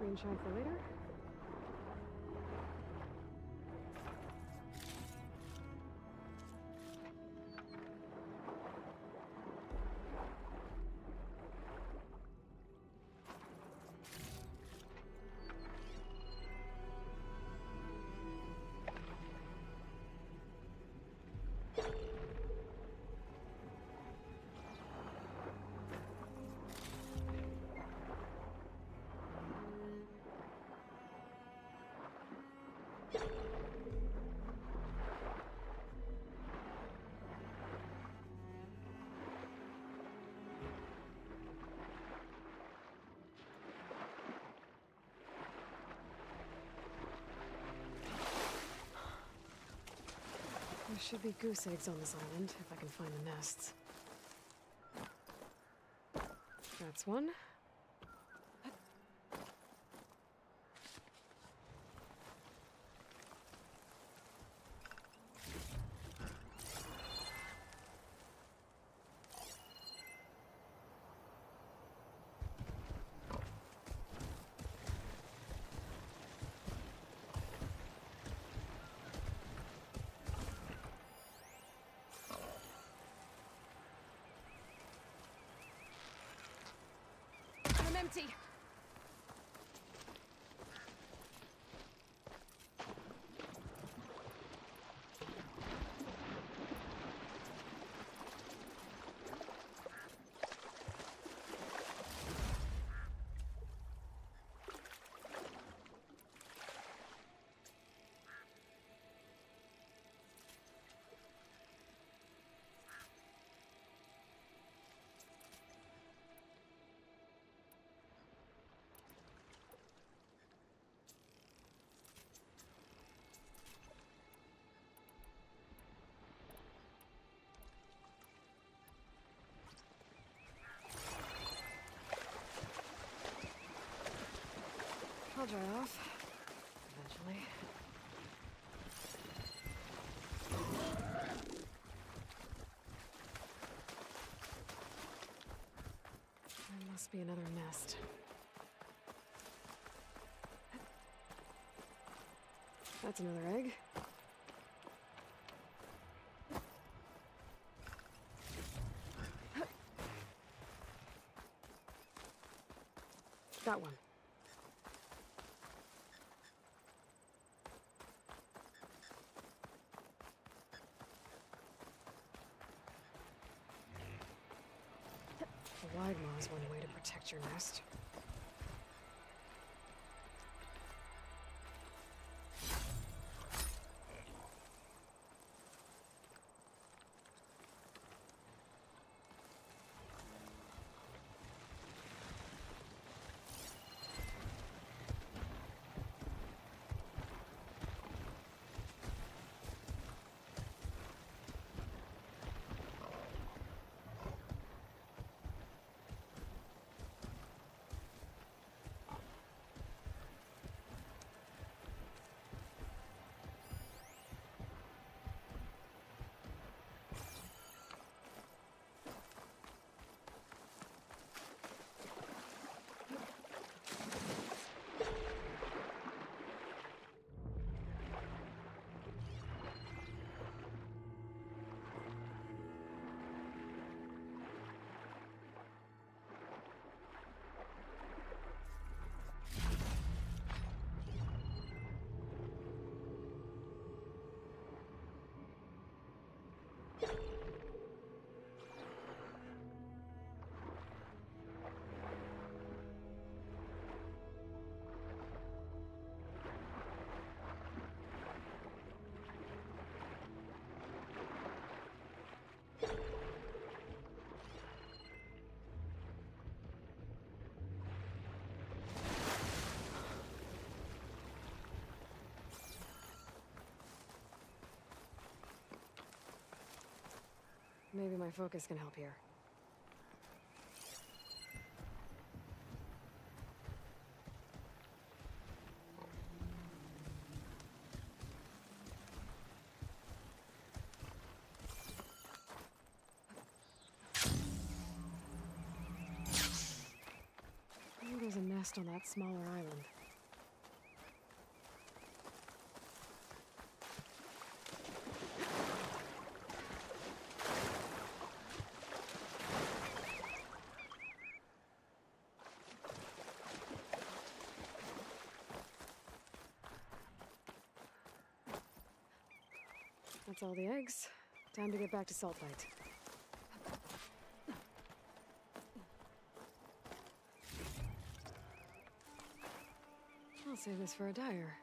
screenshot for later. There should be goose eggs on this island, if I can find the nests. That's one. I'm empty. I'll dry off. Eventually. There must be another nest. That's another egg. Got one. A wide maw is one way to protect your nest. Maybe my focus can help here. There's a nest nest on that smaller island. That's all the eggs. Time to get back to Saltlight. I'll save this for a dyer.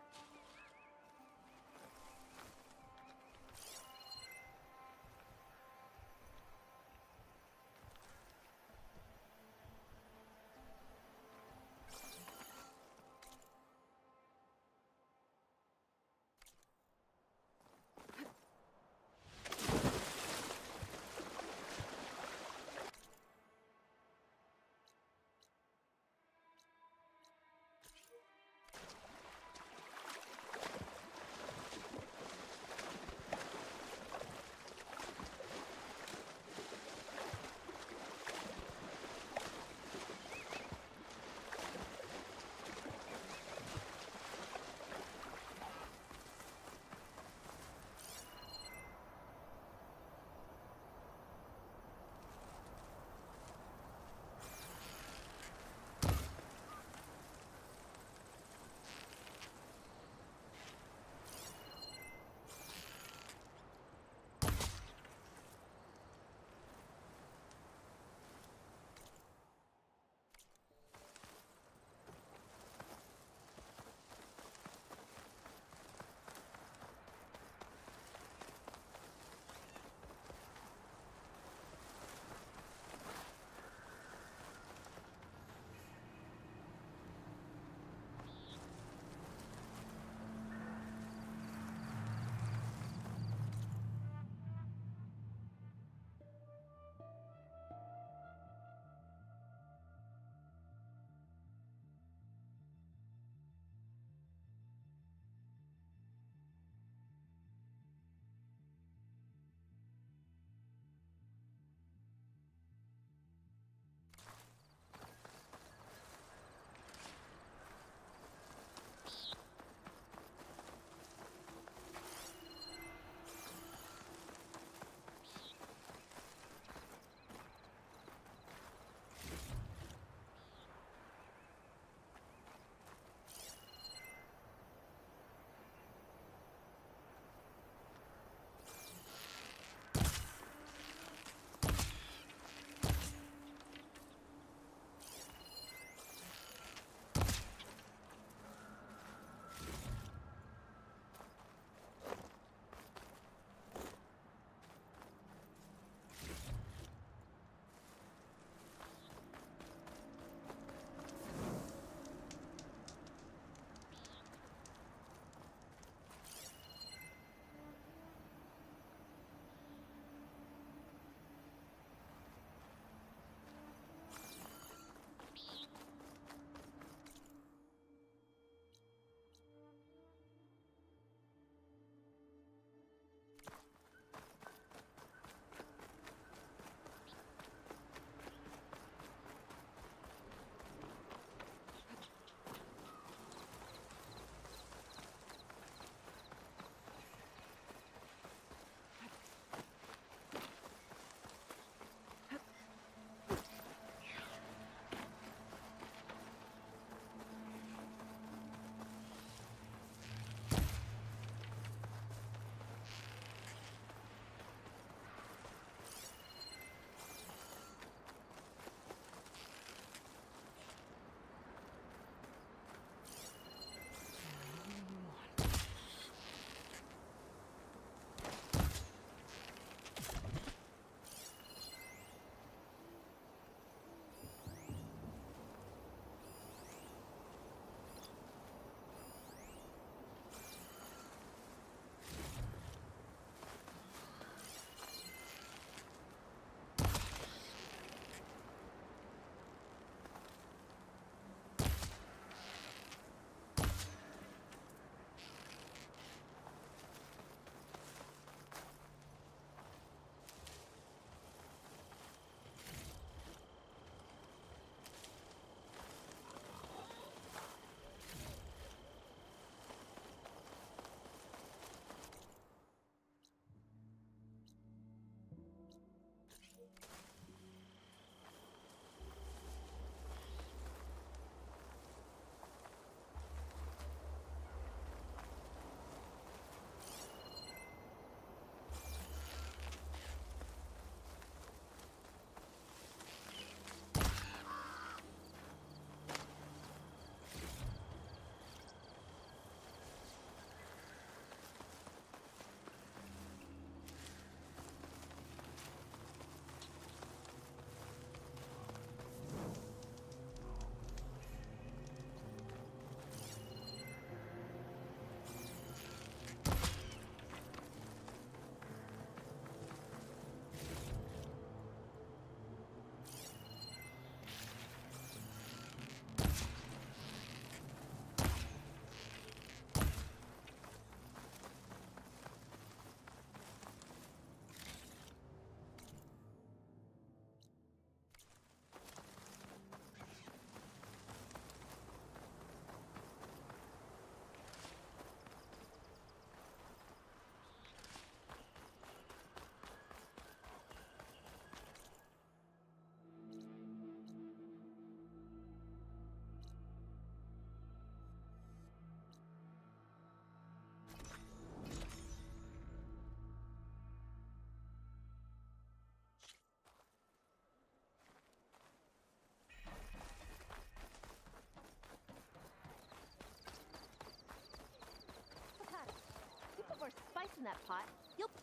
in that pot.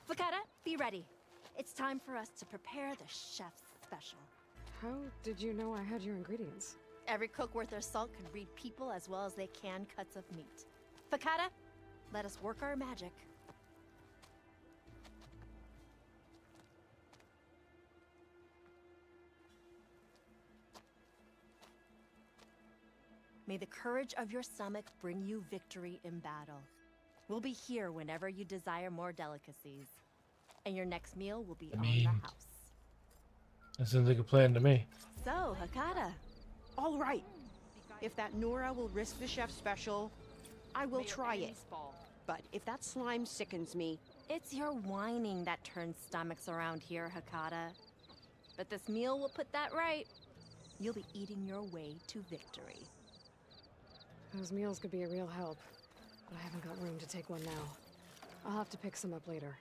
Fakata, be ready. It's time for us to prepare the chef's special. How did you know I had your ingredients? Every cook worth their salt can read people as well as they can cuts of meat. Fakata, let us work our magic. May the courage of your stomach bring you victory in battle. We'll be here whenever you desire more delicacies. And your next meal will be on the house. That sounds like a plan to me. So, Hakata. All right. If that Nora will risk the chef special, I will try it. But if that slime sickens me... It's your whining that turns stomachs around here, Hakata. But this meal will put that right. You'll be eating your way to victory. Those meals could be a real help, but I haven't got room to take one now. I'll have to pick some up later.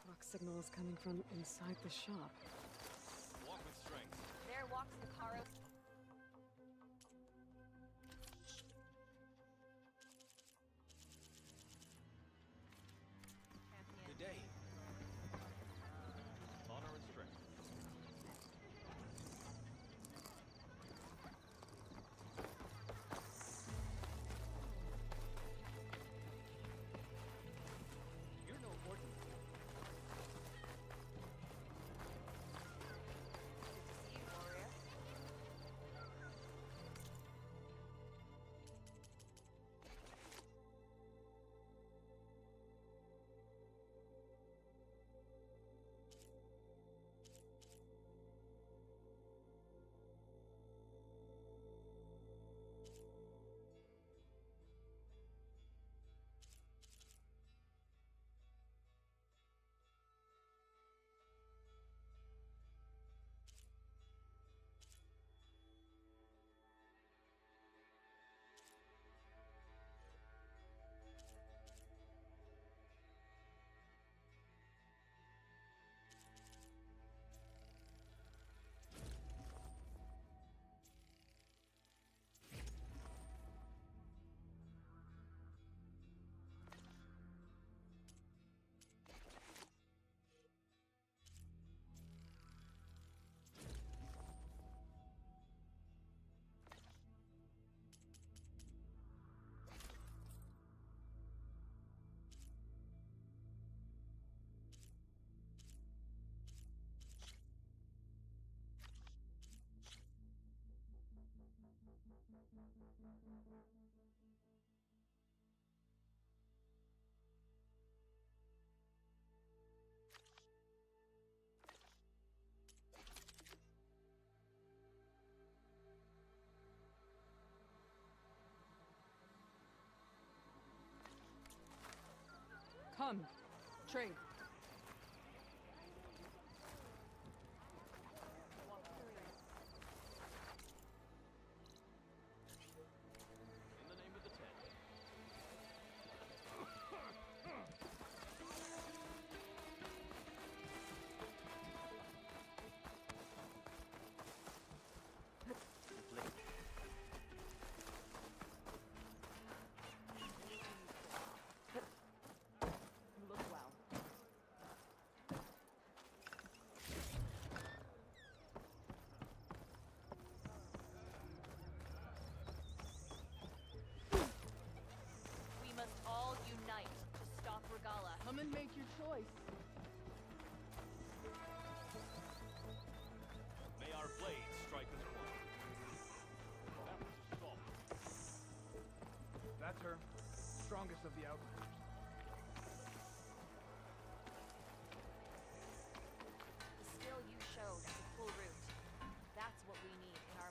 Clock signal is coming from inside the shop. Walk with strength. There walks the Karo. Good day. Honor and strength. You're no ordinary. Come, trade. In the name of the Ten. Look well. We must all unite to stop Regala. Come and make your choice. May our blades strike as one. That was assault. That's her. Strongest of the Outlanders. The skill you showed at the full root. That's what we need in our...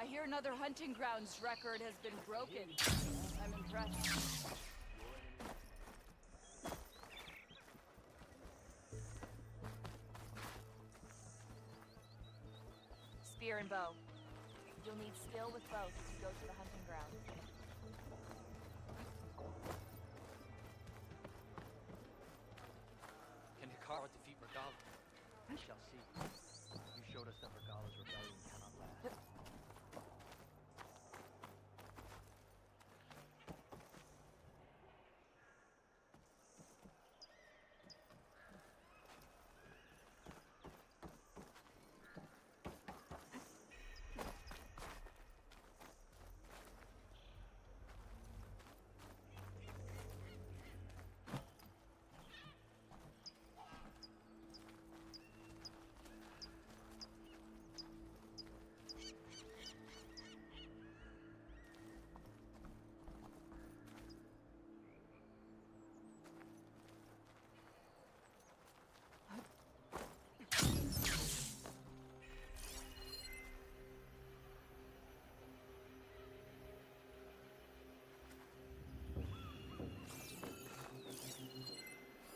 I hear another hunting grounds record has been broken. I'm impressed. Spear and bow. You'll need skill with both as you go to the hunting ground. Can Hikaru defeat Regala? We shall see. You showed us that Regala's rebellion cannot last.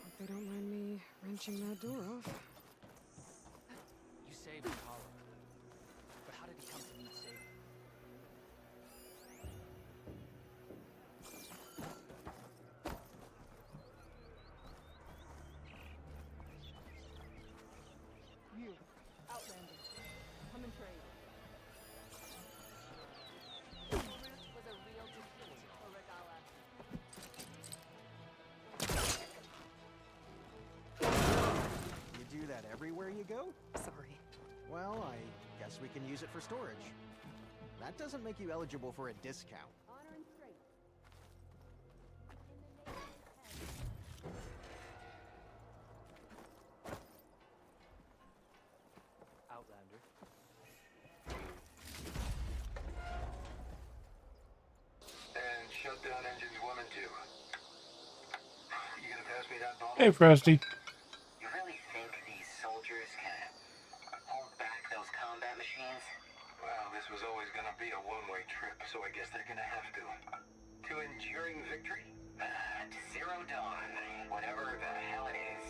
Hope they don't mind me wrenching that door off. You saved Hikaru. But how did he come to need saving? You, Outlander, come and trade. Ruth was a real defeat for Regala. You do that everywhere you go? Sorry. Well, I guess we can use it for storage. That doesn't make you eligible for a discount. Honor and strength. Outlander. And shut down engines 1 and 2. You gonna pass me that ball? Hey, Frosty. You really think these soldiers can hold back those combat machines? Well, this was always gonna be a one-way trip, so I guess they're gonna have to. To enduring victory? To Zero Dawn, whatever the hell it is.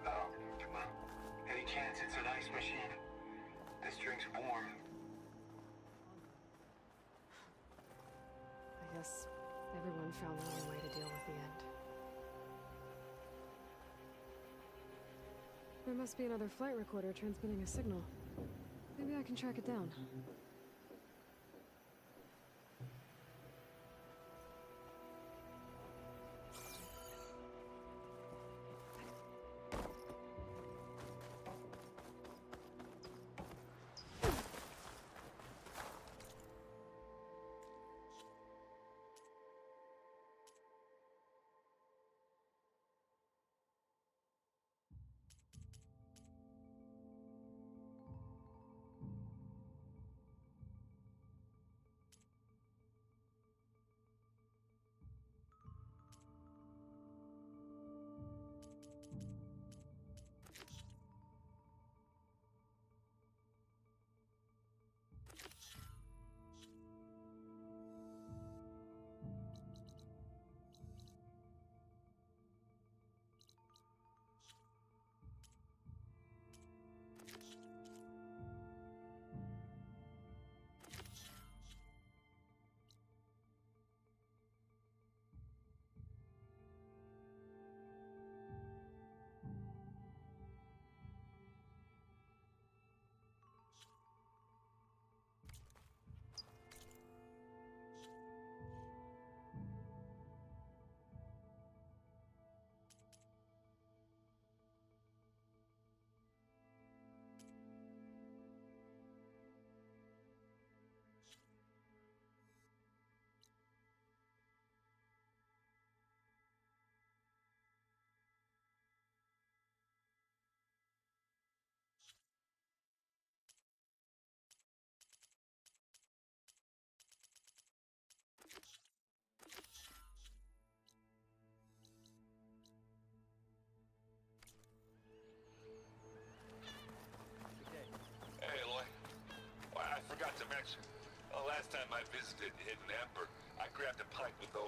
Oh, well, any chance it's an ice machine? This drink's warm. I guess everyone found their own way to deal with the end. There must be another flight recorder transmitting a signal. Maybe I can track it down.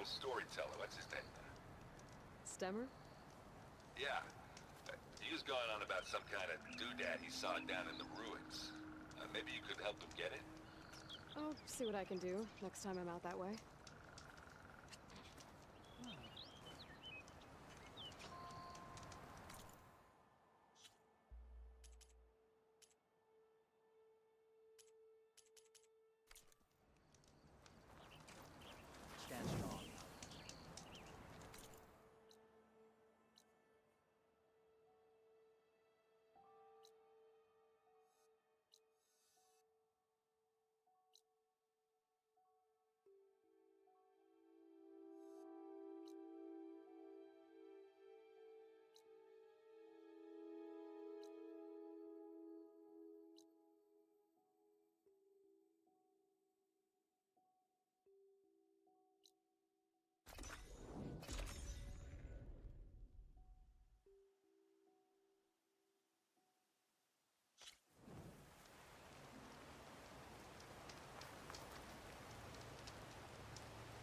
old storyteller. What's his name? Stemmer? Yeah. He was going on about some kind of doodad he saw down in the ruins. Maybe you could help him get it? I'll see what I can do next time I'm out that way. Stand strong.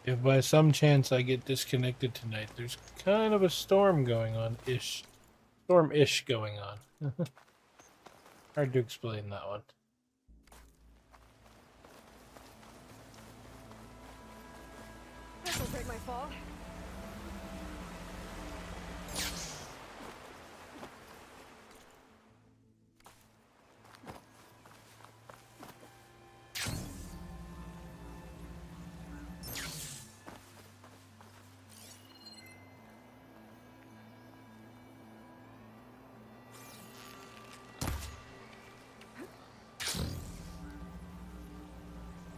If by some chance I get disconnected tonight, there's kind of a storm going on-ish. Storm-ish going on. Hard to explain that one. This'll break my fall.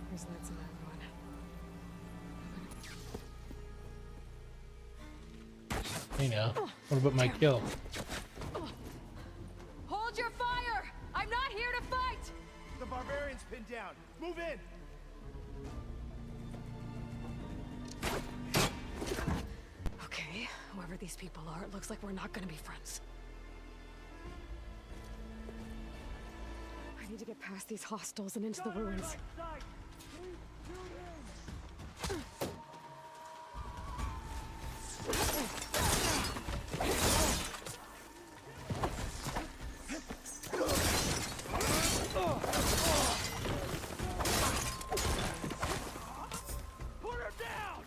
There's lights in that one. Hey now, what about my kill? Hold your fire! I'm not here to fight! The barbarian's pinned down. Move in! Okay, whoever these people are, it looks like we're not gonna be friends. I need to get past these hostels and into the ruins. Put her down!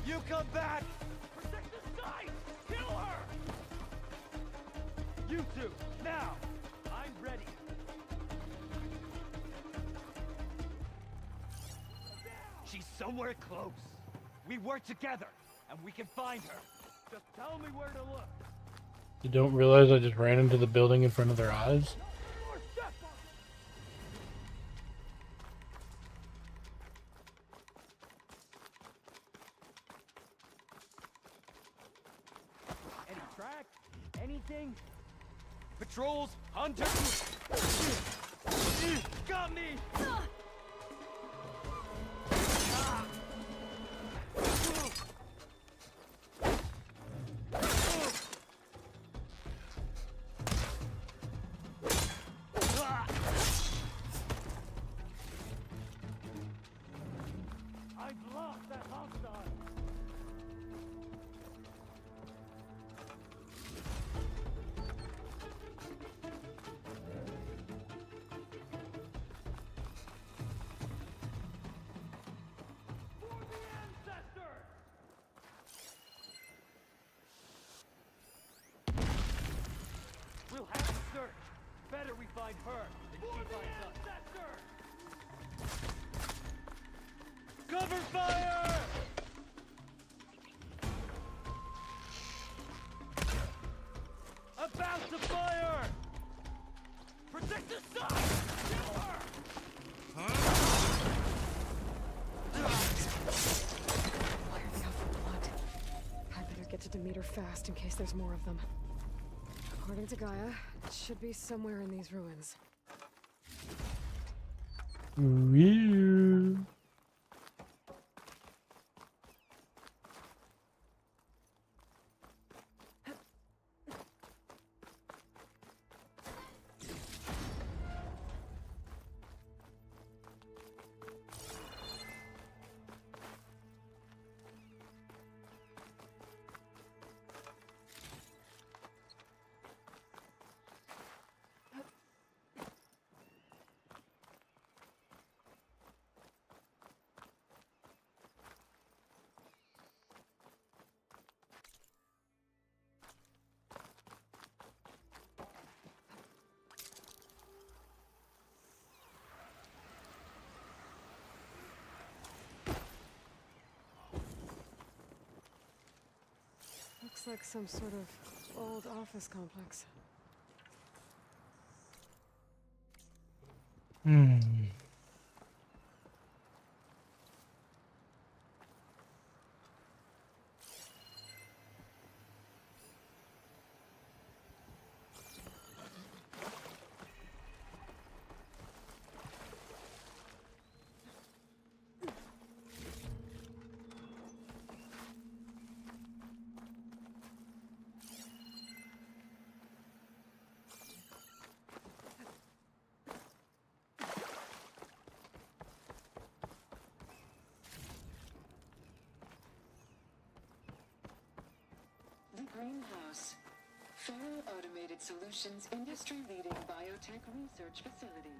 You come back! Protect the site! Kill her! You two, now! I'm ready. She's somewhere close. We work together, and we can find her. Just tell me where to look. You don't realize I just ran into the building in front of their eyes? Any track? Anything? Patrols? Hunters? Got me! I've lost that hostile. For the ancestors! We'll have to search. Better we find her than she finds us. Cover fire! about to fire! Protect the sun! Kill her! Why are they out for blood? I better get to Demeter fast in case there's more of them. According to Gaia, it should be somewhere in these ruins. Weird. Looks like some sort of old office complex. Hmm. The Greenhouse. Federal Automated Solutions industry-leading biotech research facility.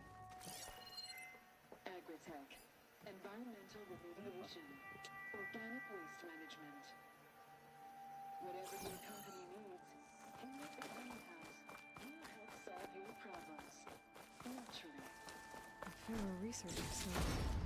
Agritech. Environmental remediation. Organic waste management. Whatever your company needs, here at the Greenhouse, we'll help solve your problems. Naturally. A Federal research facility.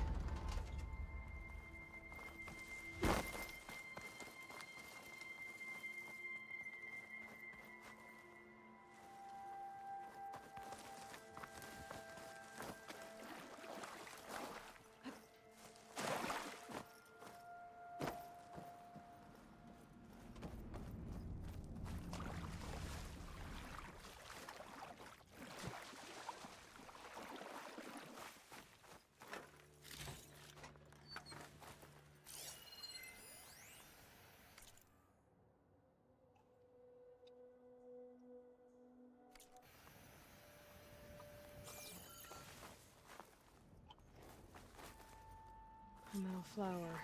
A metal flower.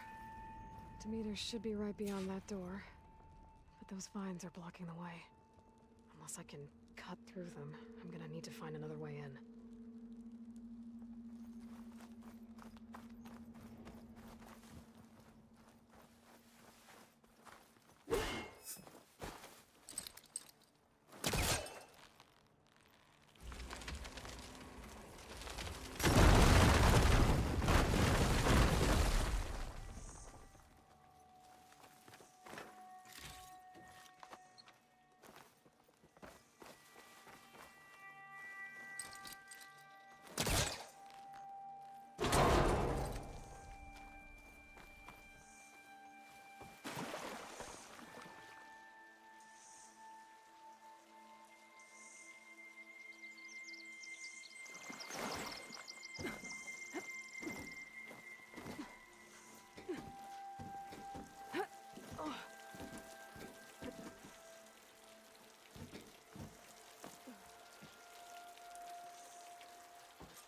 Demeter should be right beyond that door. But those vines are blocking the way. Unless I can cut through them, I'm gonna need to find another way in.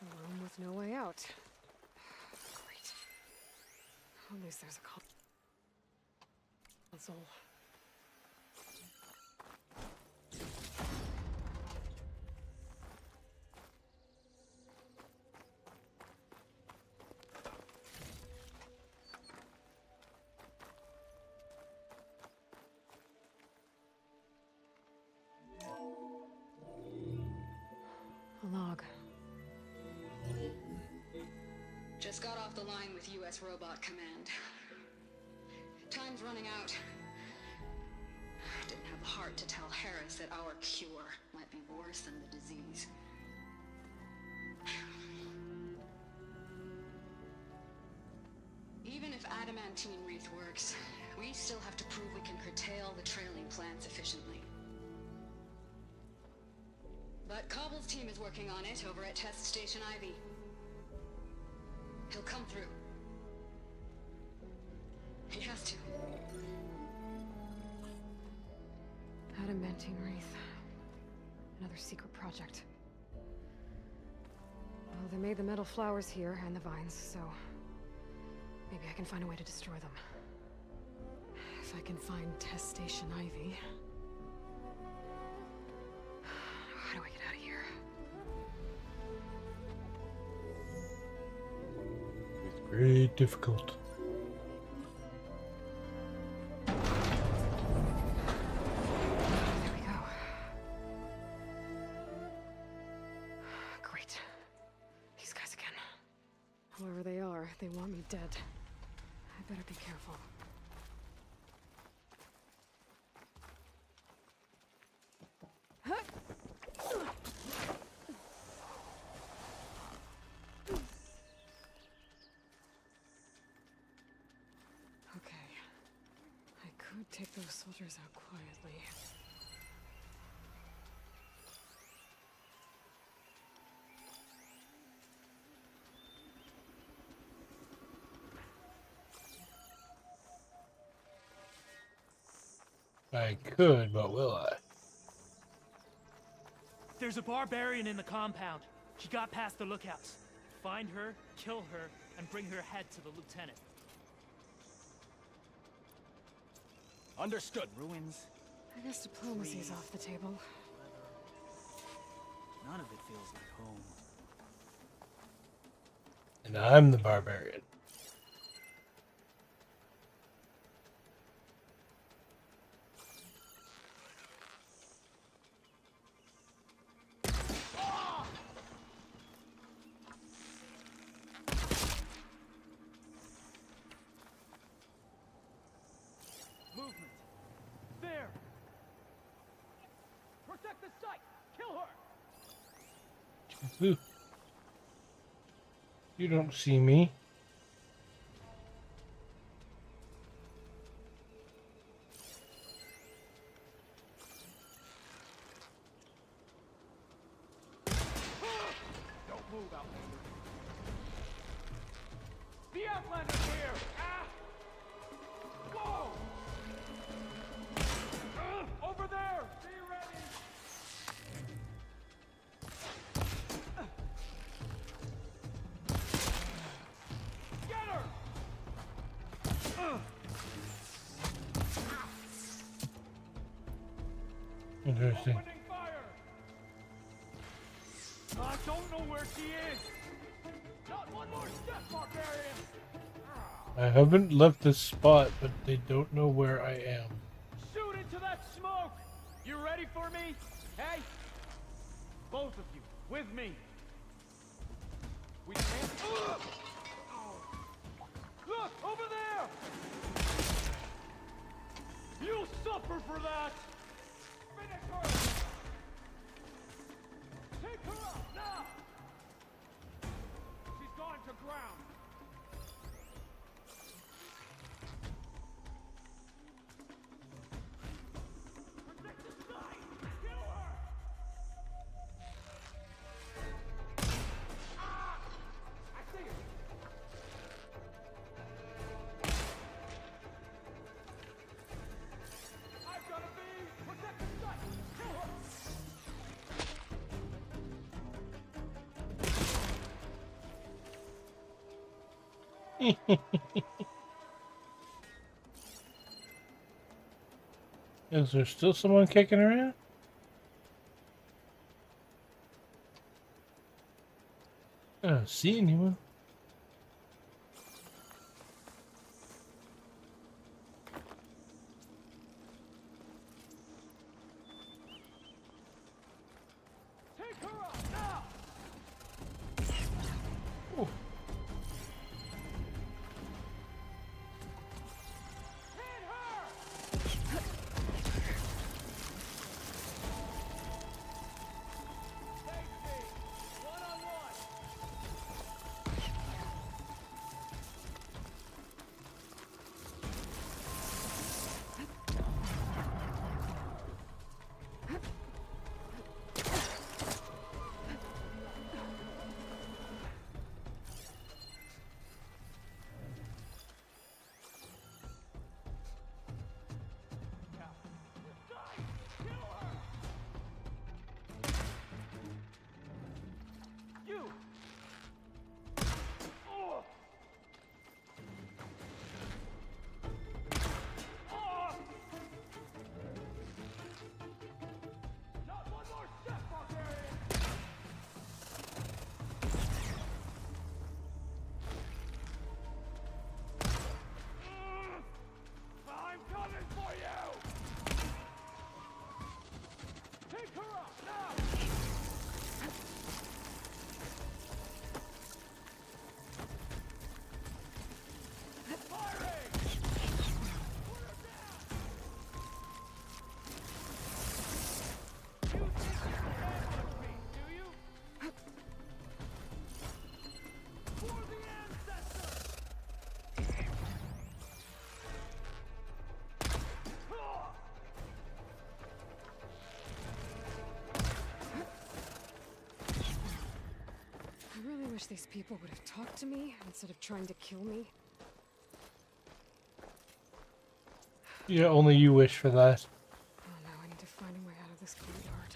A room with no way out. Great. At least there's a console. A log. Just got off the line with U.S. Robot Command. Time's running out. didn't have the heart to tell Harris that our cure might be worse than the disease. Even if adamantine wreath works, we still have to prove we can curtail the trailing plants efficiently. But Cobble's team is working on it over at Test Station Ivy. He'll come through. He has to. Adamantine wreath. Another secret project. Well, they made the metal flowers here and the vines, so maybe I can find a way to destroy them. If I can find Test Station Ivy. How do I get out of here? It's very difficult. There we go. Great. These guys again. Whoever they are, they want me dead. I better be careful. Okay. I could take those soldiers out quietly. I could, but will I? There's a barbarian in the compound. She got past the lookouts. Find her, kill her, and bring her head to the lieutenant. Understood. Ruins. I guess diplomacy's off the table. None of it feels like home. And I'm the barbarian. Movement. There. Protect the site. Kill her. Ooh. You don't see me. Don't move, Outlander. The Outlander's here. Ah! Go! Over there. Be ready. Get her! Interesting. Opening fire! I don't know where she is! Not one more step, barbarian! I haven't left this spot, but they don't know where I am. Shoot into that smoke! You ready for me? Hey? Both of you, with me. We can't... Look, over there! You'll suffer for that! Finish her! Take her out, now! She's gone to ground. Protect the side! Kill her! Ah! I see her! I've got a bee! Protect the site! Kill her! Is there still someone kicking around? I don't see anyone. Take her out, now! Oh. Hit her! I really wish these people would have talked to me instead of trying to kill me. Yeah, only you wish for that. Oh no, I need to find a way out of this courtyard.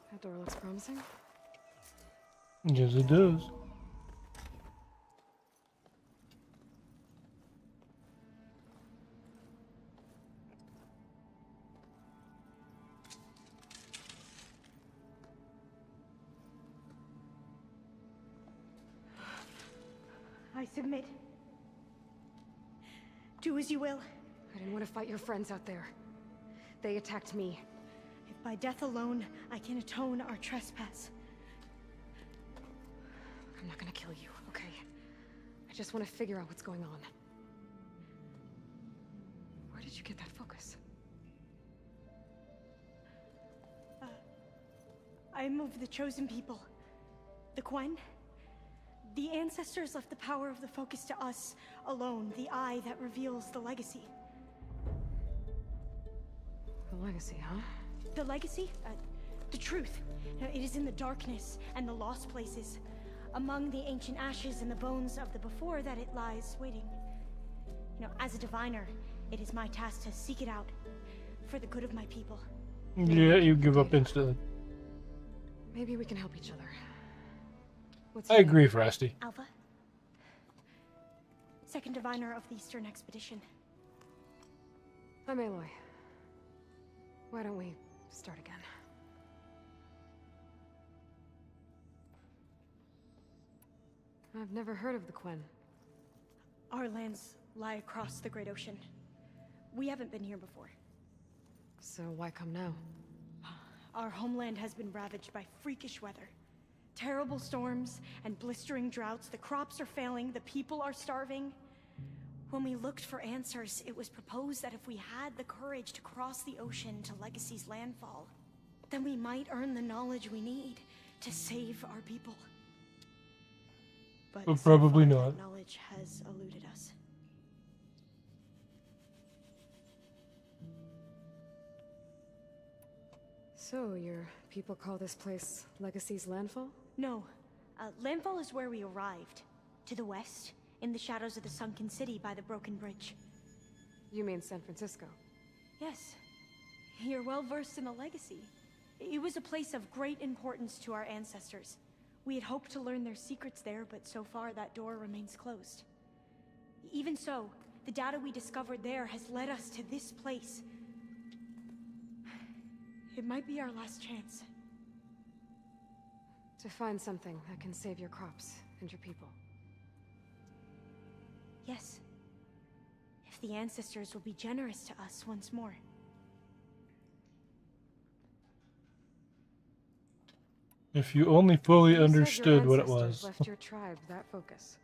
That door looks promising. Yes, it does. I submit. Do as you will. I didn't want to fight your friends out there. They attacked me. If by death alone I can atone our trespass. I'm not gonna kill you, okay? I just want to figure out what's going on. Where did you get that focus? I'm of the chosen people. The Quen. The ancestors left the power of the focus to us alone, the eye that reveals the legacy. The legacy, huh? The legacy? The truth. Now, it is in the darkness and the lost places. among the ancient ashes and the bones of the before that it lies waiting. As a diviner, it is my task to seek it out for the good of my people. Yeah, you give up instantly. Maybe we can help each other. What's I your name? agree, Frosty. Alpha, second diviner of the Eastern Expedition. I'm Aloy. Why don't we start again? I've never heard of the Quen. Our lands lie across the Great Ocean. We haven't been here before. So why come now? Our homeland has been ravaged by freakish weather. Terrible storms and blistering droughts. The crops are failing, the people are starving. When we looked for answers, it was proposed that if we had the courage to cross the ocean to Legacy's landfall, then we might earn the knowledge we need to save our people. But probably so far, not. that knowledge has eluded us. So, your people call this place Legacy's landfall? No. Landfall is where we arrived. To the west, in the shadows of the sunken city by the broken bridge. You mean San Francisco? Yes. You're well versed in the Legacy. It was a place of great importance to our ancestors. We had hoped to learn their secrets there, but so far that door remains closed. Even so, the data we discovered there has led us to this place. It might be our last chance. To find something that can save your crops and your people. Yes. If the ancestors will be generous to us once more. If you only fully You said your understood what it ancestors was. left your tribe that focus.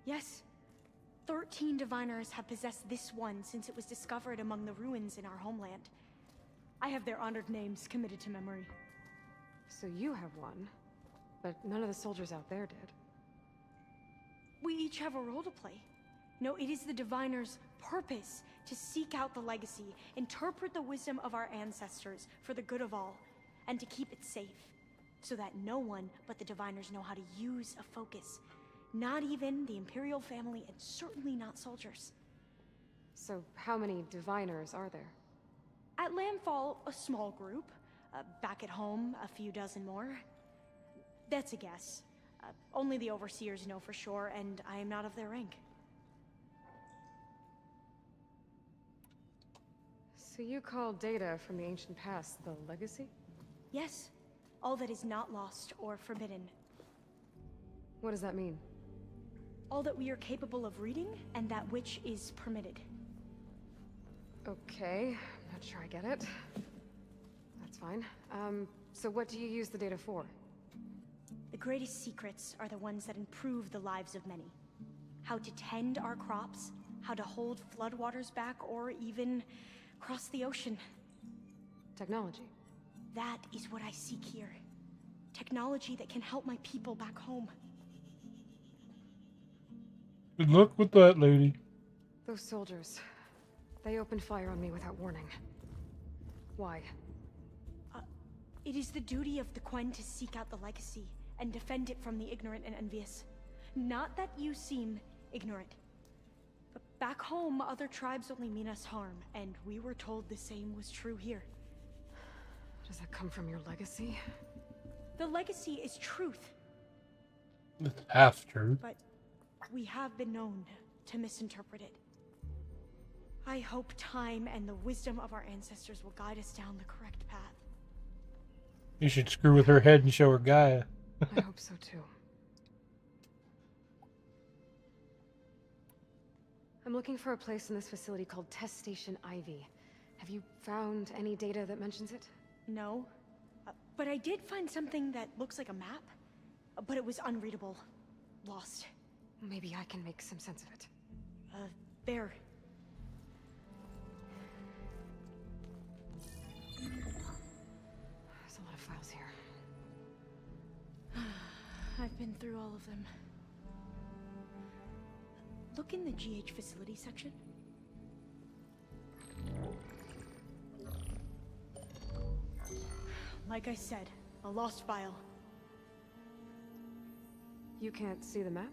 Yes. 13 diviners have possessed this one since it was discovered among the ruins in our homeland. I have their honored names committed to memory. So you have one, but none of the soldiers out there did. We each have a role to play. No, it is the diviner's purpose to seek out the legacy, interpret the wisdom of our ancestors for the good of all, and to keep it safe, so that no one but the diviners know how to use a focus. Not even the Imperial family, and certainly not soldiers. So how many diviners are there? At Landfall, a small group. Back at home, a few dozen more. That's a guess. Only the overseers know for sure, and I am not of their rank. So you call data from the ancient past the legacy? Yes. All that is not lost or forbidden. What does that mean? All that we are capable of reading, and that which is permitted. Okay, I'm not sure I get it. That's fine. So what do you use the data for? The greatest secrets are the ones that improve the lives of many. How to tend our crops, how to hold floodwaters back, or even cross the ocean. Technology. That is what I seek here. Technology that can help my people back home. Good luck with that, lady. Those soldiers. They opened fire on me without warning. Why? It is the duty of the Quen to seek out the legacy and defend it from the ignorant and envious. Not that you seem ignorant. But back home, other tribes only mean us harm, and we were told the same was true here. Does that come from your legacy? The legacy is truth. It's half true. But we have been known to misinterpret it. I hope time and the wisdom of our ancestors will guide us down the correct path. You should screw with her head and show her Gaia. I hope so too. I'm looking for a place in this facility called Test Station Ivy. Have you found any data that mentions it? No. But I did find something that looks like a map. But it was unreadable. Lost. Maybe I can make some sense of it. There. There's a lot of files here. I've been through all of them. Look in the GH facility section. Like I said, a lost file. You can't see the map?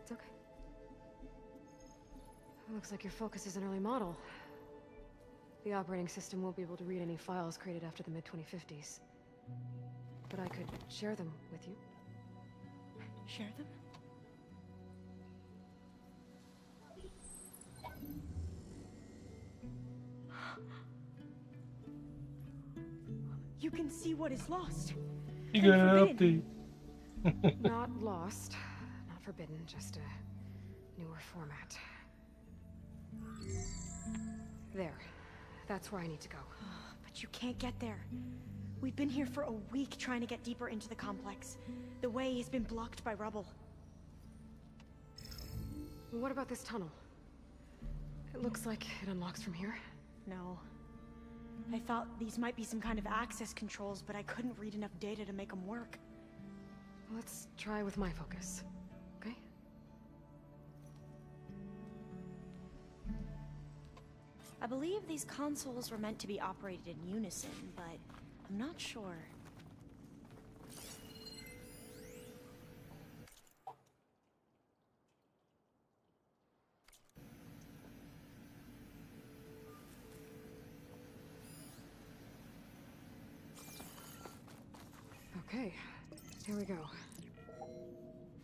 It's okay. It looks like your focus is an early model. The operating system won't be able to read any files created after the mid-2050s. But I could share them with you. Share them? You can see what is lost. You got an update. Not lost, not forbidden, just a newer format. There. That's where I need to go. But you can't get there. We've been here for a week trying to get deeper into the complex. The way has been blocked by rubble. What about this tunnel? It looks like it unlocks from here. No. I thought these might be some kind of access controls, but I couldn't read enough data to make them work. Let's try with my focus, okay? I believe these consoles were meant to be operated in unison, but I'm not sure. Okay, here we go.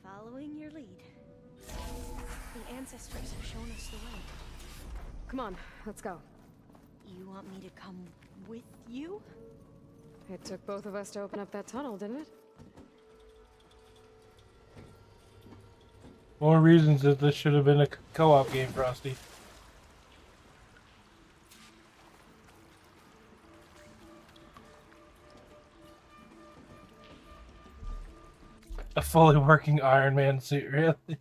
Following your lead. The ancestors have shown us the way. Come on, let's go. You want me to come with you? It took both of us to open up that tunnel, didn't it? More reasons that this should have been a co-op game, Frosty. A fully working Iron Man suit, really?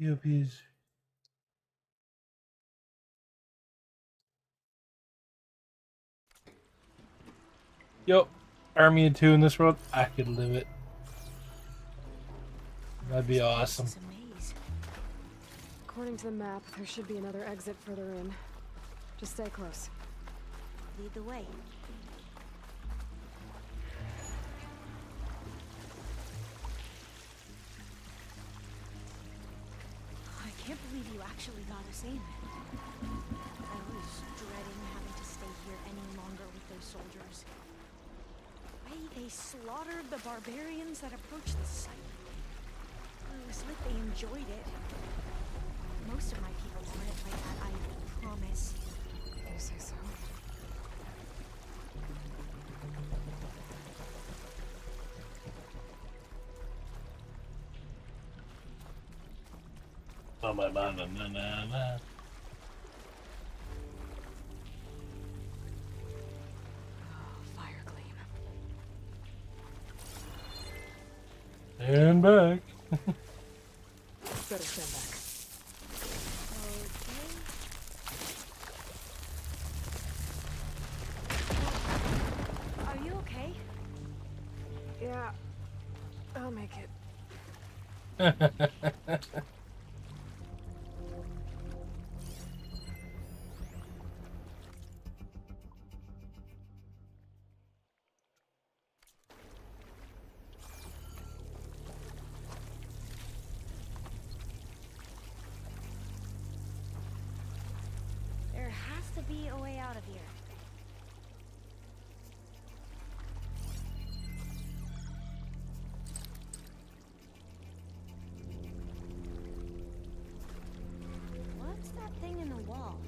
POPs. Yo, Army of Two in this world, I could live it. That'd be awesome. It's a maze. According to the map, there should be another exit further in. Just stay close. Lead the way. I can't believe you actually got us in. I was dreading having to stay here any longer with those soldiers. The way they slaughtered the barbarians that approached the site. It was like they enjoyed it. Most of my people weren't like that, I promise. You say so? Oh, my banana. Fire gleam. And back. Better stand back. Okay. Are you okay? Yeah, I'll make it. There has to be a way out of here. What's that thing in the wall?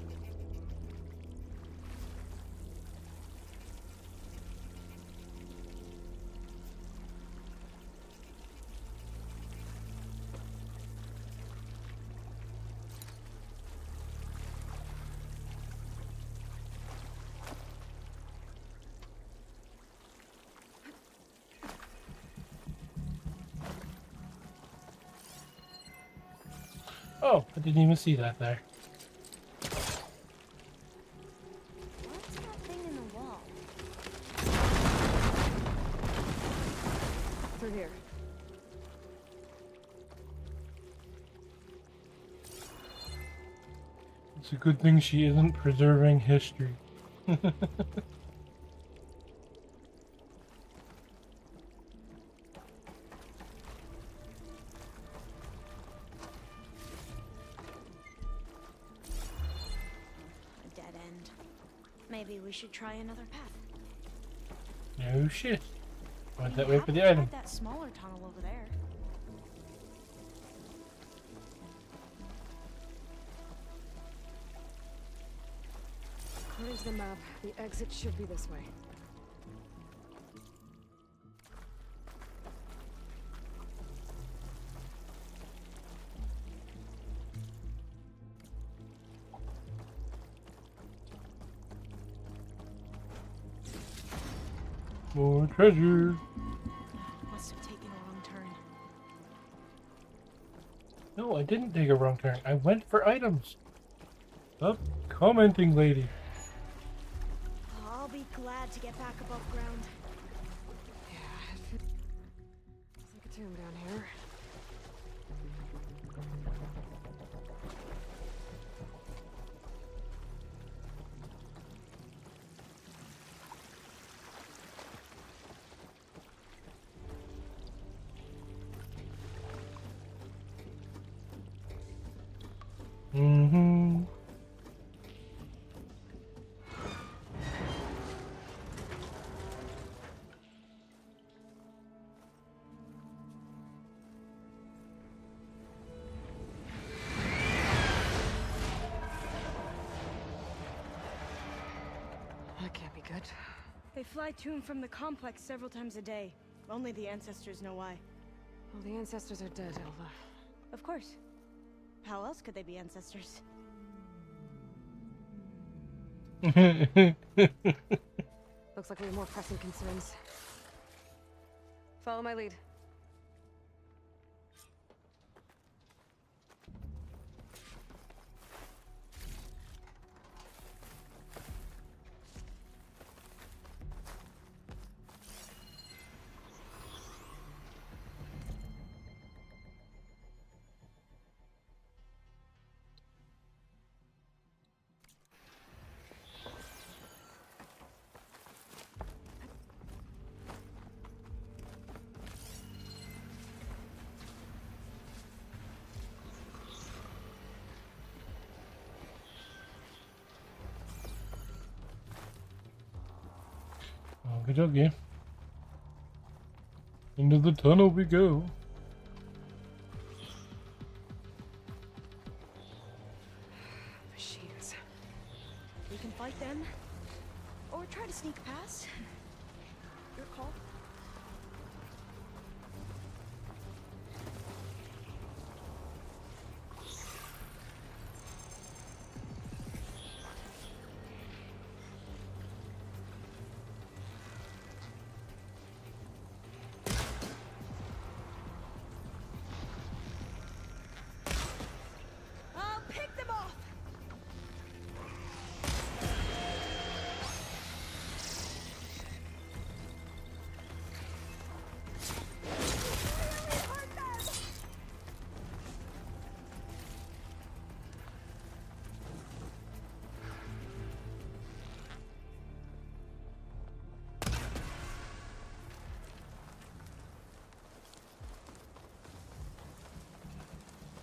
Oh, I didn't even see that there. What's that thing in the wall? Through here. It's a good thing she isn't preserving history. A dead end. Maybe we should try another path. No shit. Went that We way for the haven't item. tried that smaller tunnel over there. According to the map, the exit should be this way. More treasure. Must have taken a wrong turn. No, I didn't take a wrong turn. I went for items. Stop commenting, lady. I'll be glad to get back above ground. Yeah, it's like a tomb down here. Mm-hmm. That can't be good. They fly to and from the complex several times a day. Only the ancestors know why. Well, the ancestors are dead, Elva. Of course. How else could they be ancestors? Looks like we have more pressing concerns. Follow my lead. Okie dokie. Into the tunnel we go. Machines. We can fight them, or try to sneak past. Your call. I'll pick them off.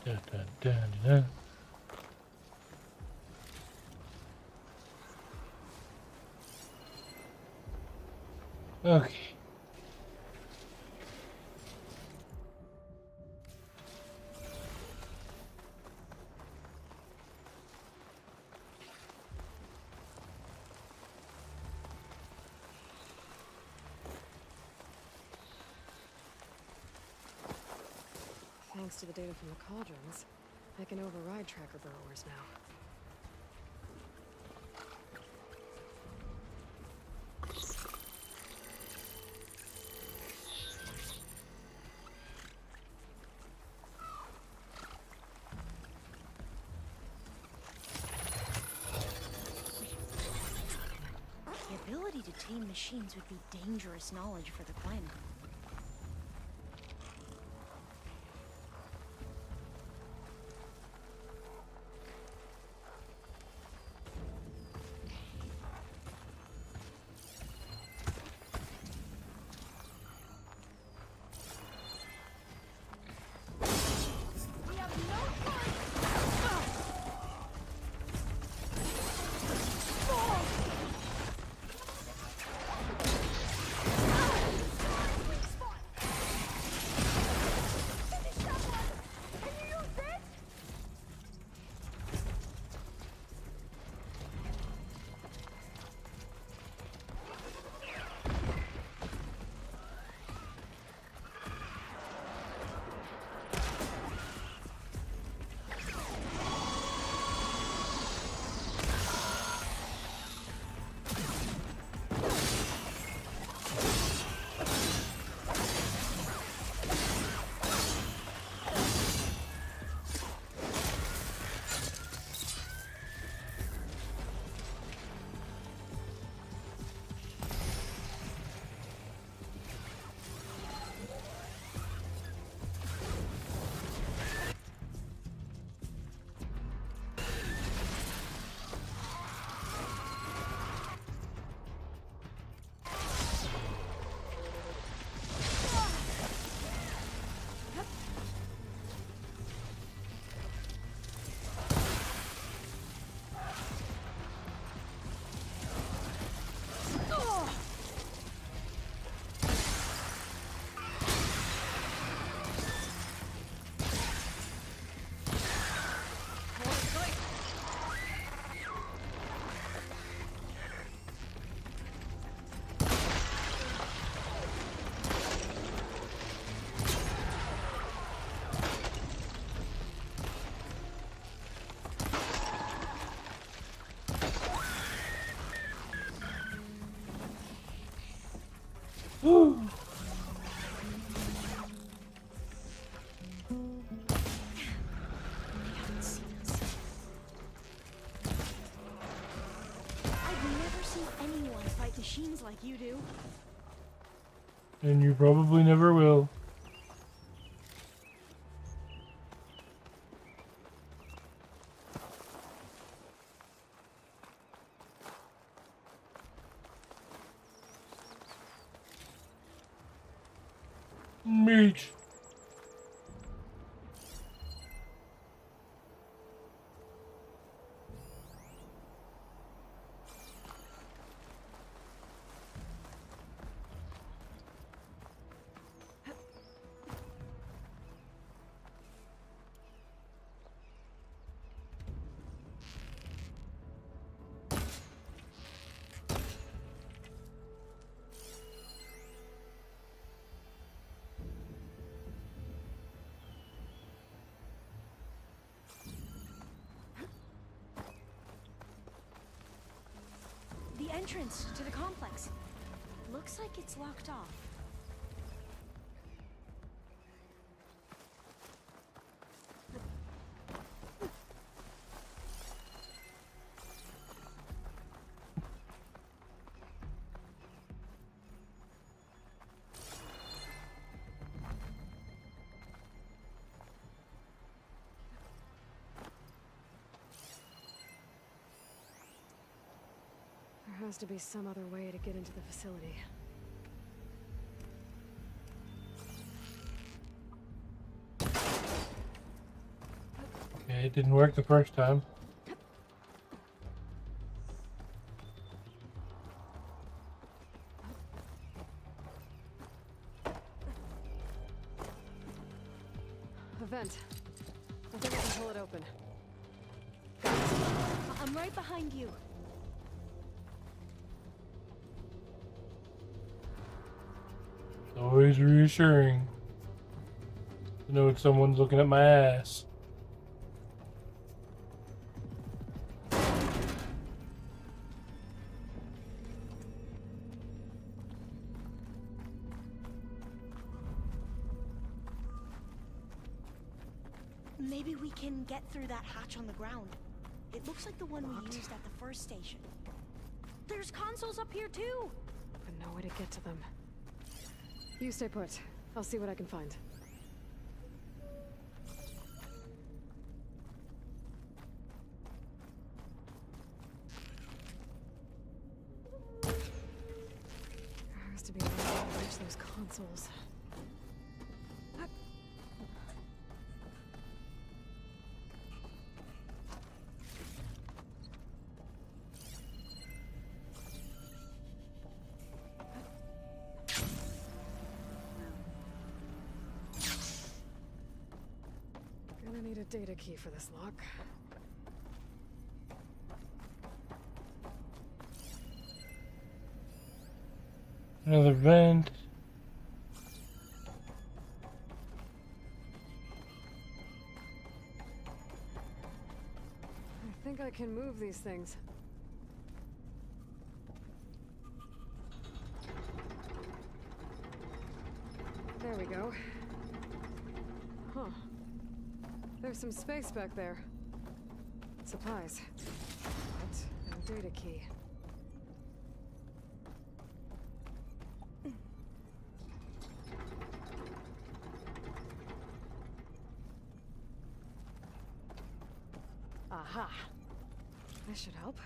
Da, da, da, da, da. Okay. Thanks to the data from the cauldrons, I can override tracker burrowers now. The ability to tame machines would be dangerous knowledge for the clan. I've never seen anyone fight machines like you do. And you probably never will. Meat. The entrance to the complex. Looks like it's locked off. There has to be some other way to get into the facility. Okay, it didn't work the first time. A vent. I think I can pull it open. I'm right behind you. It's always reassuring to know someone's looking at my ass. Maybe we can get through that hatch on the ground. It looks like the one we used at the first station. There's consoles up here too! But no way to get to them. You stay put. I'll see what I can find. There has to be a way to reach those consoles. Gonna need a data key for this lock. Another vent. I think I can move these things. There we go. Huh. There's some space back there. Supplies. But no data key. Aha. This should help.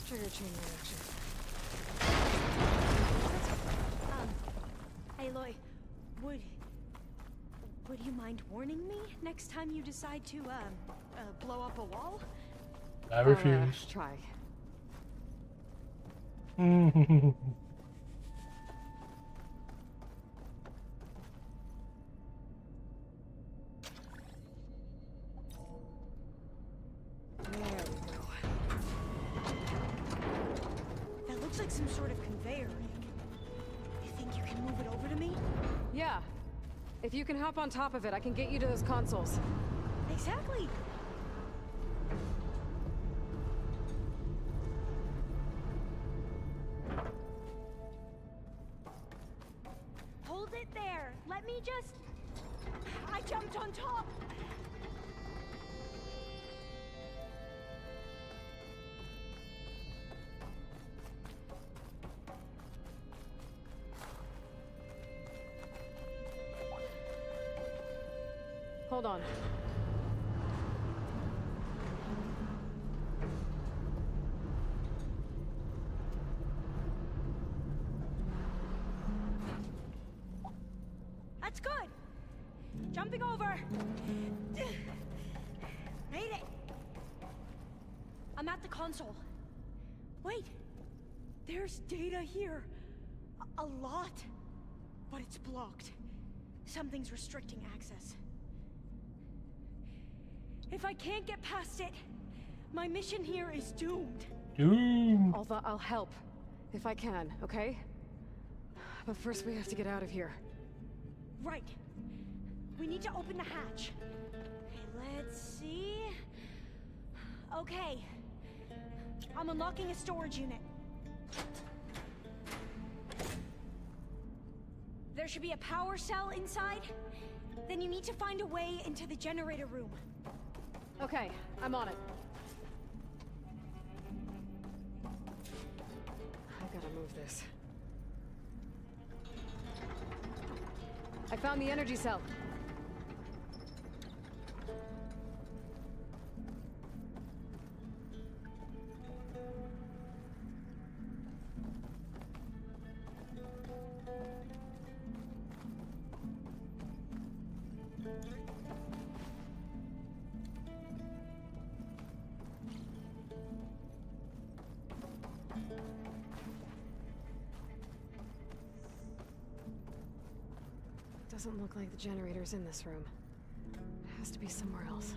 Trigger chain reaction. Aloy, would you mind warning me next time you decide to, blow up a wall? I refuse. Try. That looks like some sort of conveyor rig. You think you can move it over to me? Yeah. If you can hop on top of it, I can get you to those consoles. Exactly. Hold it there. Let me just... I jumped on top. Hold on. That's good. Jumping over. Made it. I'm at the console. Wait. There's data here. A lot. But it's blocked. Something's restricting access. If I can't get past it, my mission here is doomed. Doomed. Although I'll help. If I can, okay? But first we have to get out of here. Right. We need to open the hatch. Okay, let's see. Okay. I'm unlocking a storage unit. There should be a power cell inside. Then you need to find a way into the generator room. Okay, I'm on it. I've got to move this. I found the energy cell. Doesn't look like the generator's in this room. It has to be somewhere else.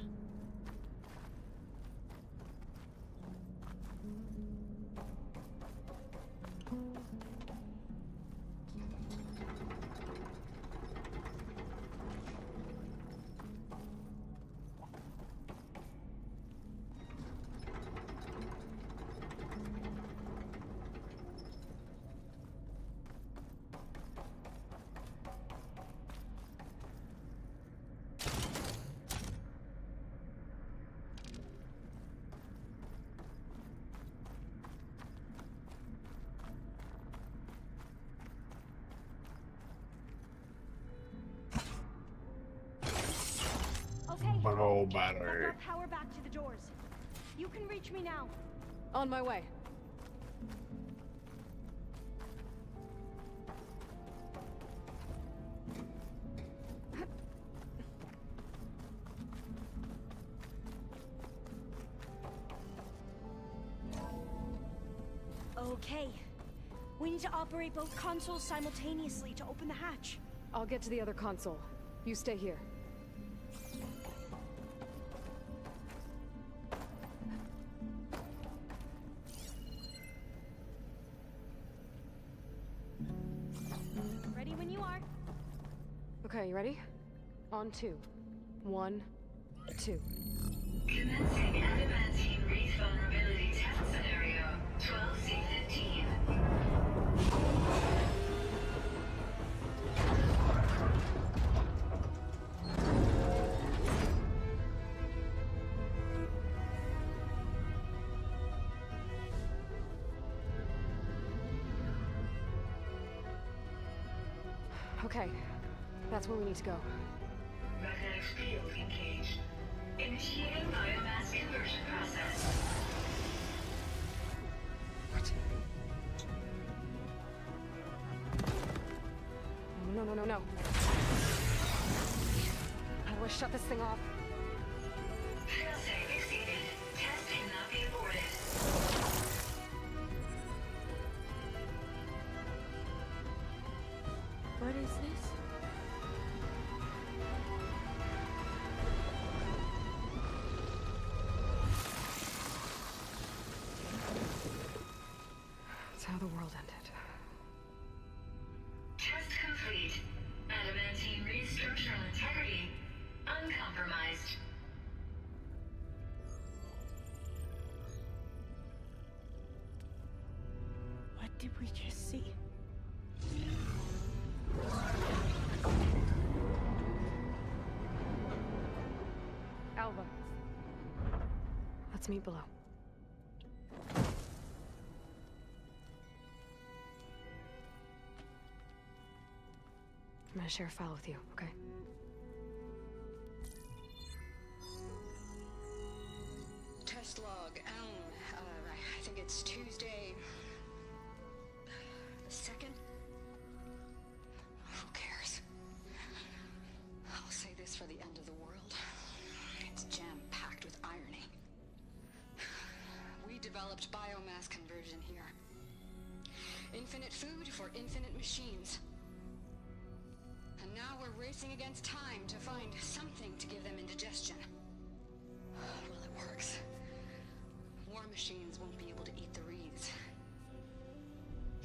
Bro, I've battery. got power back to the doors. You can reach me now. On my way. Okay. We need to operate both consoles simultaneously to open the hatch. I'll get to the other console. You stay here. Ready when you are. Okay, you ready? On 2. 1, 2. Commencing adamantine wraith vulnerability test scenario 12C15. Okay, that's where we need to go. Magnetic field engaged. Initiating biomass conversion process. What? No, no, no, no. How do I shut this thing off? Failsafe exceeded. Testing not be aborted. What is this? That's how the world ended. Test complete. Adamantine read structural integrity uncompromised. What did we just see? Alva. Let's meet below. I'm gonna share a file with you, okay? Test log, I think it's Tuesday the 2nd? Who cares? I'll say this for the end of the world. It's jam-packed with irony. We developed biomass conversion here. Infinite food for infinite machines. And now we're racing against time to find something to give them indigestion. Well, it works. War machines won't be able to eat the reeds.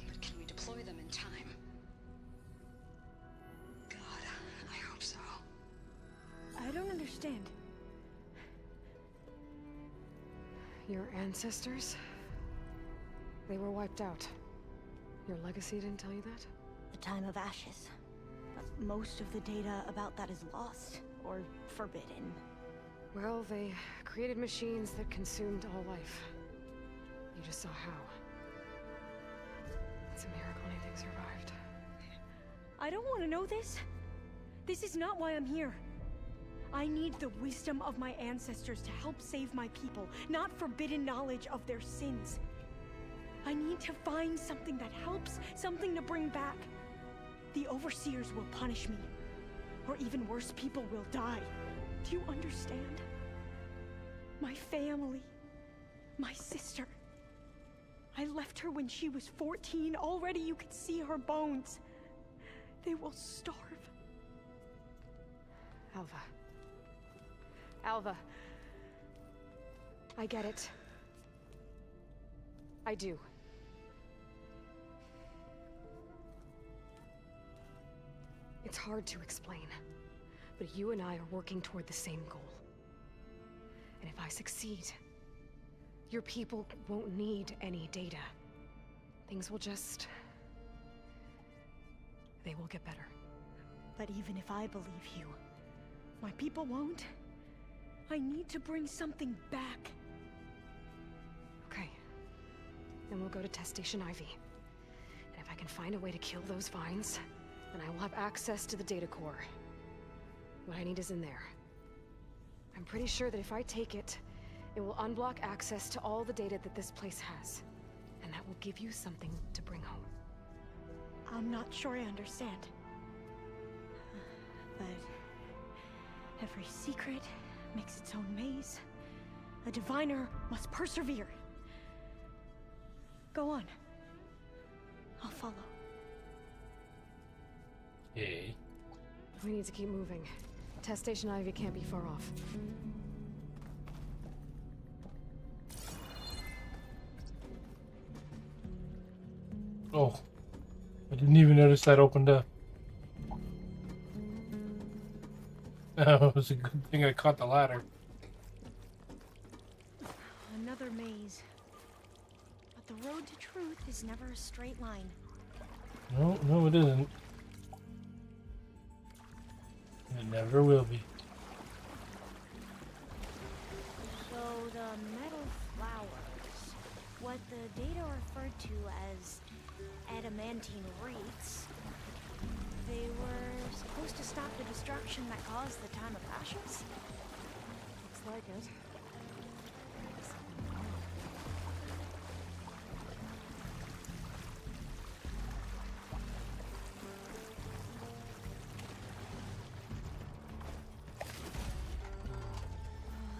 But can we deploy them in time? God, I hope so. I don't understand. Your ancestors? They were wiped out. Your legacy didn't tell you that? The time of ashes. But most of the data about that is lost or forbidden. Well, they created machines that consumed all life. You just saw how. It's a miracle anything survived. I don't want to know this. This is not why I'm here. I need the wisdom of my ancestors to help save my people, not forbidden knowledge of their sins. I need to find something that helps, something to bring back. The overseers will punish me. Or even worse, people will die. Do you understand? My family. My sister. I left her when she was 14. Already you could see her bones. They will starve. Alva. Alva. I get it. I do. It's hard to explain, but you and I are working toward the same goal. And if I succeed, your people won't need any data. Things will just... they will get better. But even if I believe you, my people won't. I need to bring something back. Okay. Then we'll go to Test Station Ivy. And if I can find a way to kill those vines, then I will have access to the data core. What I need is in there. I'm pretty sure that if I take it, it will unblock access to all the data that this place has. And that will give you something to bring home. I'm not sure I understand. But every secret makes its own maze. A diviner must persevere. Go on. I'll follow. Yay. We need to keep moving. Test Station Ivy can't be far off. Oh. I didn't even notice that opened up. Oh, it was a good thing I caught the ladder. Another maze. But the road to truth is never a straight line. No, it isn't. It never will be. So the metal flowers, what the data referred to as adamantine wreaths, they were supposed to stop the destruction that caused the time of ashes? Looks like it.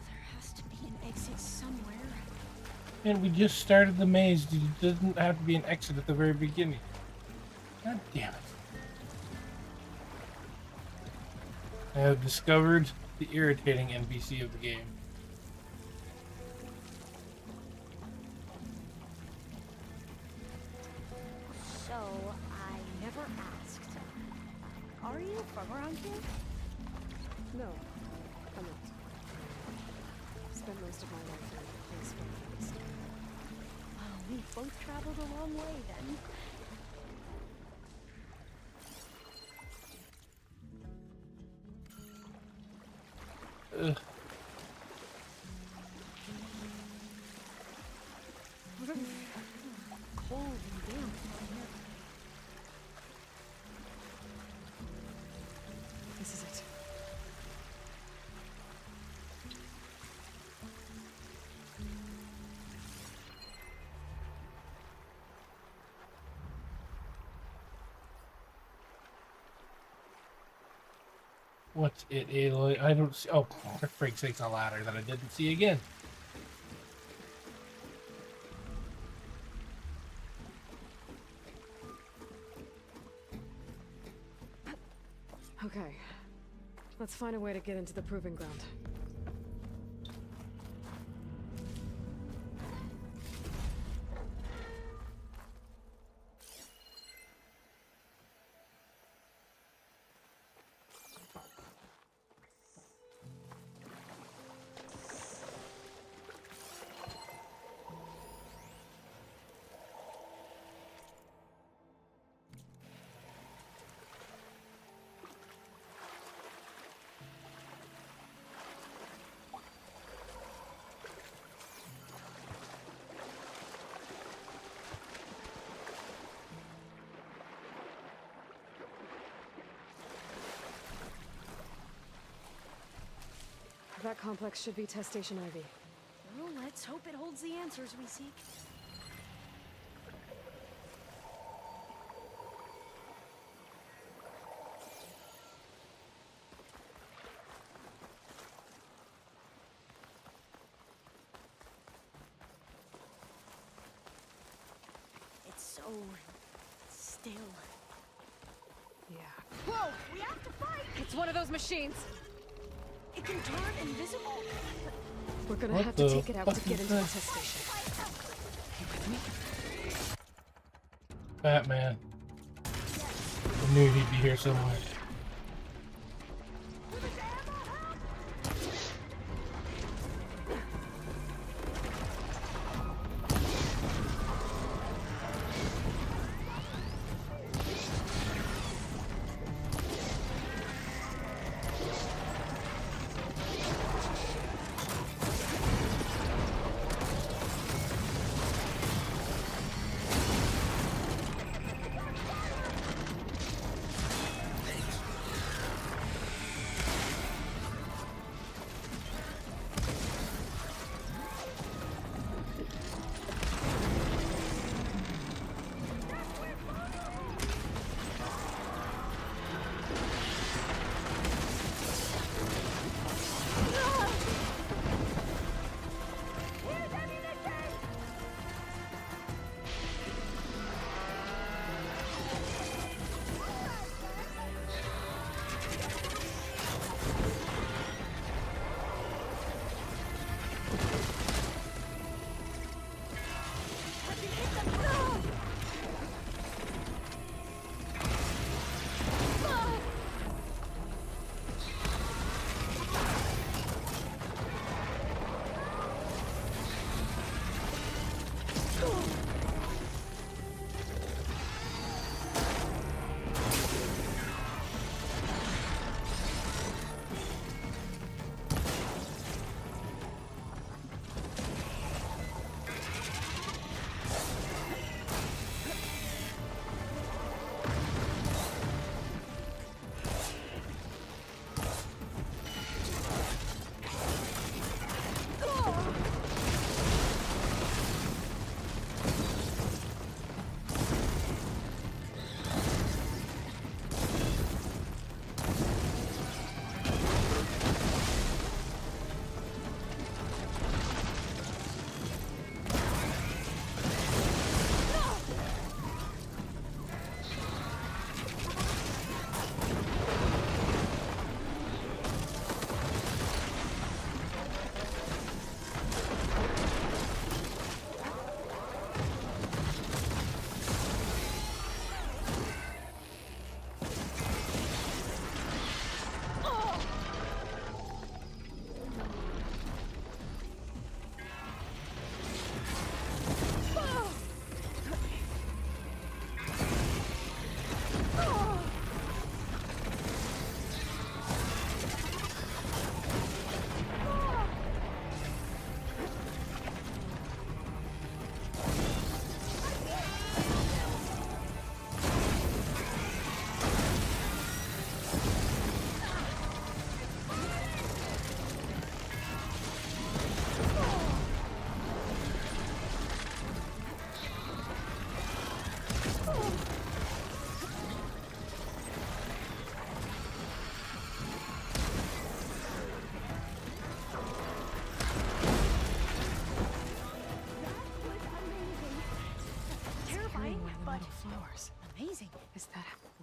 There has to be an exit somewhere. And we just started the maze. There doesn't have to be an exit at the very beginning. God damn it. I have discovered the irritating NPC of the game. So, I never asked. Are you from around here? No, I'm not. Spent most of my life in a place from the east. Oh, we both traveled a long way then. Ugh. Cold and damp down here. This is it. What's it, Aloy? I don't see. Oh, for freak's sake, a ladder that I didn't see again. Okay. Let's find a way to get into the proving ground. That complex should be Test Station Ivy. Well, let's hope it holds the answers we seek. It's so still. Yeah. Whoa! We have to fight! It's one of those machines! It can turn invisible. We're gonna What have to the take it out to fuck get is into the that? test station. You with me? Batman. I knew he'd be here somewhere.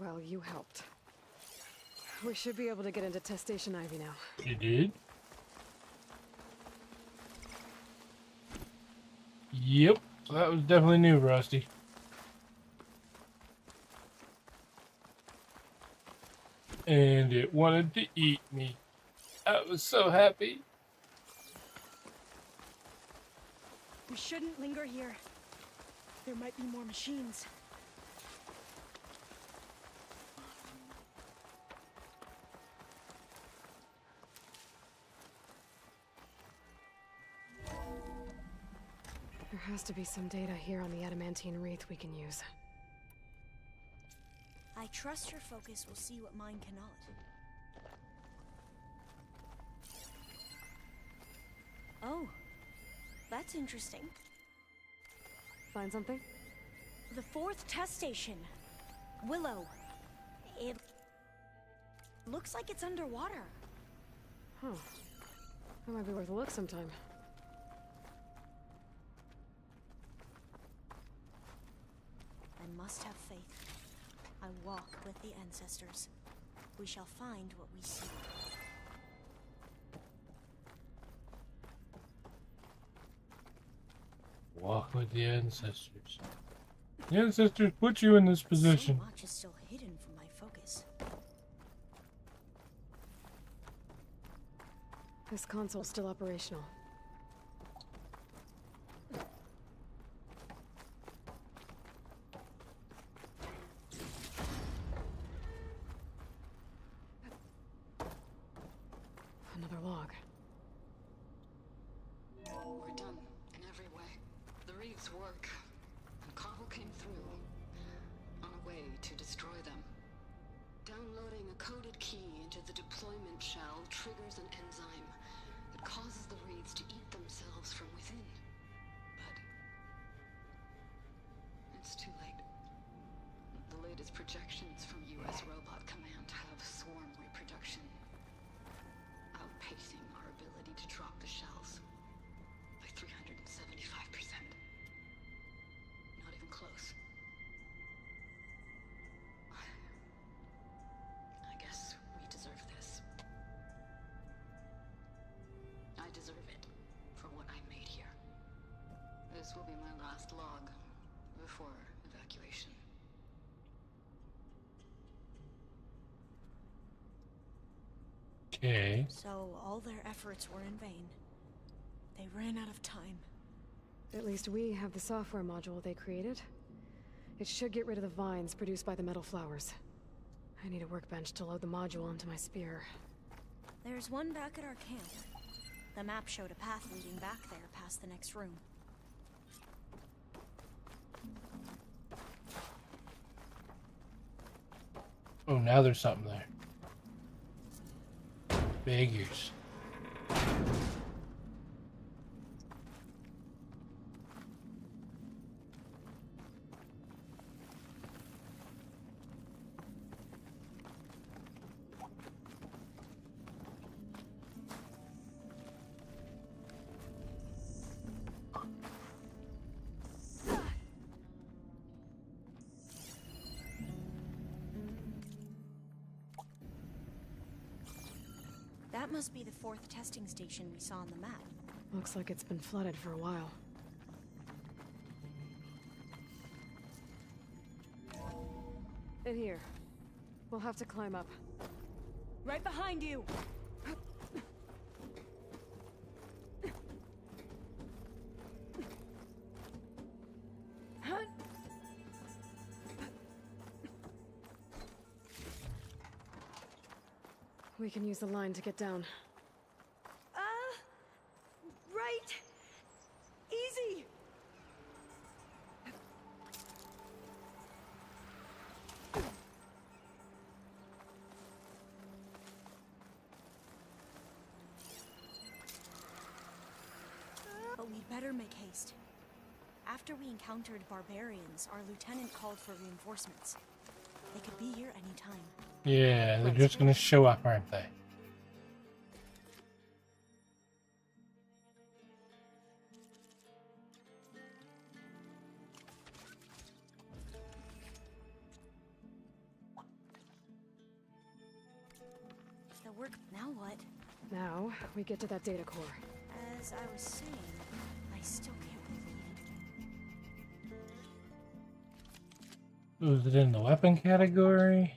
Well, you helped. We should be able to get into Test Station Ivy now. You did? Yep. That was definitely new, Rusty. And it wanted to eat me. I was so happy. We shouldn't linger here. There might be more machines. There has to be some data here on the adamantine wreath we can use. I trust your focus will see what mine cannot. Oh, that's interesting. Find something? The 4th test station. Willow. It looks like it's underwater. Huh. That might be worth a look sometime. I must have faith. I walk with the ancestors. We shall find what we seek. Walk with the ancestors. The ancestors put you in this position. So much is still hidden from my focus. This console's still operational. Another log. We're done in every way. The wreaths work, and Cobble came through on a way to destroy them. Downloading a coded key into the deployment shell triggers an enzyme that causes the wreaths to eat themselves from within. But it's too late. The latest projections from U.S. Robot Command have swarm reproduction, outpacing our ability to drop the shells by 375%. Not even close. I guess we deserve this. I deserve it for what I made here. This will be my last log before evacuation. Okay. So all their efforts were in vain. They ran out of time. At least we have the software module they created. It should get rid of the vines produced by the metal flowers. I need a workbench to load the module onto my spear. There's one back at our camp. The map showed a path leading back there past the next room. Oh, now there's something there. Figures. That must be the 4th testing station we saw on the map. Looks like it's been flooded for a while. In here. We'll have to climb up. Right behind you! We can use the line to get down. Right! Easy! But we'd better make haste. After we encountered barbarians, our lieutenant called for reinforcements. They could be here any time. Yeah, they're just gonna show up, aren't they? The work... Now what? Now, we get to that data core. As I was saying, I still can't believe... Was it in the weapon category?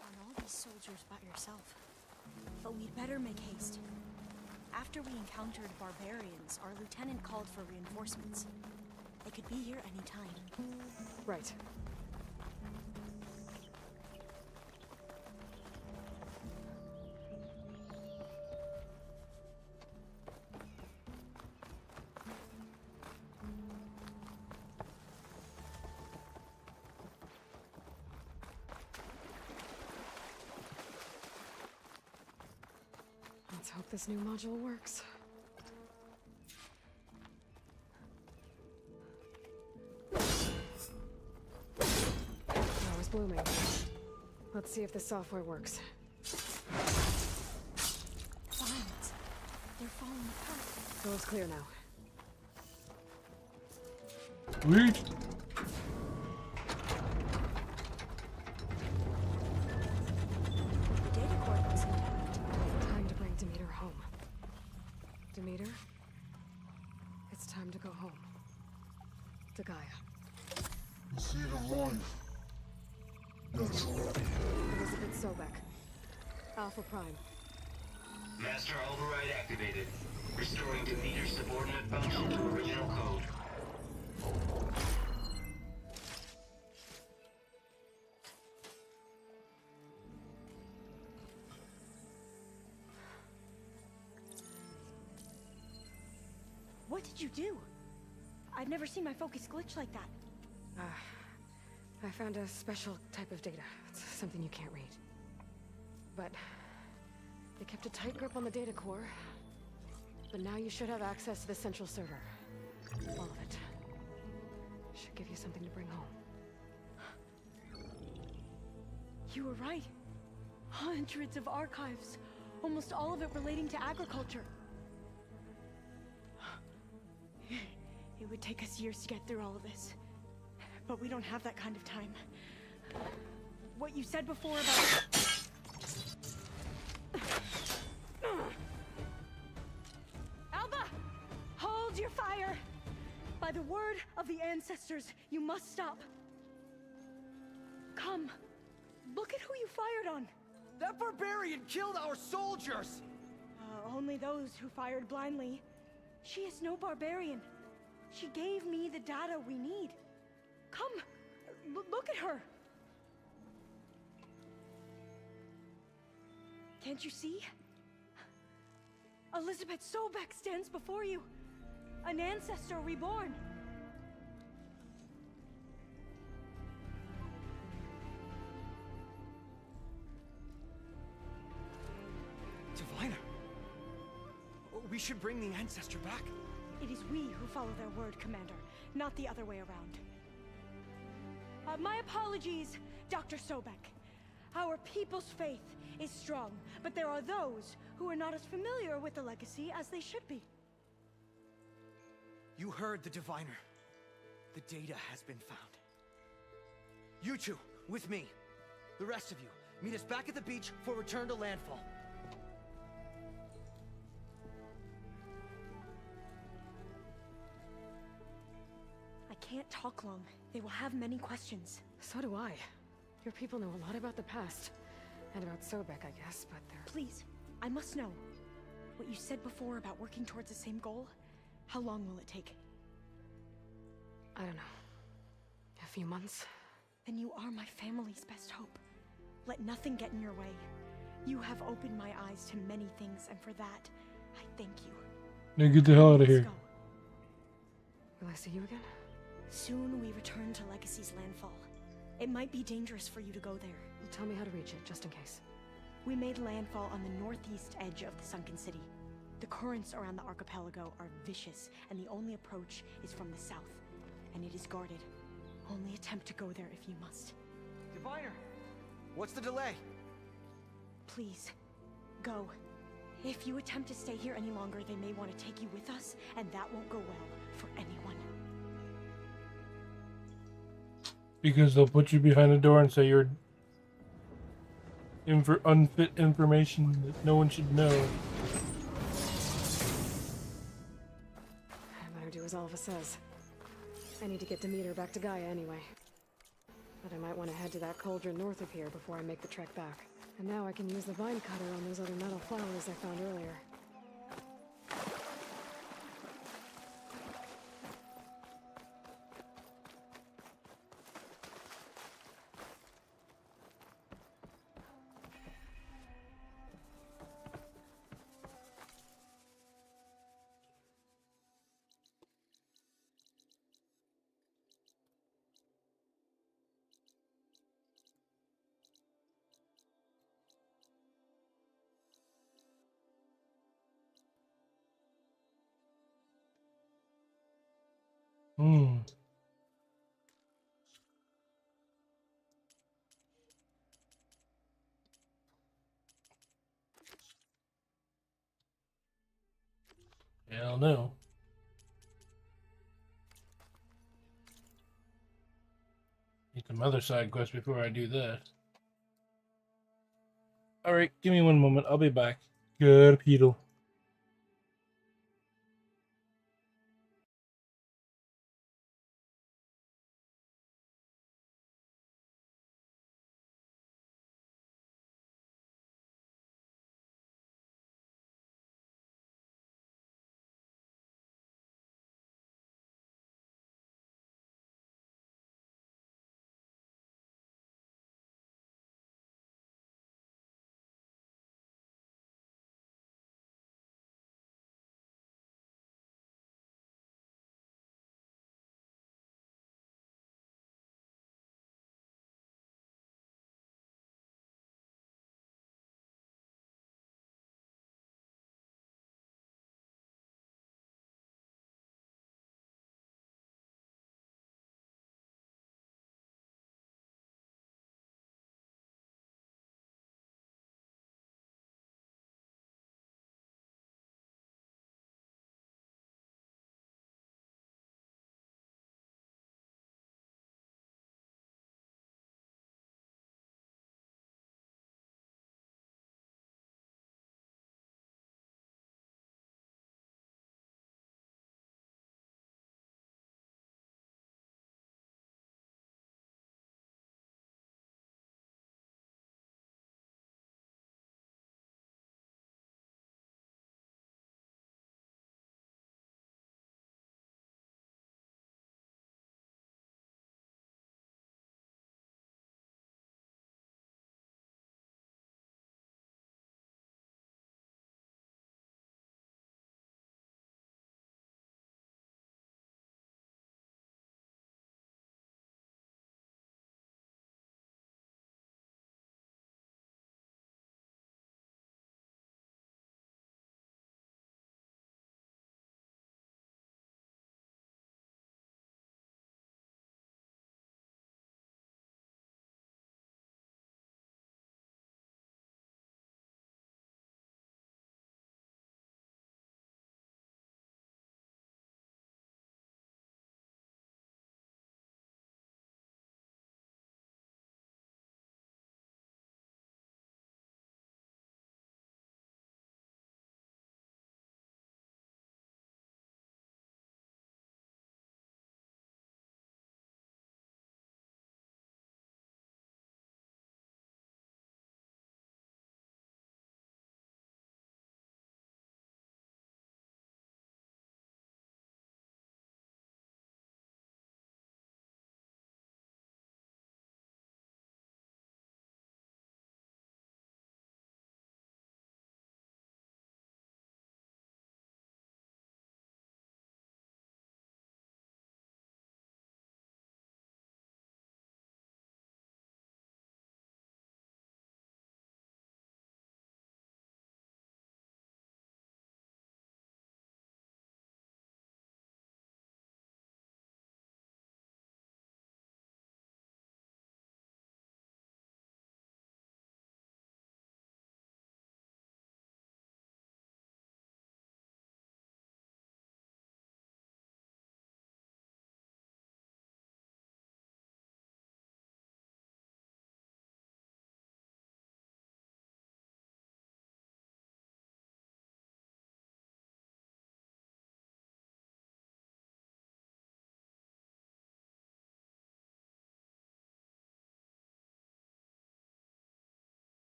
On all these soldiers by yourself. But we'd better make haste. After we encountered barbarians, our lieutenant called for reinforcements. They could be here any time. Right. Let's hope this new module works. Now it's blooming. Let's see if the software works. Vines. They're falling apart. Door's clear now. Sweet. The data core looks intact. Time to bring Demeter home. Demeter? It's time to go home. To Gaia. You see the line? That's right. Elizabeth Sobek. Alpha Prime. Master override activated. Restoring Demeter's subordinate function to original code. What did you do? I've never seen my focus glitch like that. I found a special type of data. It's something you can't read. But they kept a tight grip on the data core. But now you should have access to the central server. All of it. Should give you something to bring home. You were right. Hundreds of archives. Almost all of it relating to agriculture. It would take us years to get through all of this. But we don't have that kind of time. What you said before about... Alba! Hold your fire! By the word of the ancestors, you must stop. Come. Look at who you fired on. That barbarian killed our soldiers! Only those who fired blindly. She is no barbarian. She gave me the data we need. Come, look at her. Can't you see? Elizabeth Sobek stands before you. An ancestor reborn. Diviner! We should bring the ancestor back. It is we who follow their word, Commander, not the other way around. My apologies, Dr. Sobek. Our people's faith is strong, but there are those who are not as familiar with the legacy as they should be. You heard the diviner. The data has been found. You two, with me. The rest of you, meet us back at the beach for return to landfall. I can't talk long. They will have many questions. So do I. Your people know a lot about the past. And about Sobek, I guess, but they're... Please, I must know. What you said before about working towards the same goal, how long will it take? I don't know. A few months? Then you are my family's best hope. Let nothing get in your way. You have opened my eyes to many things, and for that, I thank you. Now get the hell out of here. Let's go. Will I see you again? Soon we return to Legacy's landfall. It might be dangerous for you to go there. Well, tell me how to reach it, just in case. We made landfall on the northeast edge of the sunken city. The currents around the archipelago are vicious, and the only approach is from the south. And it is guarded. Only attempt to go there if you must. Diviner! What's the delay? Please, go. If you attempt to stay here any longer, they may want to take you with us, and that won't go well for anyone. Because they'll put you behind a door and say you're unfit information that no one should know. I better do as Alva says. I need to get Demeter back to Gaia anyway. But I might want to head to that cauldron north of here before I make the trek back. And now I can use the vine cutter on those other metal flowers I found earlier. Hmm. Hell no. Need some other side quests before I do that. Alright, give me one moment. I'll be back. Good, Peter.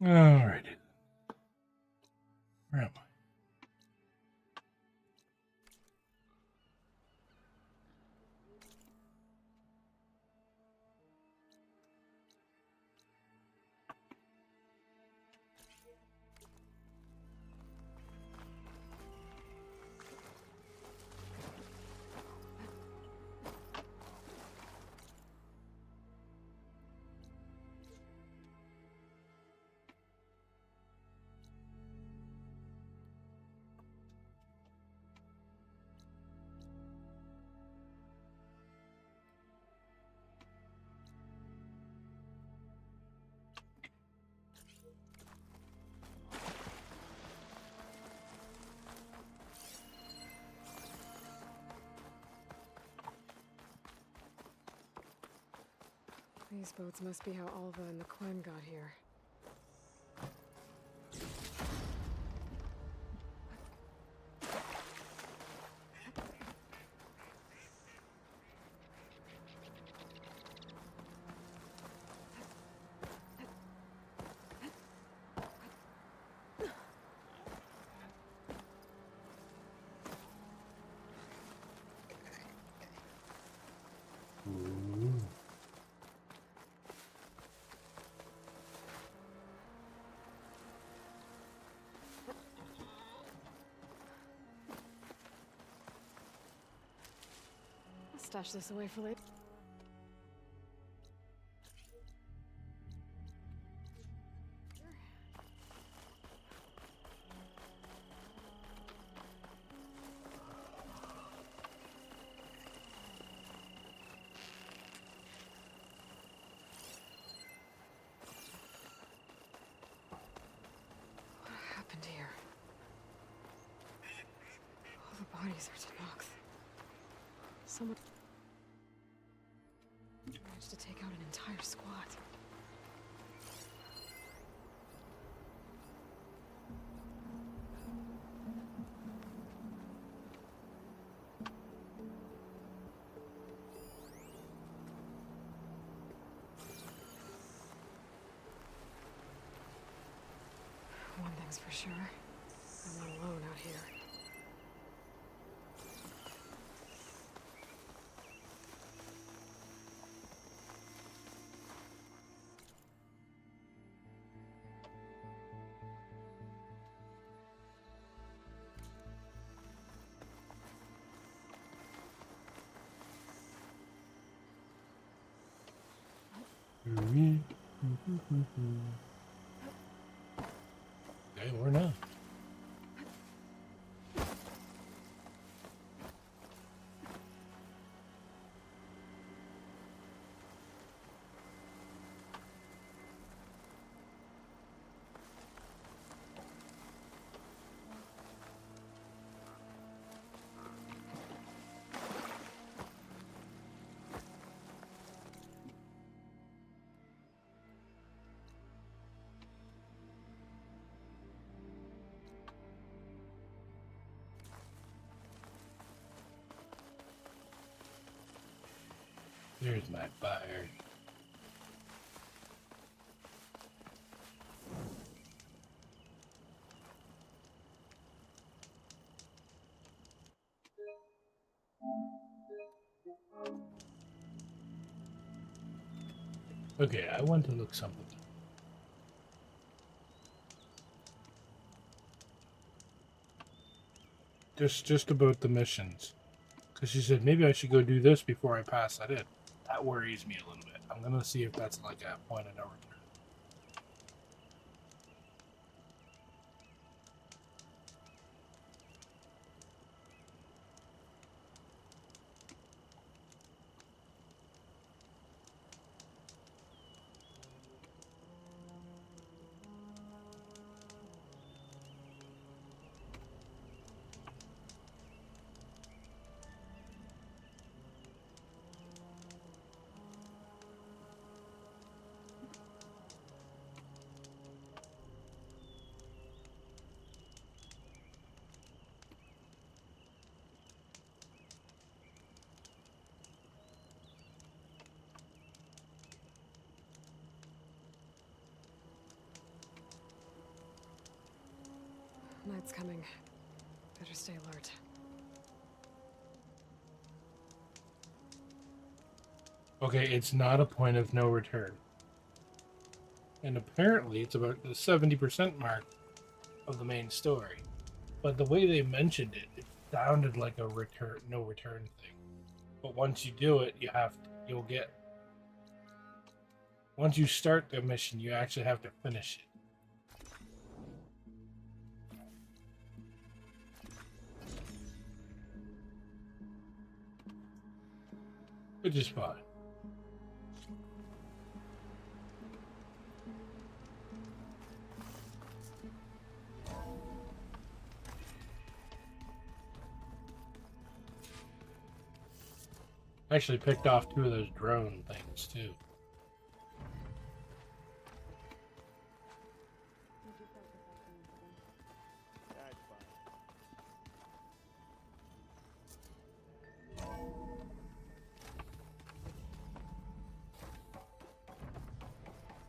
Alrighty. Where am I? These boats must be how Alva and the Quen got here. Stash this away for later. What happened here? All the bodies are Tanox. Someone managed to take out an entire squad. One thing's for sure, I'm not alone out here. Okay, we're not. There's my fire. Okay, I want to look something. Just about the missions. Because she said, maybe I should go do this before I pass that in. That worries me a little bit. I'm going to see if that's like a point of no return. Night's coming. Better stay alert. Okay, it's not a point of no return. And apparently it's about the 70% mark of the main story. But the way they mentioned it, it sounded like a no return thing. But once you do it, you'll get... Once you start the mission, you actually have to finish it. Which is fine. Actually picked off 2 of those drone things too.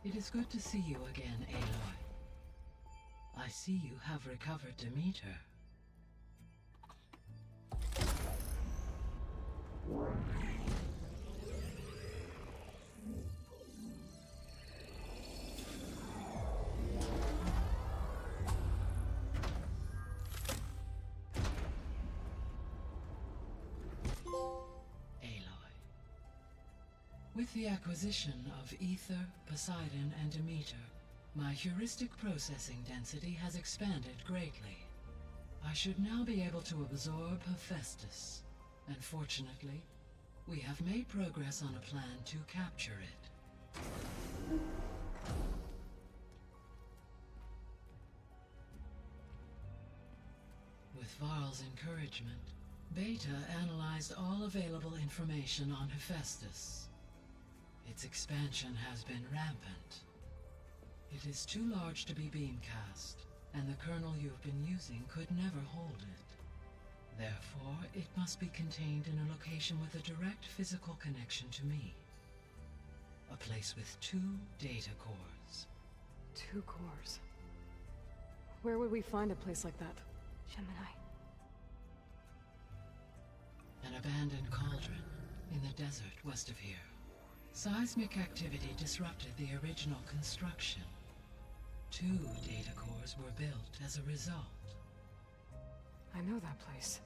It is good to see you again, Aloy. I see you have recovered Demeter. With the acquisition of Ether, Poseidon, and Demeter, my heuristic processing density has expanded greatly. I should now be able to absorb Hephaestus, and fortunately, we have made progress on a plan to capture it. With Varl's encouragement, Beta analyzed all available information on Hephaestus. Its expansion has been rampant. It is too large to be beamcast, and the kernel you've been using could never hold it. Therefore, it must be contained in a location with a direct physical connection to me. A place with 2 data cores. 2 cores? Where would we find a place like that? Gemini. An abandoned cauldron in the desert west of here. Seismic activity disrupted the original construction. 2 data cores were built as a result. I know that place.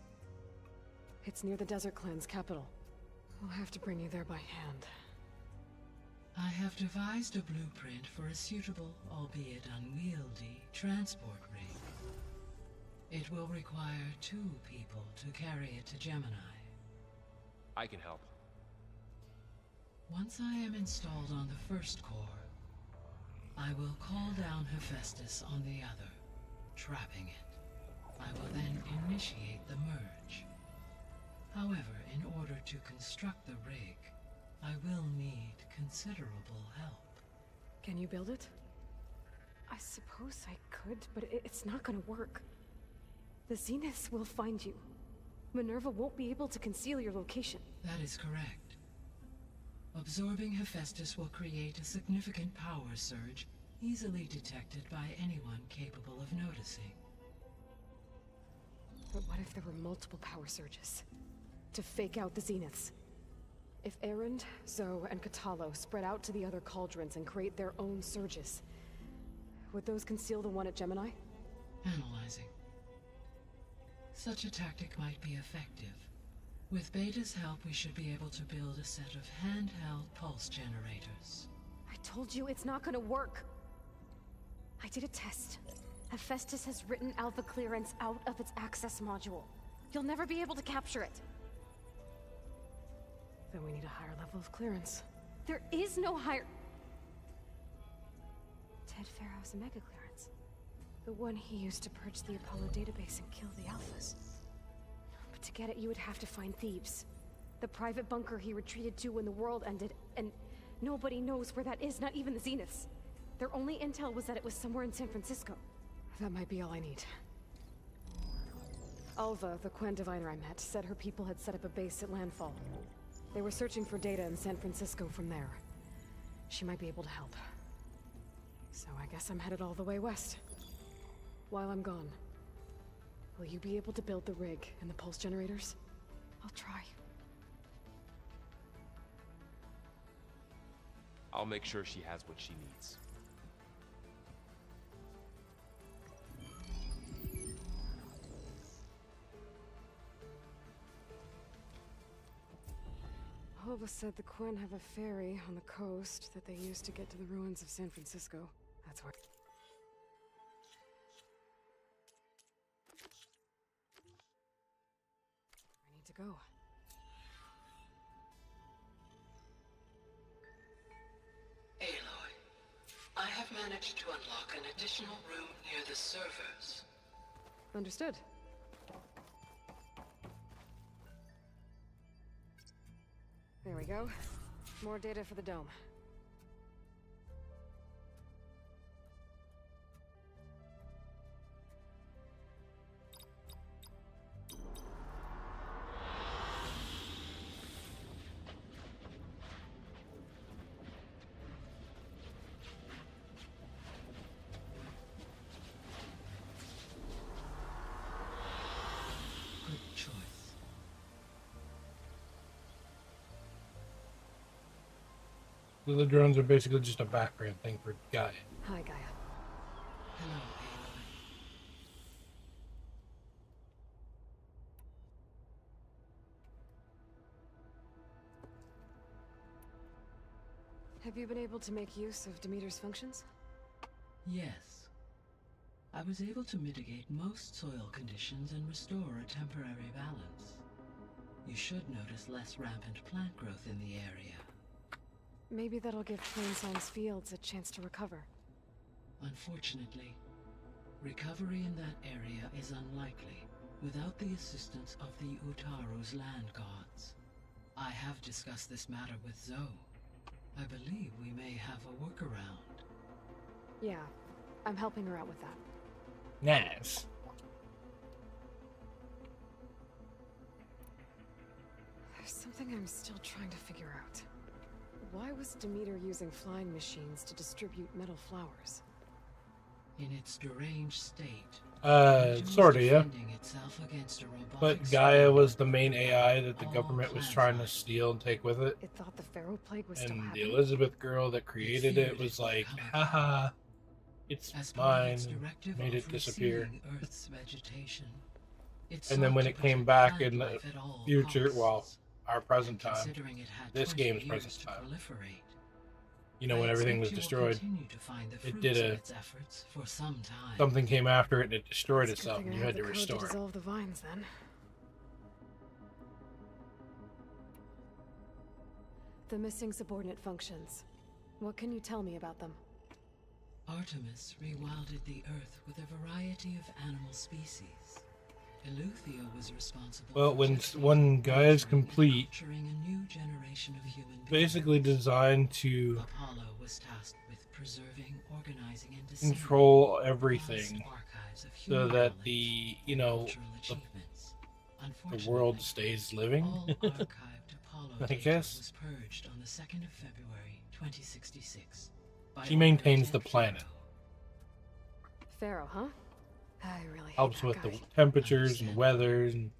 It's near the Desert Clan's capital. I'll have to bring you there by hand. I have devised a blueprint for a suitable, albeit unwieldy, transport rig. It will require 2 people to carry it to Gemini. I can help. Once I am installed on the first core, I will call down Hephaestus on the other, trapping it. I will then initiate the merge. However, in order to construct the rig, I will need considerable help. Can you build it? I suppose I could, but it's not gonna work. The Zeniths will find you. Minerva won't be able to conceal your location. That is correct. Absorbing Hephaestus will create a significant power surge, easily detected by anyone capable of noticing. But what if there were multiple power surges? To fake out the Zeniths? If Erend, Zoe, and Katalo spread out to the other cauldrons and create their own surges, would those conceal the one at Gemini? Analyzing. Such a tactic might be effective. With Beta's help, we should be able to build a set of handheld pulse generators. I told you it's not gonna work. I did a test. Hephaestus has written Alpha clearance out of its access module. You'll never be able to capture it. Then we need a higher level of clearance. There is no higher... Ted Pharaoh's Omega clearance. The one he used to purge the Apollo database and kill the Alphas. But to get it, you would have to find Thebes. The private bunker he retreated to when the world ended, and nobody knows where that is, not even the Zeniths. Their only intel was that it was somewhere in San Francisco. That might be all I need. Alva, the Quen diviner I met, said her people had set up a base at Landfall. They were searching for data in San Francisco from there. She might be able to help. So I guess I'm headed all the way west. While I'm gone, Will you be able to build the rig and the pulse generators? I'll try. I'll make sure she has what she needs. Hova said the Quen have a ferry on the coast that they use to get to the ruins of San Francisco. That's where... I need to go. Aloy, I have managed to unlock an additional room near the servers. Understood. There we go. More data for the dome. Good choice. The drones are basically just a background thing for Gaia. Hi, Gaia. Hello, Aloy. Have you been able to make use of Demeter's functions? Yes. I was able to mitigate most soil conditions and restore a temporary balance. You should notice less rampant plant growth in the area. Maybe that'll give Plainsong's fields a chance to recover. Unfortunately, recovery in that area is unlikely without the assistance of the Utaru's land gods. I have discussed this matter with Zoe. I believe we may have a workaround. Yeah, I'm helping her out with that. Nice. There's something I'm still trying to figure out. Why was Demeter using flying machines to distribute metal flowers? In its deranged state, Sorta, yeah. itself against a robotic But Gaia was the main AI that the government was trying to steal and take with it. It thought the Pharaoh Plague was still And the happening? Elizabeth girl that created it was like, haha, it's mine, made it disappear. Earth's vegetation, And then when it came back in the future, well, our present time, this game's present time, you know, when everything was destroyed, it did a... something came after it and it destroyed itself and you had to restore it. Dissolve the vines, then. The missing subordinate functions. What can you tell me about them? Artemis rewilded the Earth with a variety of animal species. Eleuthia was responsible Well, when Gaia's complete, nurturing a new generation of human beings. basically designed to Apollo was tasked with preserving, organizing, and control everything archives of so human that knowledge, the, you know, cultural achievements. the world stays living, All archived Apollo I data guess. was purged on the 2nd of February, 2066. by She order maintains of the Pharaoh. planet. Pharaoh, huh? I really hate Helps that with guy. the temperatures and weather and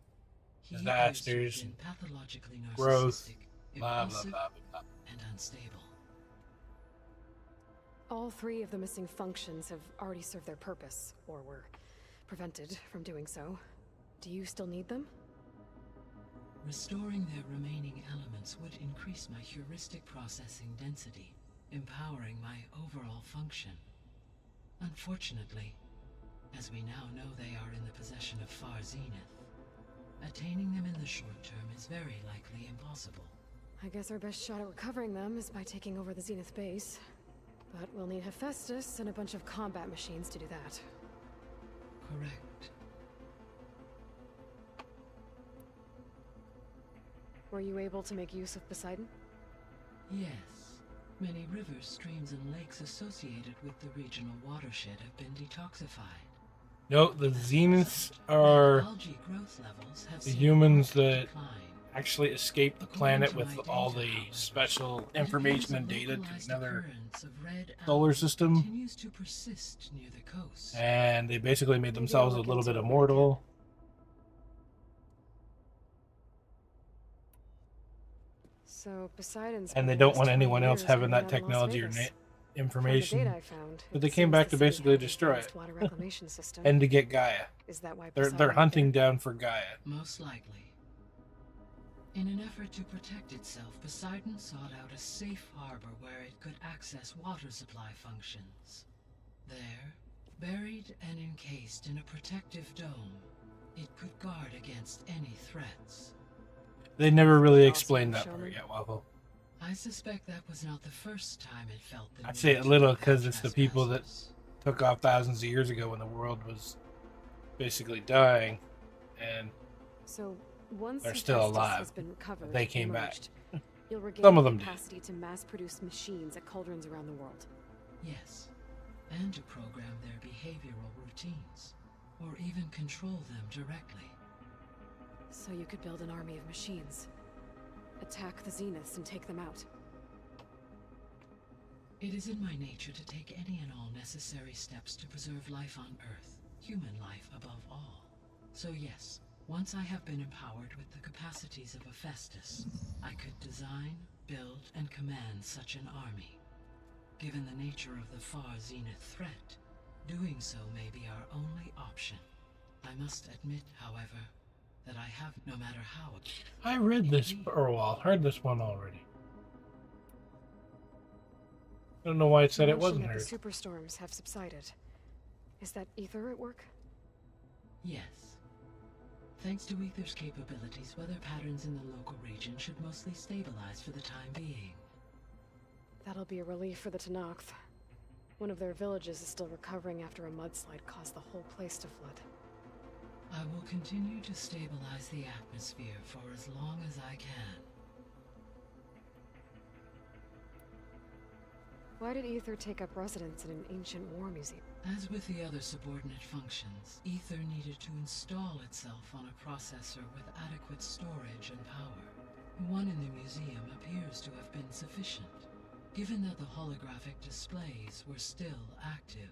He disasters is and pathologically growth, narcissistic, blah, blah, impulsive, blah, blah. and unstable. All three of the missing functions have already served their purpose, or were prevented from doing so. Do you still need them? Restoring their remaining elements would increase my heuristic processing density, empowering my overall function. Unfortunately, as we now know they are in the possession of Far Zenith, attaining them in the short term is very likely impossible. I guess our best shot at recovering them is by taking over the Zenith base. But we'll need Hephaestus and a bunch of combat machines to do that. Correct. Were you able to make use of Poseidon? Yes. Many rivers, streams, and lakes associated with the regional watershed have been detoxified. No, the Zeniths are Algae growth levels have the seen humans marked that decline. actually escaped the planet with all the special information and data to another Occurrence of red solar algae system. continues to persist near the coast. And they basically made themselves a little bit immortal. So Poseidon's and they been don't last want 20 anyone else years having hanging that out in Las technology or Vegas. information. From the data I found, But it they came seems back the to city basically had an destroy advanced it water reclamation system. and to get Gaia. Is that why They're Poseidon went hunting there? down for Gaia. Most likely. In an effort to protect itself, Poseidon sought out a safe harbor where it could access water supply functions. There, buried and encased in a protective dome, it could guard against any threats. They never really explained that part yet, Waffle. I suspect that was not the first time it felt the I need say it to little protect because it's the people that trespassers. took off thousands of years ago when the world was basically dying, and So once they're still Hephaestus alive. has been recovered, They came back. emerged, you'll regain Some of the them did. capacity to mass-produce machines at cauldrons around the world. Yes, and to program their behavioral routines, or even control them directly. So you could build an army of machines, attack the Zeniths and take them out. It is in my nature to take any and all necessary steps to preserve life on Earth, human life above all. So yes, once I have been empowered with the capacities of Hephaestus, I could design, build, and command such an army. Given the nature of the far Zenith threat, doing so may be our only option. I must admit, however, that I have, no matter how... I read this, heard this one already. I don't know why it said it wasn't The heard. superstorms have subsided. Is that Ether at work? Yes. Thanks to Ether's capabilities, weather patterns in the local region should mostly stabilize for the time being. That'll be a relief for the Tenakth. One of their villages is still recovering after a mudslide caused the whole place to flood. I will continue to stabilize the atmosphere for as long as I can. Why did Ether take up residence in an ancient war museum? As with the other subordinate functions, Ether needed to install itself on a processor with adequate storage and power. One in the museum appears to have been sufficient, given that the holographic displays were still active.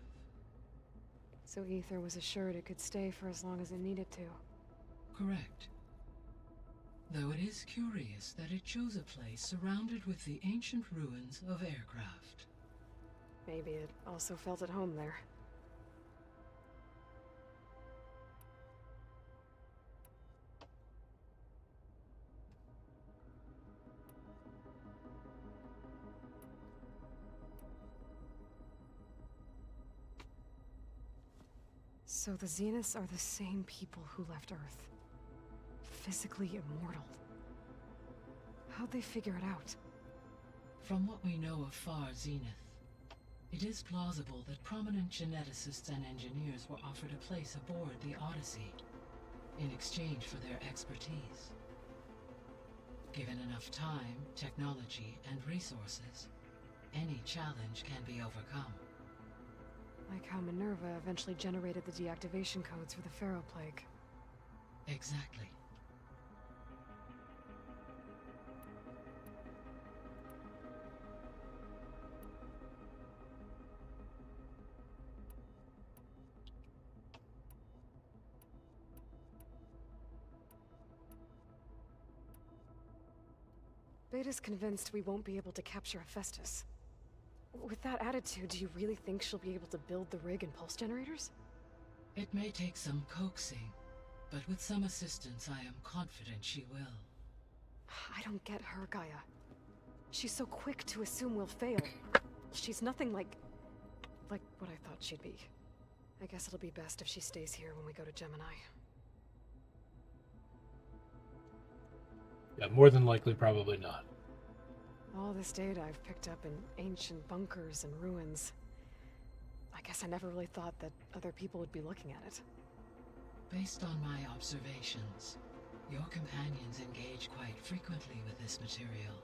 So Ether was assured it could stay for as long as it needed to. Correct. Though it is curious that it chose a place surrounded with the ancient ruins of aircraft. Maybe it also felt at home there. So the Zeniths are the same people who left Earth. Physically immortal. How'd they figure it out? From what we know of far Zenith, it is plausible that prominent geneticists and engineers were offered a place aboard the Odyssey in exchange for their expertise. Given enough time, technology, and resources, any challenge can be overcome. Like how Minerva eventually generated the deactivation codes for the Pharaoh Plague. Exactly. Beta's convinced we won't be able to capture Hephaestus. With that attitude, do you really think she'll be able to build the rig and pulse generators? It may take some coaxing, but with some assistance I am confident she will. I don't get her, Gaia. She's so quick to assume we'll fail. She's nothing like what I thought she'd be. I guess it'll be best if she stays here when we go to Gemini. Yeah, more than likely, probably not. All this data I've picked up in ancient bunkers and ruins. I guess I never really thought that other people would be looking at it. Based on my observations, your companions engage quite frequently with this material.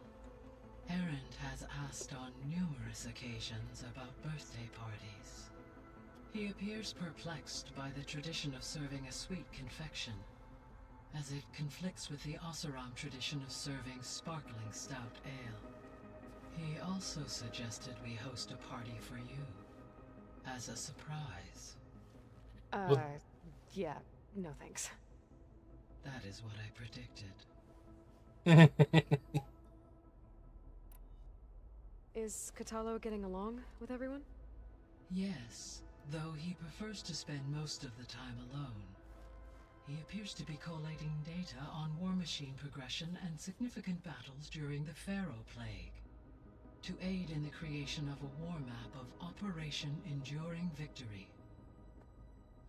Erend has asked on numerous occasions about birthday parties. He appears perplexed by the tradition of serving a sweet confection, as it conflicts with the Oseram tradition of serving sparkling stout ale. He also suggested we host a party for you, as a surprise. Yeah, no thanks. That is what I predicted. Is Catalo getting along with everyone? Yes, though he prefers to spend most of the time alone. He appears to be collating data on war machine progression and significant battles during the Pharaoh Plague, to aid in the creation of a war map of Operation Enduring Victory.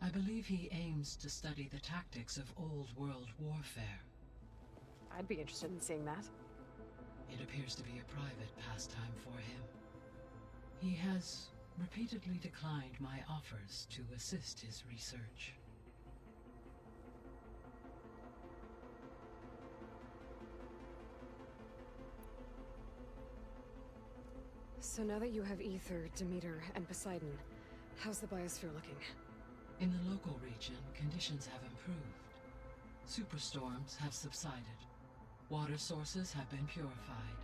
I believe he aims to study the tactics of old world warfare. I'd be interested in seeing that. It appears to be a private pastime for him. He has repeatedly declined my offers to assist his research. So now that you have Ether, Demeter, and Poseidon, how's the biosphere looking? In the local region, conditions have improved. Superstorms have subsided. Water sources have been purified,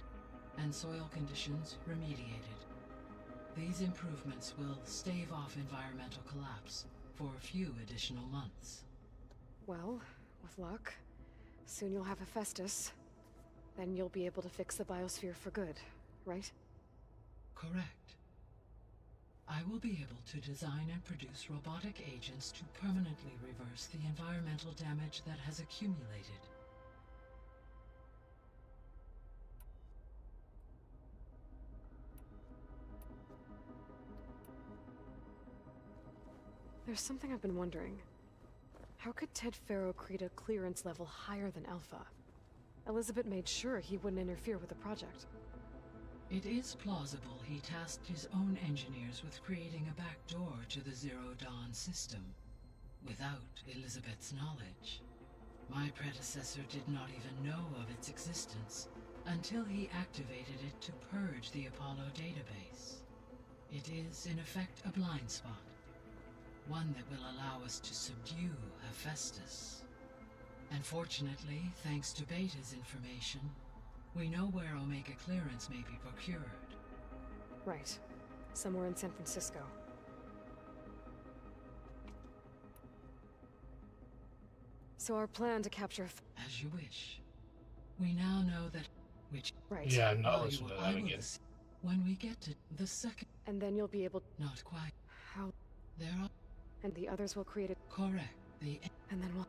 and soil conditions remediated. These improvements will stave off environmental collapse for a few additional months. Well, with luck, soon you'll have Hephaestus. Then you'll be able to fix the biosphere for good, right? Correct. I will be able to design and produce robotic agents to permanently reverse the environmental damage that has accumulated. There's something I've been wondering. How could Ted Faro create a clearance level higher than Alpha? Elizabeth made sure he wouldn't interfere with the project. It is plausible he tasked his own engineers with creating a back door to the Zero Dawn system, without Elizabeth's knowledge. My predecessor did not even know of its existence until he activated it to purge the Apollo database. It is, in effect, a blind spot. One that will allow us to subdue Hephaestus. And fortunately, thanks to Beta's information, we know where Omega clearance may be procured. Right. Somewhere in San Francisco. So our plan to capture... As you wish. We now know that... Which... Right. Yeah, I'm not listening to that again. When we get to the second... And then you'll be able... Not quite. How... There are... And the others will create it... Correct. The... And then we'll...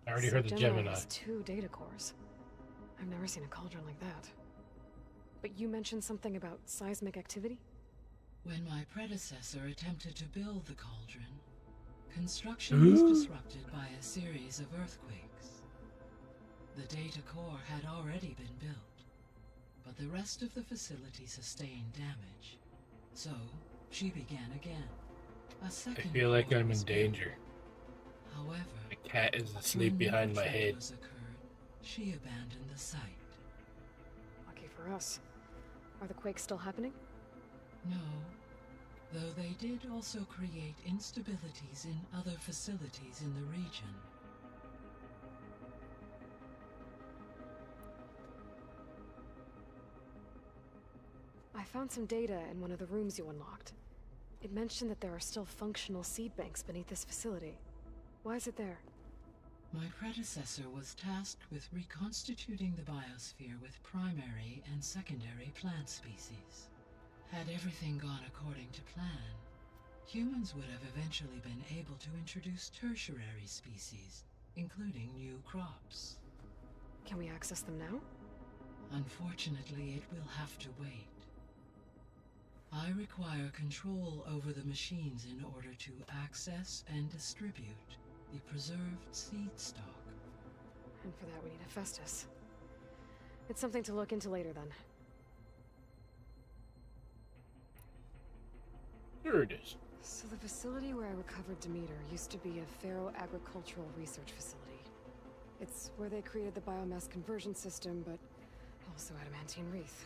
I already heard the Gemini. Has 2 data cores. I've never seen a cauldron like that. But you mentioned something about seismic activity? When my predecessor attempted to build the cauldron, construction was disrupted by a series of earthquakes. The data core had already been built, but the rest of the facility sustained damage. So, she began again. A second I feel like core I'm in was built. danger. However, the cat is asleep when behind no my head. tremors occurred, she abandoned the site. Lucky for us. Are the quakes still happening? No, though they did also create instabilities in other facilities in the region. I found some data in one of the rooms you unlocked. It mentioned that there are still functional seed banks beneath this facility. Why is it there? My predecessor was tasked with reconstituting the biosphere with primary and secondary plant species. Had everything gone according to plan, humans would have eventually been able to introduce tertiary species, including new crops. Can we access them now? Unfortunately, it will have to wait. I require control over the machines in order to access and distribute the preserved seed stock. And for that we need Hephaestus. It's something to look into later then. There it is. So the facility where I recovered Demeter used to be a Pharaoh agricultural research facility. It's where they created the biomass conversion system, but also adamantine wreath.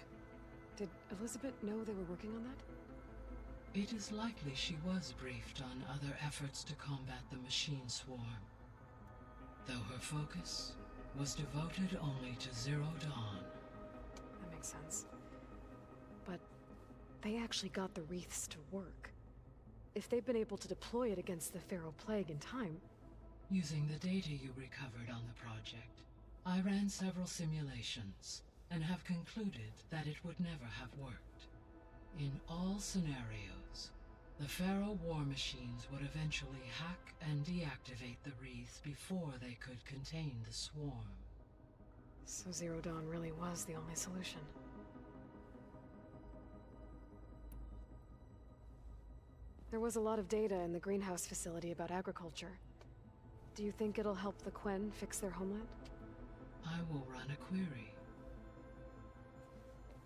Did Elizabeth know they were working on that? It is likely she was briefed on other efforts to combat the machine swarm, though her focus was devoted only to Zero Dawn. That makes sense. But they actually got the wreaths to work. If they've been able to deploy it against the Pharaoh Plague in time... Using the data you recovered on the project, I ran several simulations and have concluded that it would never have worked. In all scenarios, the Pharaoh war machines would eventually hack and deactivate the wreaths before they could contain the swarm. So Zero Dawn really was the only solution. There was a lot of data in the greenhouse facility about agriculture. Do you think it'll help the Quen fix their homeland? I will run a query.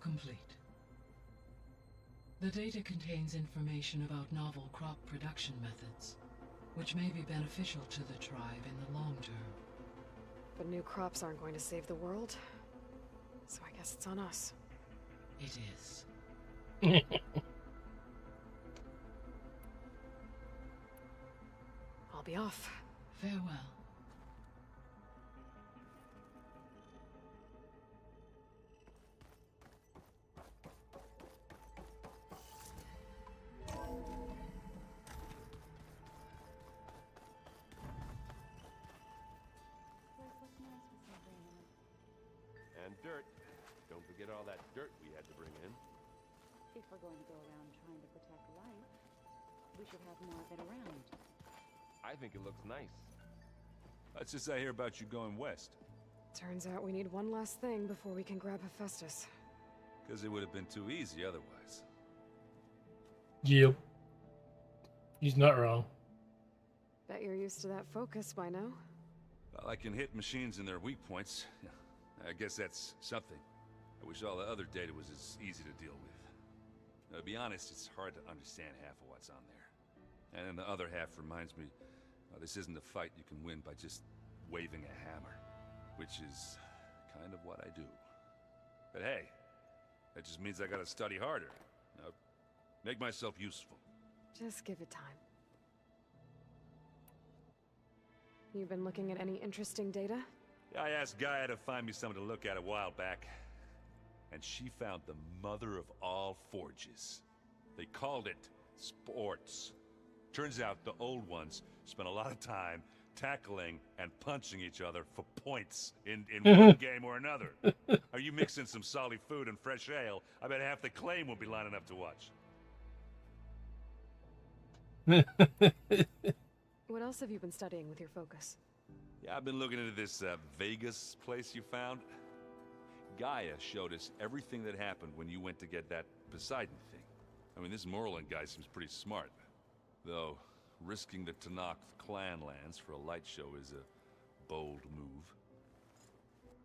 Complete. The data contains information about novel crop production methods, which may be beneficial to the tribe in the long term. But new crops aren't going to save the world, so I guess it's on us. It is. I'll be off. Farewell. And dirt. Don't forget all that dirt we had to bring in. If we're going to go around trying to protect life, we should have more of it around. I think it looks nice. Let's just I hear about you going west. Turns out we need one last thing before we can grab Hephaestus. Because it would have been too easy otherwise. Yep. He's not wrong. Bet you're used to that focus by now. Well, I can hit machines in their weak points. I guess that's something. I wish all the other data was as easy to deal with. Now, to be honest, it's hard to understand half of what's on there. And then the other half reminds me, this isn't a fight you can win by just waving a hammer. Which is kind of what I do. But hey, that just means I gotta study harder. Now, make myself useful. Just give it time. You've been looking at any interesting data? Yeah, I asked Gaia to find me something to look at a while back. And she found the mother of all forges. They called it sports. Turns out the old ones spent a lot of time tackling and punching each other for points in one game or another. Are you mixing some solid food and fresh ale? I bet half the claim will be lining up to watch. What else have you been studying with your focus? Yeah, I've been looking into this Vegas place you found. Gaia showed us everything that happened when you went to get that Poseidon thing. I mean, this Morland guy seems pretty smart. Though, risking the Tanakh clan lands for a light show is a bold move.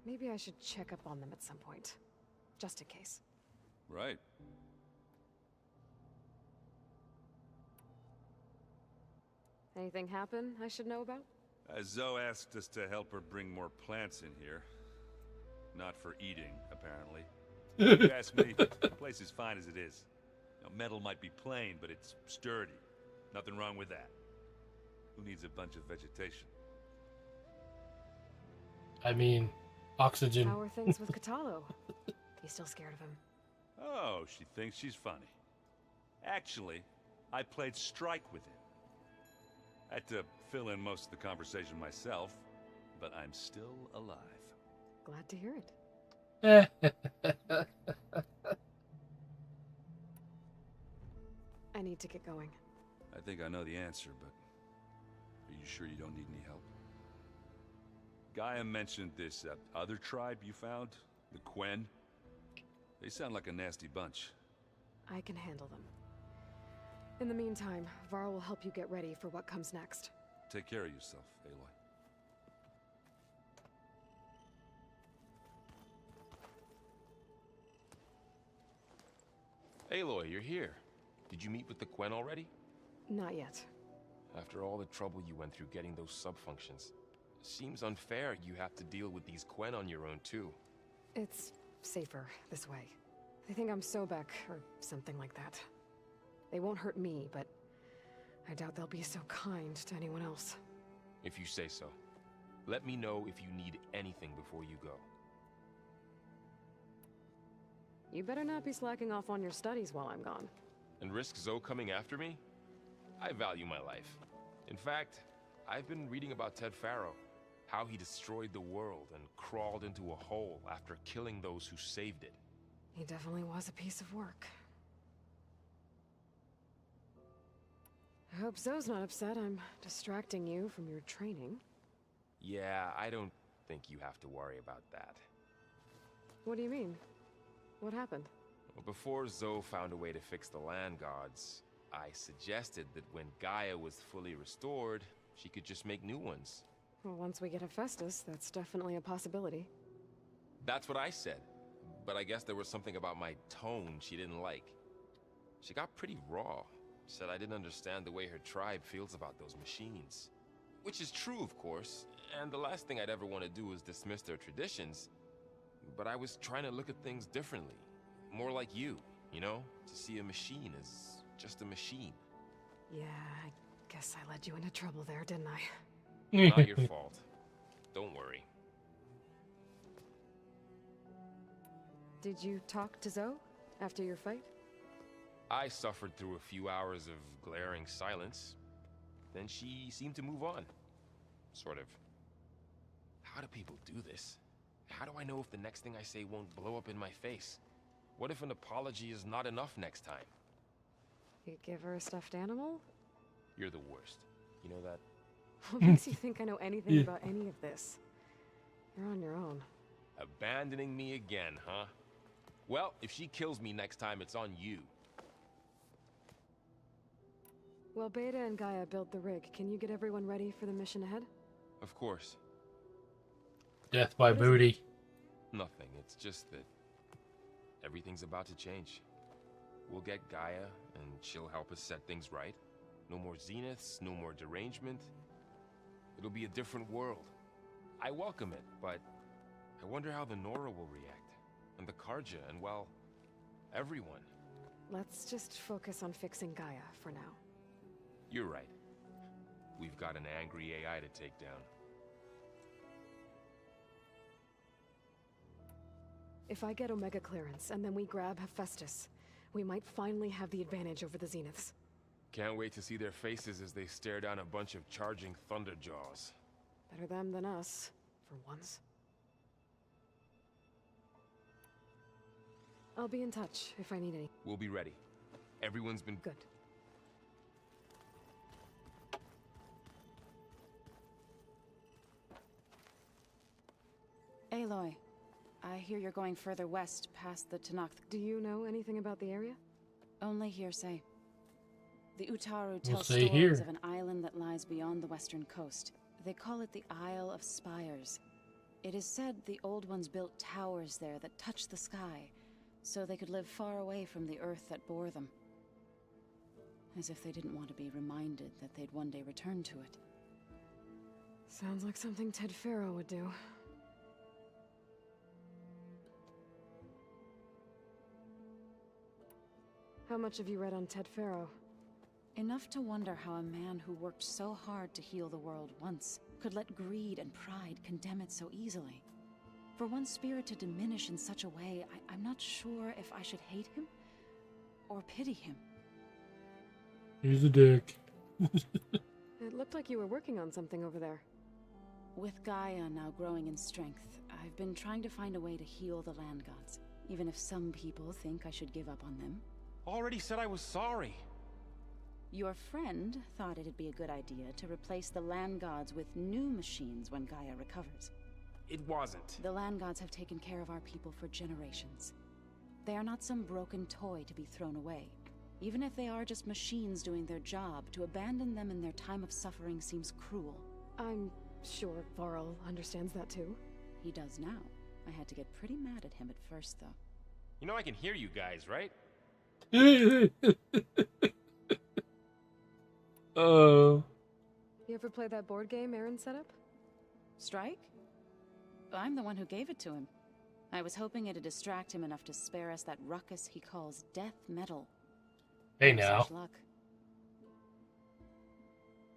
Maybe I should check up on them at some point. Just in case. Right. Anything happen I should know about? Zoe asked us to help her bring more plants in here. Not for eating, apparently. If you ask me, the place is fine as it is. Now, metal might be plain, but it's sturdy. Nothing wrong with that. Who needs a bunch of vegetation? I mean, oxygen. How are things with Katalo? You still scared of him? Oh, she thinks she's funny. Actually, I played strike with him. I had to fill in most of the conversation myself, but I'm still alive. Glad to hear it. I need to get going. I think I know the answer, but are you sure you don't need any help? Gaia mentioned this other tribe you found, the Quen. They sound like a nasty bunch. I can handle them. In the meantime, Varl will help you get ready for what comes next. Take care of yourself, Aloy. Aloy, you're here. Did you meet with the Quen already? Not yet. After all the trouble you went through getting those sub-functions, seems unfair you have to deal with these Quen on your own too. It's safer this way. They think I'm Sobek, or something like that. They won't hurt me, but I doubt they'll be so kind to anyone else. If you say so. Let me know if you need anything before you go. You better not be slacking off on your studies while I'm gone. And risk Zoe coming after me? I value my life. In fact, I've been reading about Ted Faro, how he destroyed the world and crawled into a hole after killing those who saved it. He definitely was a piece of work. I hope Zoe's not upset I'm distracting you from your training. Yeah, I don't think you have to worry about that. What do you mean? What happened? Well, before Zoe found a way to fix the land gods, I suggested that when Gaia was fully restored, she could just make new ones. Well, once we get Hephaestus, that's definitely a possibility. That's what I said, but I guess there was something about my tone she didn't like. She got pretty raw, said I didn't understand the way her tribe feels about those machines. Which is true, of course, and the last thing I'd ever want to do is dismiss their traditions. But I was trying to look at things differently. More like you know? To see a machine as just a machine. Yeah, I guess I led you into trouble there, didn't I? Not your fault. Don't worry. Did you talk to Zoe after your fight? I suffered through a few hours of glaring silence. Then she seemed to move on. Sort of. How do people do this? How do I know if the next thing I say won't blow up in my face? What if an apology is not enough next time? You give her a stuffed animal? You're the worst. You know that? What makes you think I know anything about any of this? You're on your own. Abandoning me again, huh? Well, if she kills me next time, it's on you. Well, Beta and Gaia built the rig. Can you get everyone ready for the mission ahead? Of course. Death by booty. Nothing. It's just that everything's about to change. We'll get Gaia, and she'll help us set things right. No more zeniths, no more derangement. It'll be a different world. I welcome it, but I wonder how the Nora will react. And the Karja, and well, everyone. Let's just focus on fixing Gaia for now. You're right. We've got an angry AI to take down. If I get Omega clearance, and then we grab Hephaestus, we might finally have the advantage over the Zeniths. Can't wait to see their faces as they stare down a bunch of charging Thunderjaws. Better them than us, for once. I'll be in touch if I need any. We'll be ready. Everyone's been... Good. Aloy, I hear you're going further west past the Tanakh. Do you know anything about the area? Only hearsay. The Utaru tell say stories here. of an island that lies beyond the western coast. They call it the Isle of Spires. It is said the Old Ones built towers there that touch the sky, so they could live far away from the earth that bore them. As if they didn't want to be reminded that they'd one day return to it. Sounds like something Ted Faro would do. How much have you read on Ted Faro? Enough to wonder how a man who worked so hard to heal the world once could let greed and pride condemn it so easily. For one spirit to diminish in such a way, I'm not sure if I should hate him or pity him. Here's a dick. It looked like you were working on something over there. With Gaia now growing in strength, I've been trying to find a way to heal the land gods, even if some people think I should give up on them. Already said I was sorry. Your friend thought it'd be a good idea to replace the land gods with new machines when Gaia recovers. It wasn't. The land gods have taken care of our people for generations. They are not some broken toy to be thrown away. Even if they are just machines doing their job, to abandon them in their time of suffering seems cruel. I'm sure Varl understands that too. He does now. I had to get pretty mad at him at first, though. You know I can hear you guys, right? Oh. You ever play that board game Aaron set up? Strike? I'm the one who gave it to him. I was hoping it'd distract him enough to spare us that ruckus he calls death metal. Hey No now. such luck.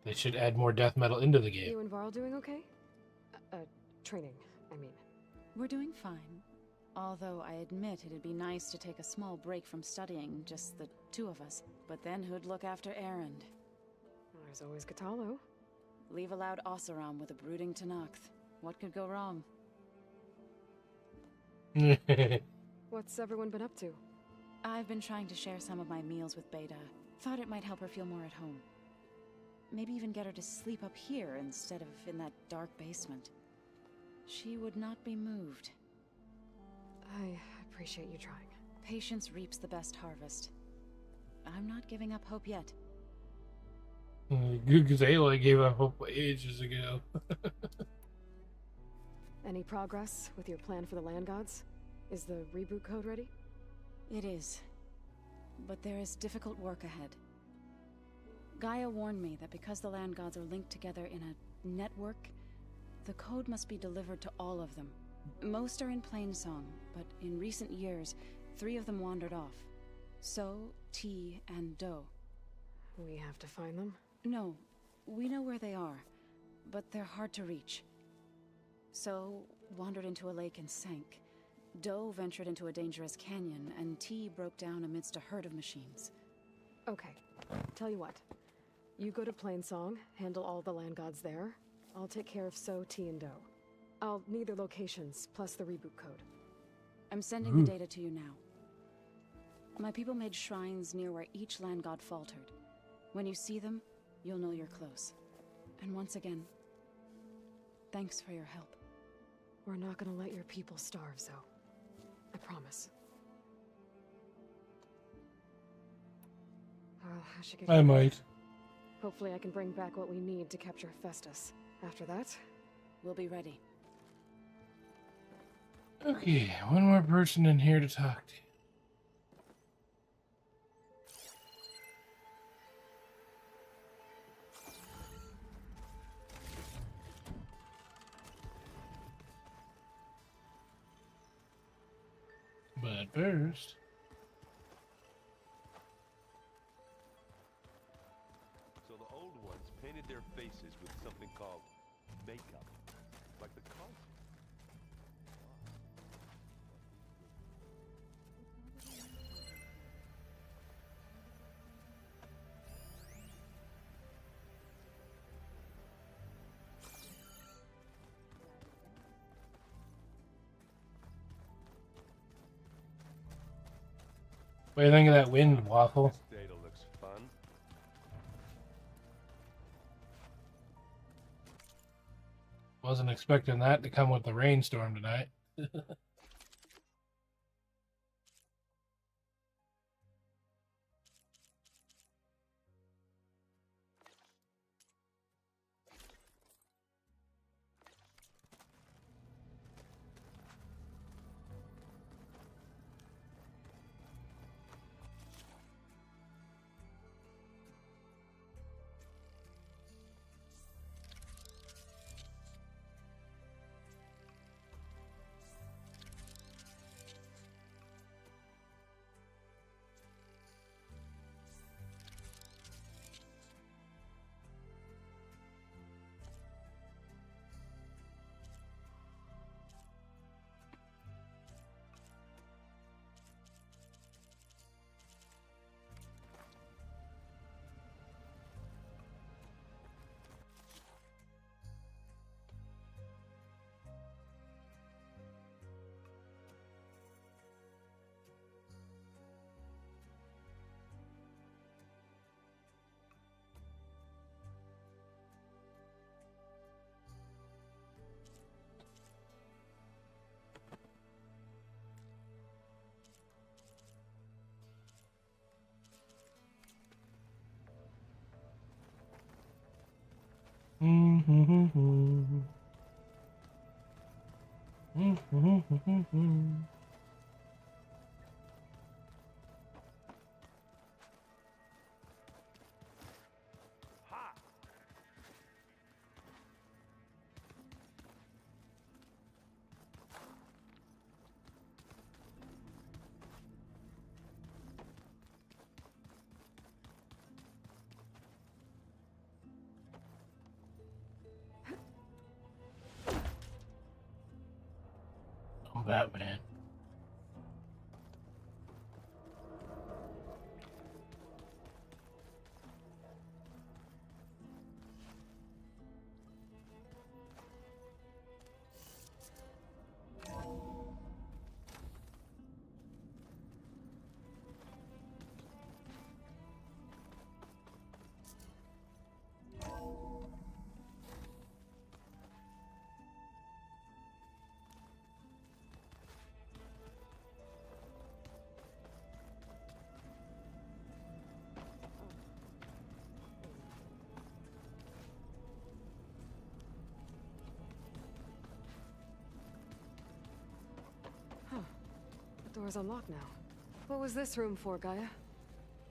They should add more death metal into the game. You and Varl doing okay? Training, I mean. We're doing fine. Although I admit it'd be nice to take a small break from studying, just the two of us. But then who'd look after Erend? There's always Catalo. Leave a loud Oseram with a brooding Tenakth. What could go wrong? What's everyone been up to? I've been trying to share some of my meals with Beta. Thought it might help her feel more at home. Maybe even get her to sleep up here instead of in that dark basement. She would not be moved. I appreciate you trying. Patience reaps the best harvest. I'm not giving up hope yet. Ayla gave up hope ages ago. Any progress with your plan for the land gods? Is the reboot code ready? It is. But there is difficult work ahead. Gaia warned me that because the land gods are linked together in a network, the code must be delivered to all of them. Most are in Plainsong, but in recent years, 3 of them wandered off. So, T, and Do. We have to find them? No, we know where they are, but they're hard to reach. So, wandered into a lake and sank. Do ventured into a dangerous canyon, and T broke down amidst a herd of machines. Okay, tell you what. You go to Plainsong, handle all the land gods there. I'll take care of So, T, and Do. I'll need their locations, plus the reboot code. I'm sending the data to you now. My people made shrines near where each land god faltered. When you see them, you'll know you're close. And once again, thanks for your help. We're not gonna let your people starve, Zoe. I promise. I should get I might. Hopefully I can bring back what we need to capture Festus. After that, we'll be ready. Okay, one more person in here to talk to. But first... So the old ones painted their faces with something called makeup, like the costume. What do you think of that wind, Waffle? This data looks fun. Wasn't expecting that to come with the rainstorm tonight. Batman. Door's unlocked now. What was this room for, Gaia?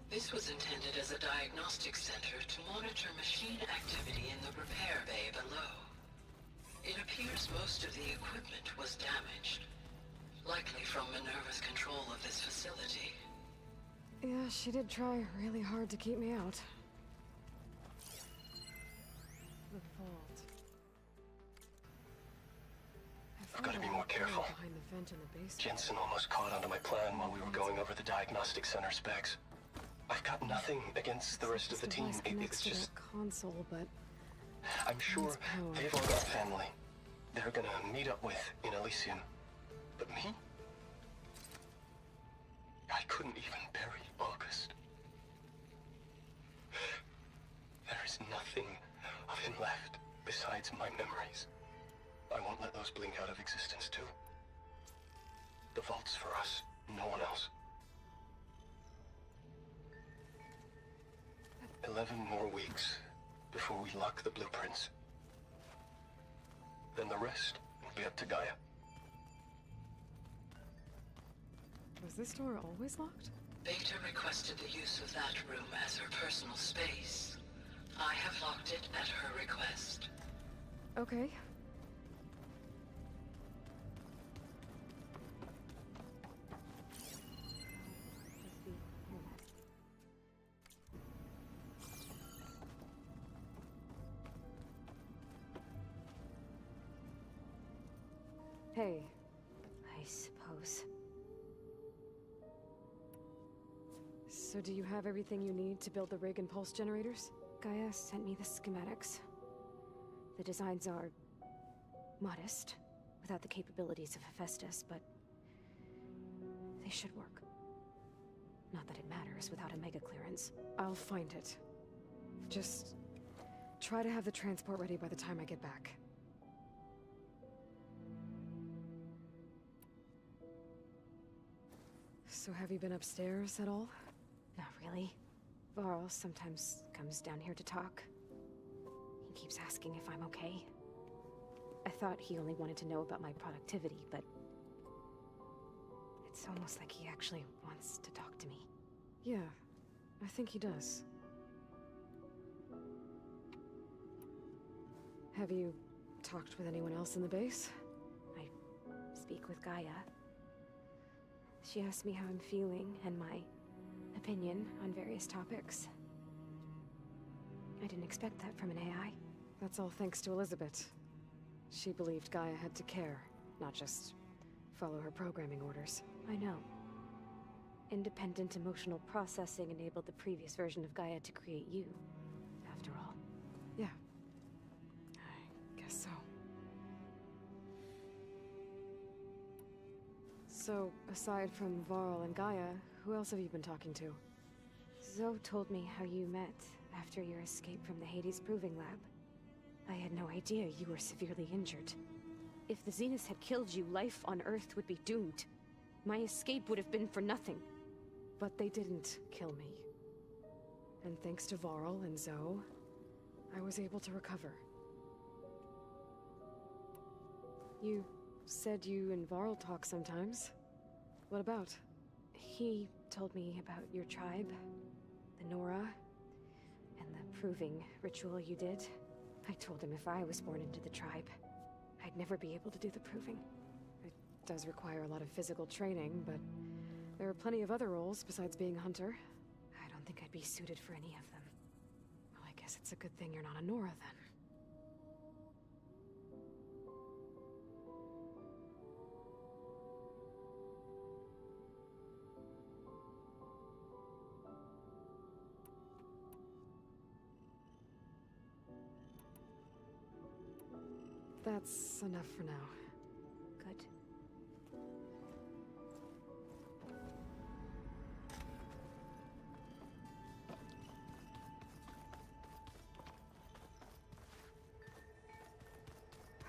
This was intended as a diagnostic center to monitor machine activity in the repair bay below. It appears most of the equipment was damaged, likely from Minerva's control of this facility. Yeah, she did try really hard to keep me out. The vault. I've got to be more careful. Behind the vent in the basement. Jensen almost caught onto my plan while we were going over the diagnostic center specs. I've got nothing against the rest of the team. It's just console, but I'm sure they've all got family they're gonna meet up with in Elysium. But me? I couldn't even bury August. There is nothing of him left besides my memories. I won't let those blink out of existence too. The vault's for us, no one else. 11 more weeks before we lock the blueprints. Then the rest will be up to Gaia. Was this door always locked? Beta requested the use of that room as her personal space. I have locked it at her request. Okay. Hey. I suppose. So do you have everything you need to build the rig and pulse generators? Gaia sent me the schematics. The designs are modest, without the capabilities of Hephaestus, but they should work. Not that it matters without a mega clearance. I'll find it. Just try to have the transport ready by the time I get back. So have you been upstairs at all? Not really. Varl sometimes comes down here to talk. He keeps asking if I'm okay. I thought he only wanted to know about my productivity, but it's almost like he actually wants to talk to me. Yeah, I think he does. Have you talked with anyone else in the base? I speak with Gaia. She asked me how I'm feeling and my opinion on various topics. I didn't expect that from an AI. That's all thanks to Elizabeth. She believed Gaia had to care, not just follow her programming orders. I know. Independent emotional processing enabled the previous version of Gaia to create you, after all. Yeah. I guess so. So, aside from Varl and Gaia, who else have you been talking to? Zoe told me how you met after your escape from the Hades Proving Lab. I had no idea you were severely injured. If the Zeniths had killed you, life on Earth would be doomed. My escape would have been for nothing. But they didn't kill me. And thanks to Varl and Zoe, I was able to recover. You said you and Varl talk sometimes. What about? He told me about your tribe, the Nora, and the proving ritual you did. I told him if I was born into the tribe, I'd never be able to do the proving. It does require a lot of physical training, but there are plenty of other roles besides being a hunter. I don't think I'd be suited for any of them. Well, I guess it's a good thing you're not a Nora, then. That's enough for now. Good.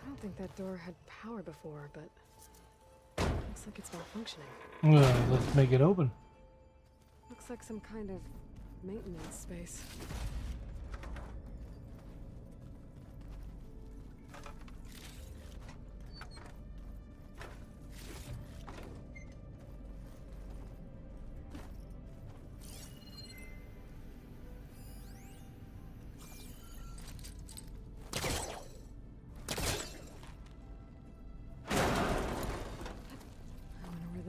I don't think that door had power before, but looks like it's malfunctioning. Well, let's make it open. Looks like some kind of maintenance space.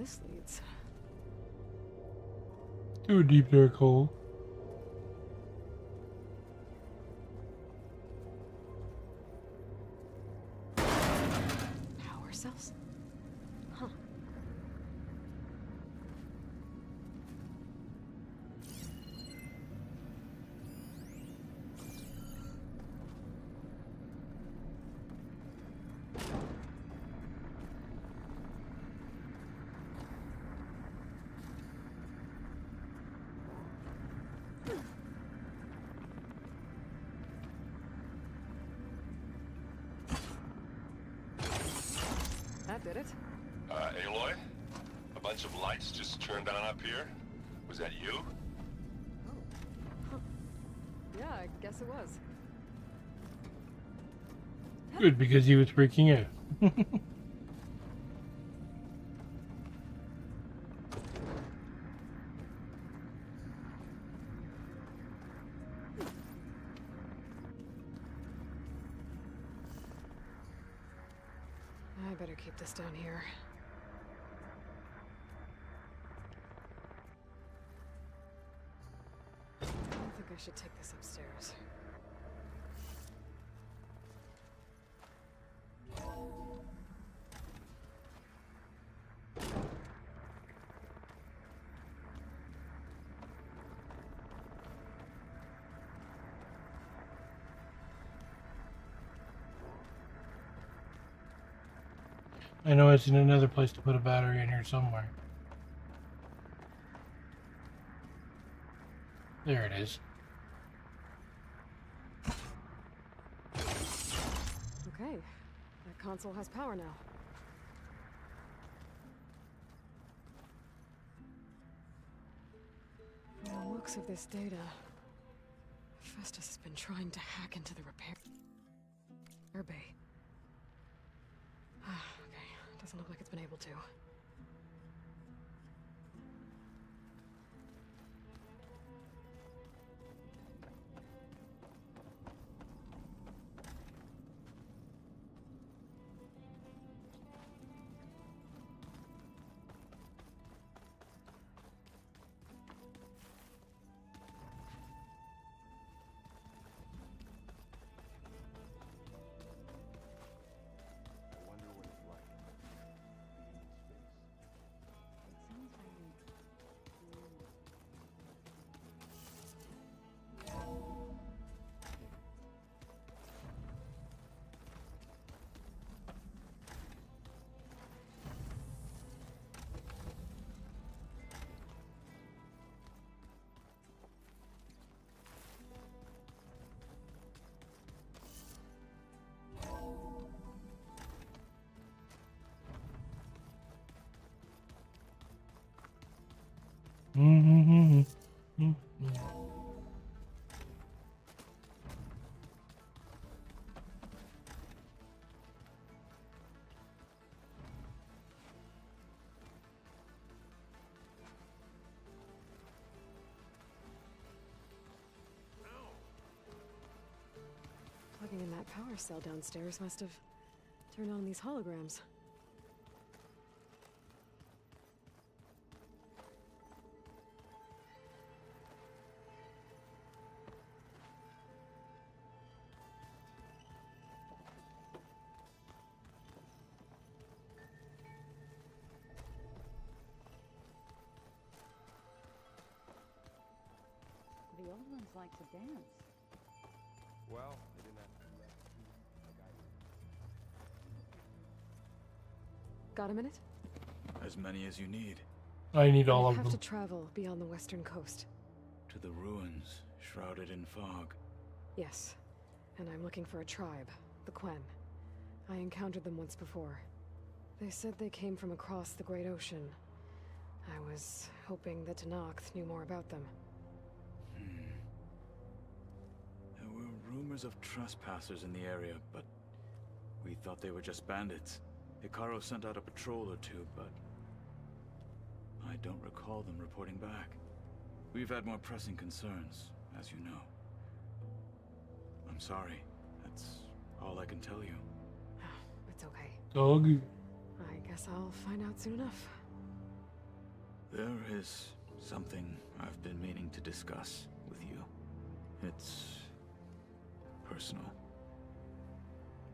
this leads. To a deep dark hole. Power cells? Huh. That did it. Aloy? A bunch of lights just turned on up here? Was that you? Yeah, I guess it was. Good, because he was freaking out. I better keep this down here. I think I should take this upstairs. I know it's in another place to put a battery in here somewhere. There it is. Okay, that console has power now. From the looks of this data, Festus has been trying to hack into the repair bay. Okay, doesn't look like it's been able to. Plugging in that power cell downstairs must have turned on these holograms. The old ones like to dance. Well, I didn't have to do that. Got a minute? As many as you need. I need all I of have them. to travel beyond the western coast. To the ruins, shrouded in fog. Yes, and I'm looking for a tribe, the Quen. I encountered them once before. They said they came from across the Great Ocean. I was hoping that Tenakth knew more about them. There were rumors of trespassers in the area, but we thought they were just bandits. Hikaru sent out a patrol or two, but I don't recall them reporting back. We've had more pressing concerns, as you know. I'm sorry. That's all I can tell you. It's okay. Dog. I guess I'll find out soon enough. There is something I've been meaning to discuss with you. It's personal.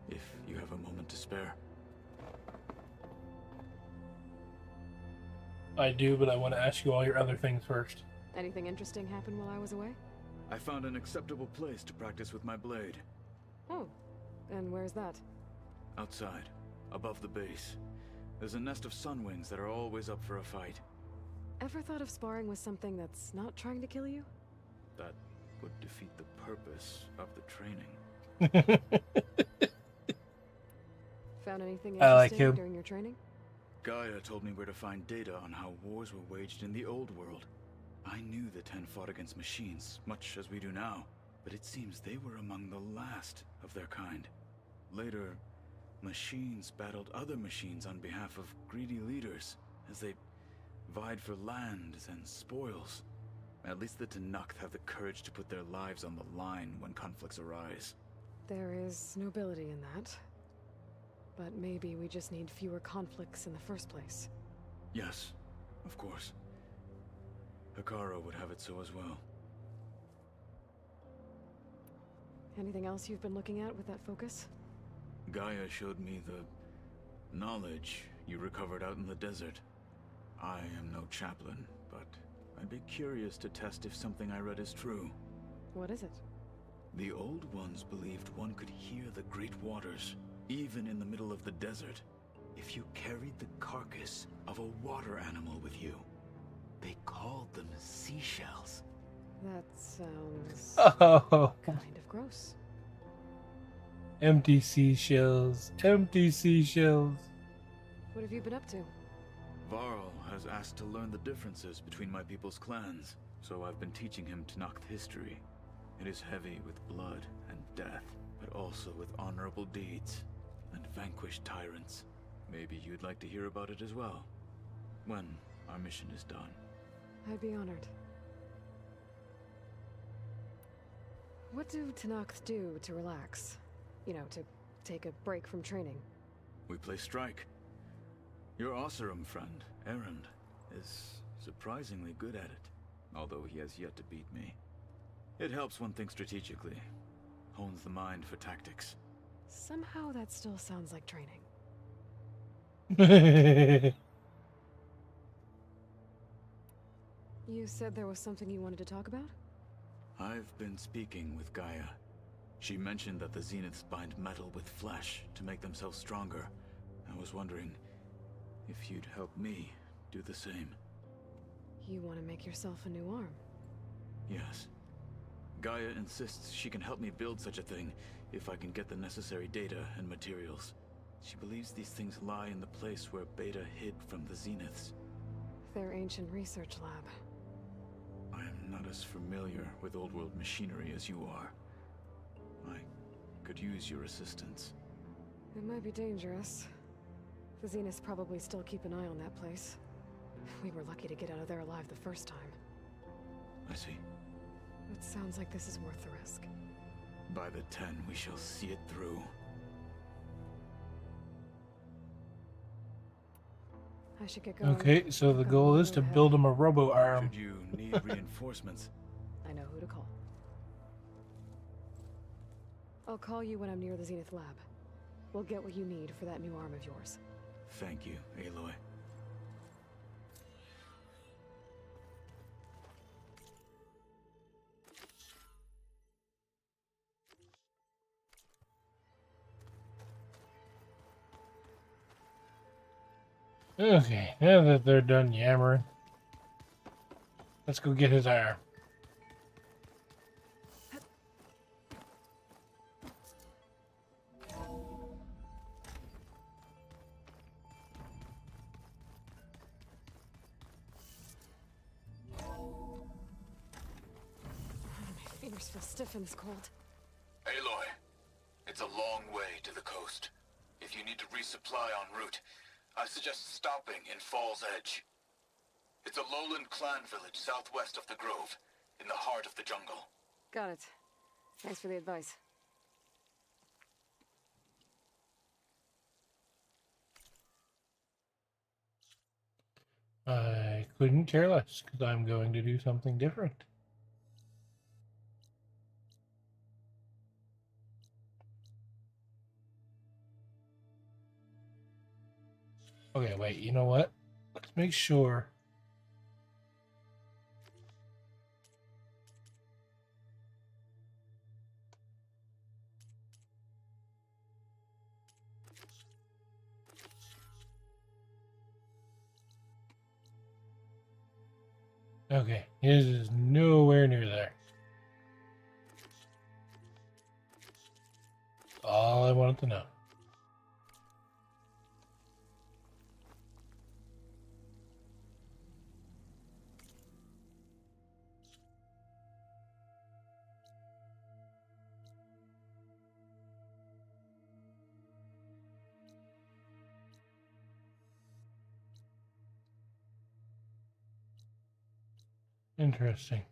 If you have a moment to spare. I do, but I want to ask you all your other things first. Anything interesting happen while I was away? I found an acceptable place to practice with my blade. Oh, and where's that? Outside, above the base. There's a nest of sunwings that are always up for a fight. Ever thought of sparring with something that's not trying to kill you? That would defeat the purpose of the training. Found anything I like interesting him. during your training? Gaia told me where to find data on how wars were waged in the old world. I knew the Ten fought against machines, much as we do now, but it seems they were among the last of their kind. Later, machines battled other machines on behalf of greedy leaders, as they vied for lands and spoils. At least the Tenakth have the courage to put their lives on the line when conflicts arise. There is nobility in that. But maybe we just need fewer conflicts in the first place. Yes, of course. Hekarro would have it so as well. Anything else you've been looking at with that focus? Gaia showed me the knowledge you recovered out in the desert. I am no chaplain, but I'd be curious to test if something I read is true. What is it? The Old Ones believed one could hear the great waters, even in the middle of the desert, if you carried the carcass of a water animal with you. They called them seashells. That sounds Oh, kind of gross. empty seashells, empty seashells. What have you been up to? Varl has asked to learn the differences between my people's clans, so I've been teaching him Tenakth history. It is heavy with blood and death, but also with honorable deeds and vanquished tyrants. Maybe you'd like to hear about it as well, when our mission is done. I'd be honored. What do Tenakth do to relax? You know, to take a break from training? We play strike. Your Oseram friend, Erend, is surprisingly good at it, although he has yet to beat me. It helps one think strategically, hones the mind for tactics. Somehow that still sounds like training. You said there was something you wanted to talk about? I've been speaking with Gaia. She mentioned that the Zeniths bind metal with flesh to make themselves stronger. I was wondering if you'd help me do the same. You want to make yourself a new arm? Yes. Gaia insists she can help me build such a thing if I can get the necessary data and materials. She believes these things lie in the place where Beta hid from the Zeniths. Their ancient research lab. I am not as familiar with old world machinery as you are. I could use your assistance. It might be dangerous. The Zeniths probably still keep an eye on that place. We were lucky to get out of there alive the first time. I see. It sounds like this is worth the risk. By the 10, we shall see it through. I should get going. Okay, so the goal is to build him a robo arm. Should you need reinforcements? I know who to call. I'll call you when I'm near the Zenith lab. We'll get what you need for that new arm of yours. Thank you, Aloy. Okay, now that they're done yammering, let's go get his arm. My fingers feel stiff in this cold. Aloy, it's a long way to the coast. If you need to resupply en route, I suggest stopping in Fall's Edge. It's a lowland clan village southwest of the Grove, in the heart of the jungle. Got it. Thanks for the advice. I couldn't care less, because I'm going to do something different. Okay, wait, you know what? Let's make sure. Okay, his is nowhere near there. All I wanted to know. Interesting.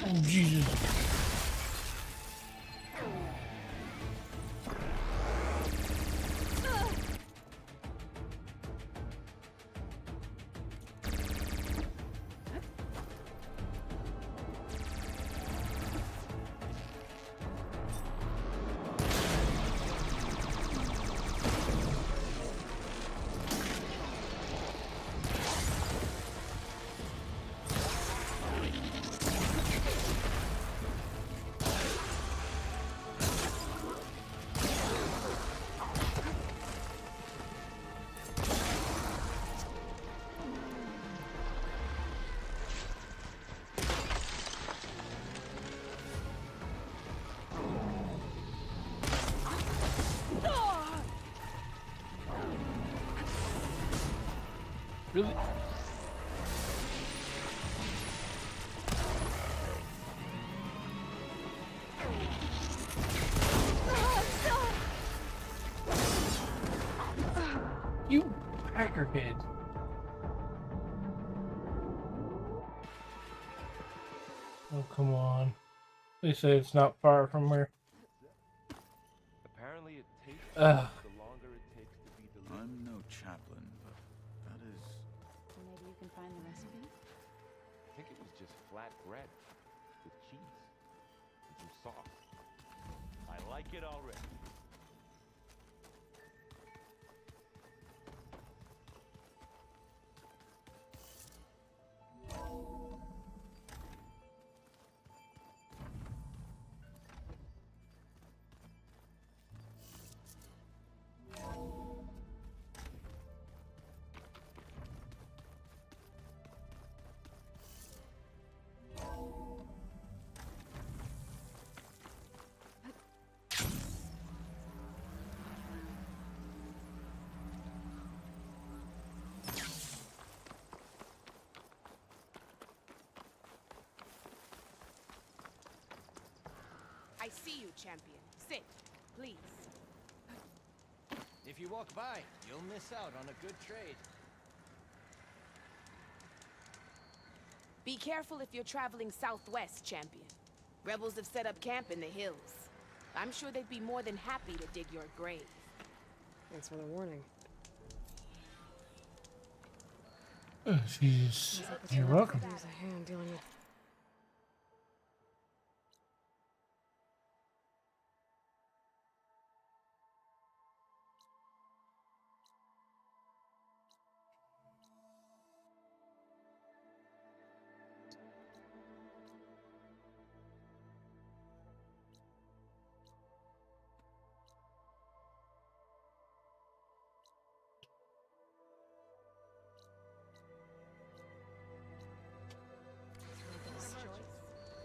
Oh, Jesus. Really? You peckerhead. Oh, come on. They say it's not far from where. Apparently it takes the longer it takes to be delivered. I'm no chaplain, but that is... Maybe you can find the recipe? I think it was just flat bread with cheese and some sauce. I like it already. I see you, champion. Sit, please. If you walk by, you'll miss out on a good trade. Be careful if you're traveling southwest, champion. Rebels have set up camp in the hills. I'm sure they'd be more than happy to dig your grave. Thanks for the warning. You're welcome. There's a hand dealing with.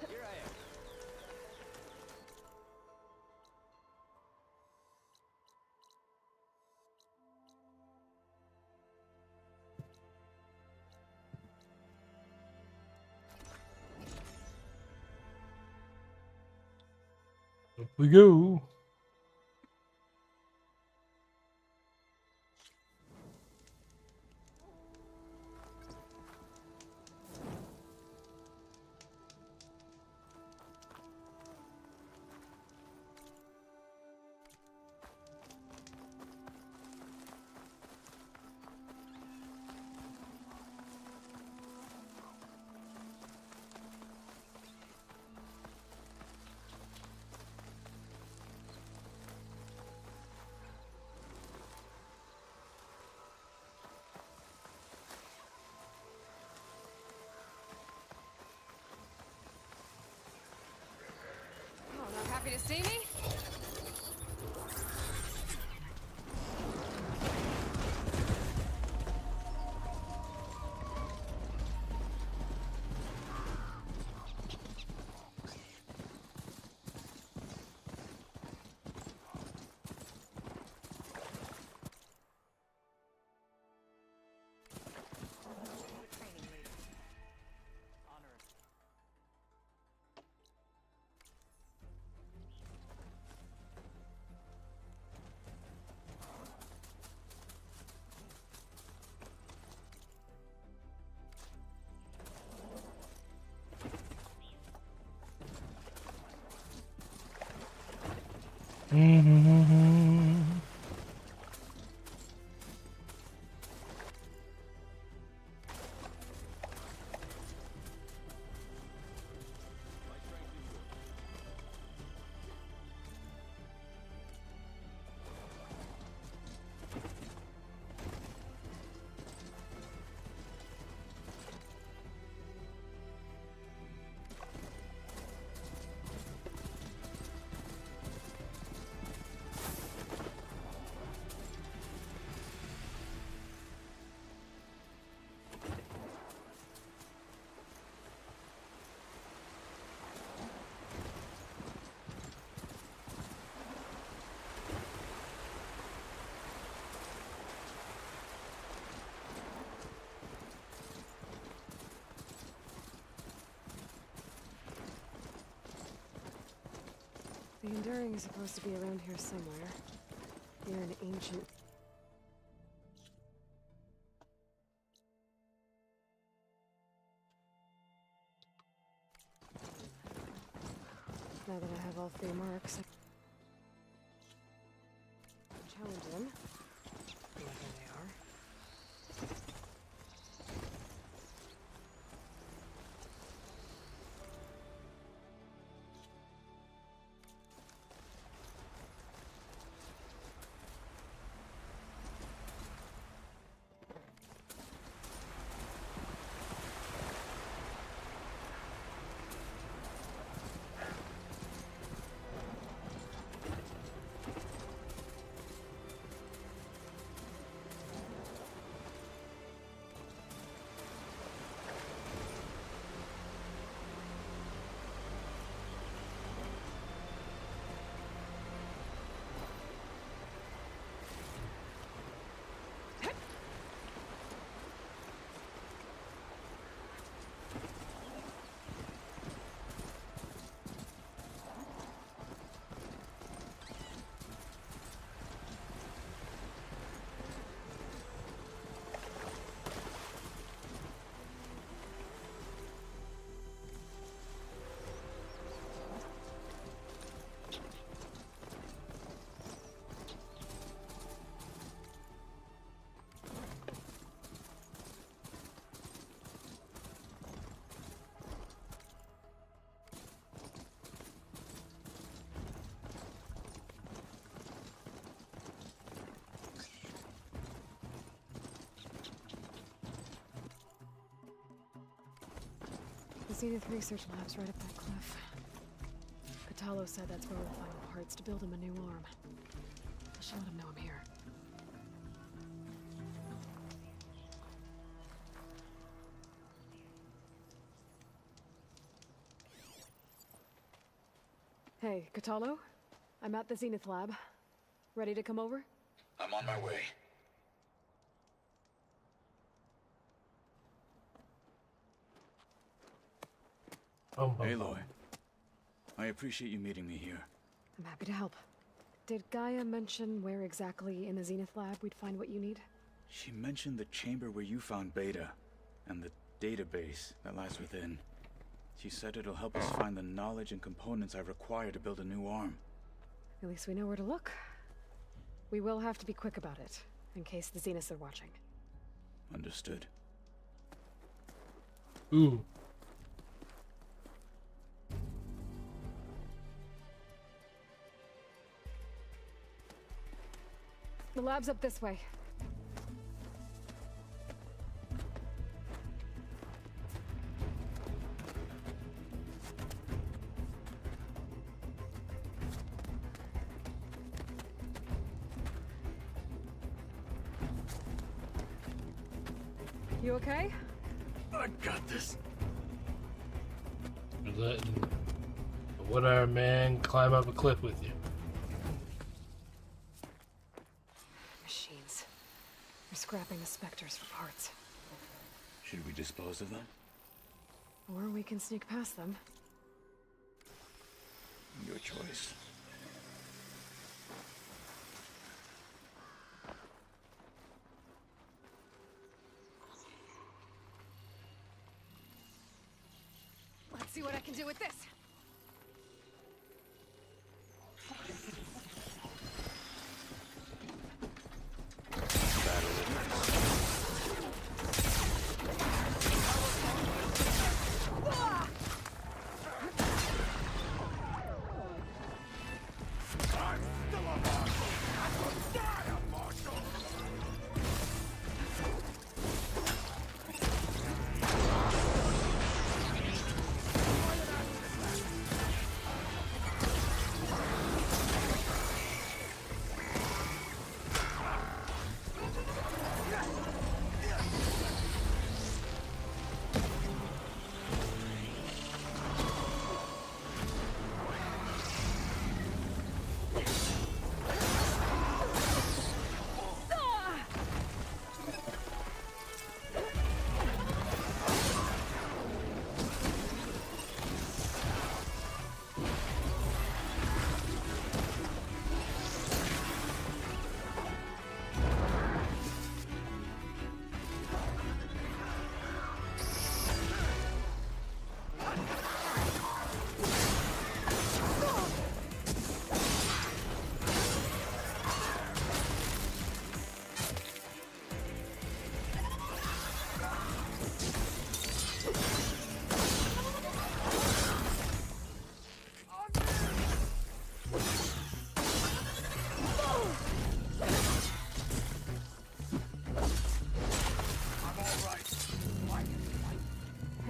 Here I am. Up we go. Oh, not happy to see me? The Enduring is supposed to be around here somewhere. Near an ancient... Now that I have all 3 marks, I can challenge them. Yeah, here they are. Zenith Research Lab's right up that cliff. Catalo said that's where we'll find the parts to build him a new arm. I should let him know I'm here. Hey, Catalo? I'm at the Zenith Lab. Ready to come over? I'm on my way. Aloy, I appreciate you meeting me here. I'm happy to help. Did Gaia mention where exactly in the Zenith Lab we'd find what you need? She mentioned the chamber where you found Beta, and the database that lies within. She said it'll help us find the knowledge and components I require to build a new arm. At least we know where to look. We will have to be quick about it, in case the Zeniths are watching. Understood. Ooh. The lab's up this way. You okay? I got this. You're letting a one-armed man climb up a cliff with you. Machines. They're scrapping the specters for parts. Should we dispose of them? Or we can sneak past them. Your choice. Let's see what I can do with this.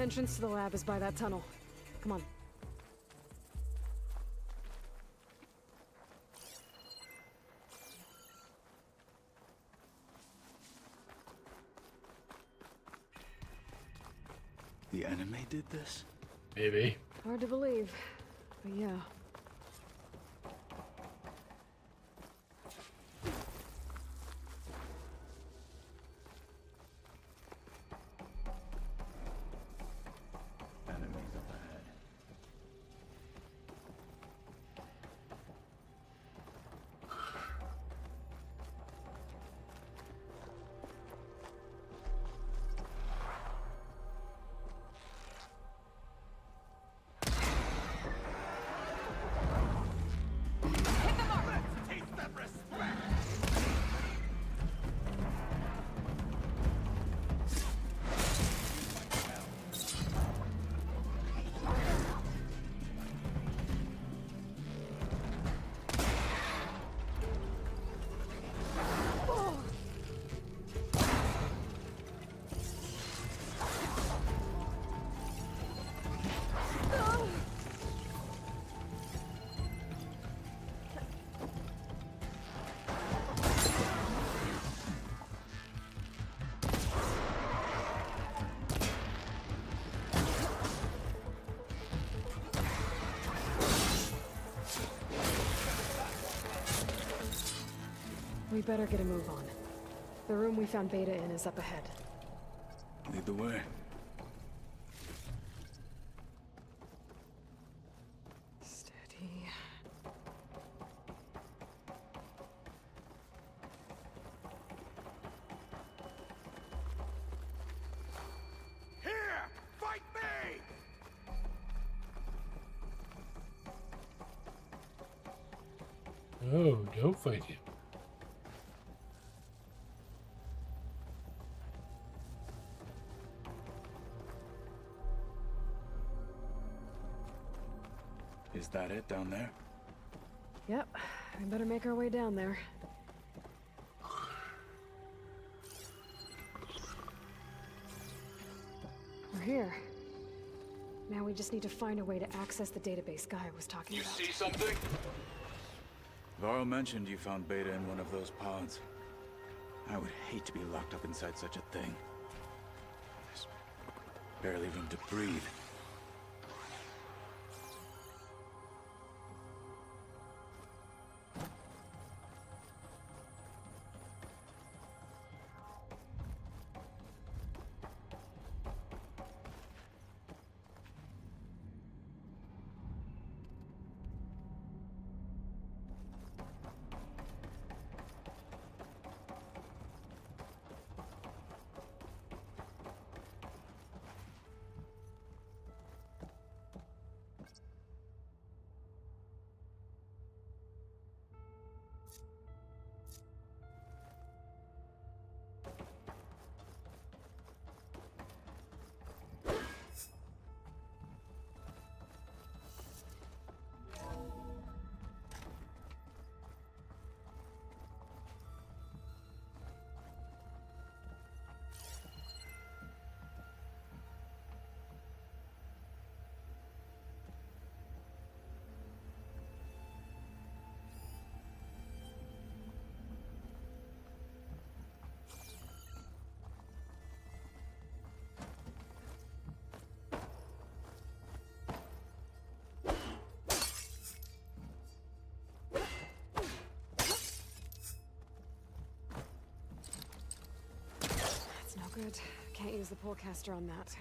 Entrance to the lab is by that tunnel. Come on. The enemy did this? Maybe. Hard to believe, but yeah. Enemies up ahead. We better get a move on. The room we found Beta in is up ahead. Lead the way. Steady. Here! Fight me! Oh, don't fight him. Is that it down there? Yep, we better make our way down there. We're here. Now we just need to find a way to access the database Guy was talking about. See something? Varl mentioned you found Beta in one of those pods. I would hate to be locked up inside such a thing. There's barely room to breathe. No good. Can't use the pullcaster on that.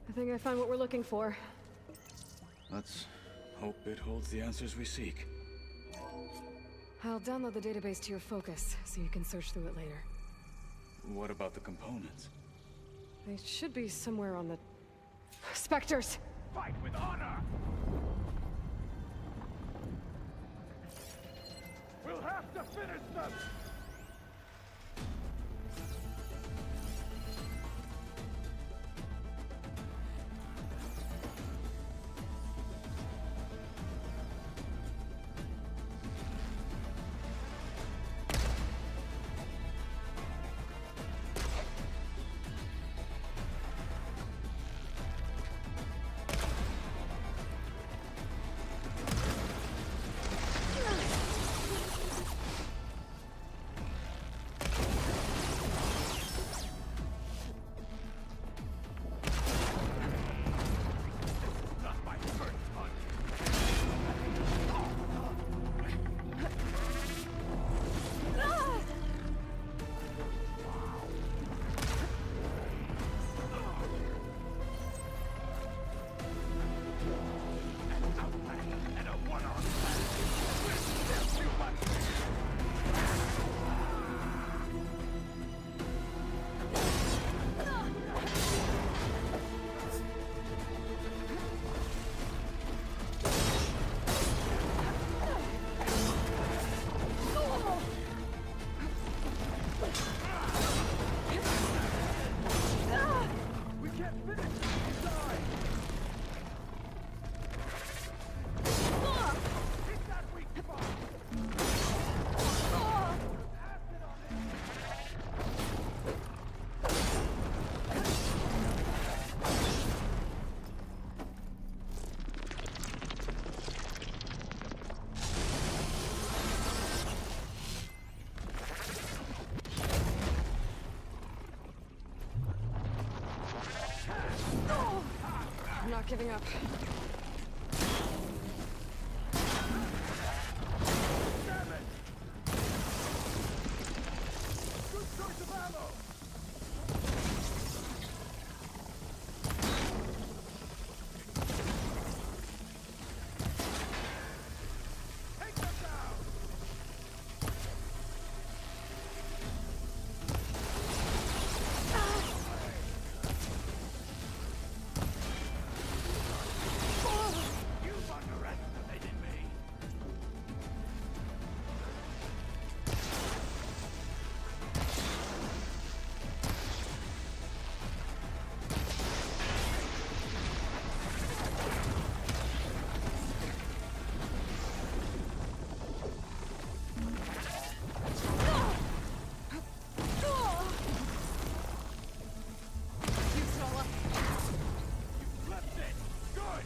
I think I found what we're looking for. Let's hope it holds the answers we seek. I'll download the database to your focus, so you can search through it later. What about the components? They should be somewhere on the... Spectres! Fight with honor! We'll have to finish them! not giving up. Damn it! Good choice of ammo! Take them down! You've underestimated me! Flipped it! Good!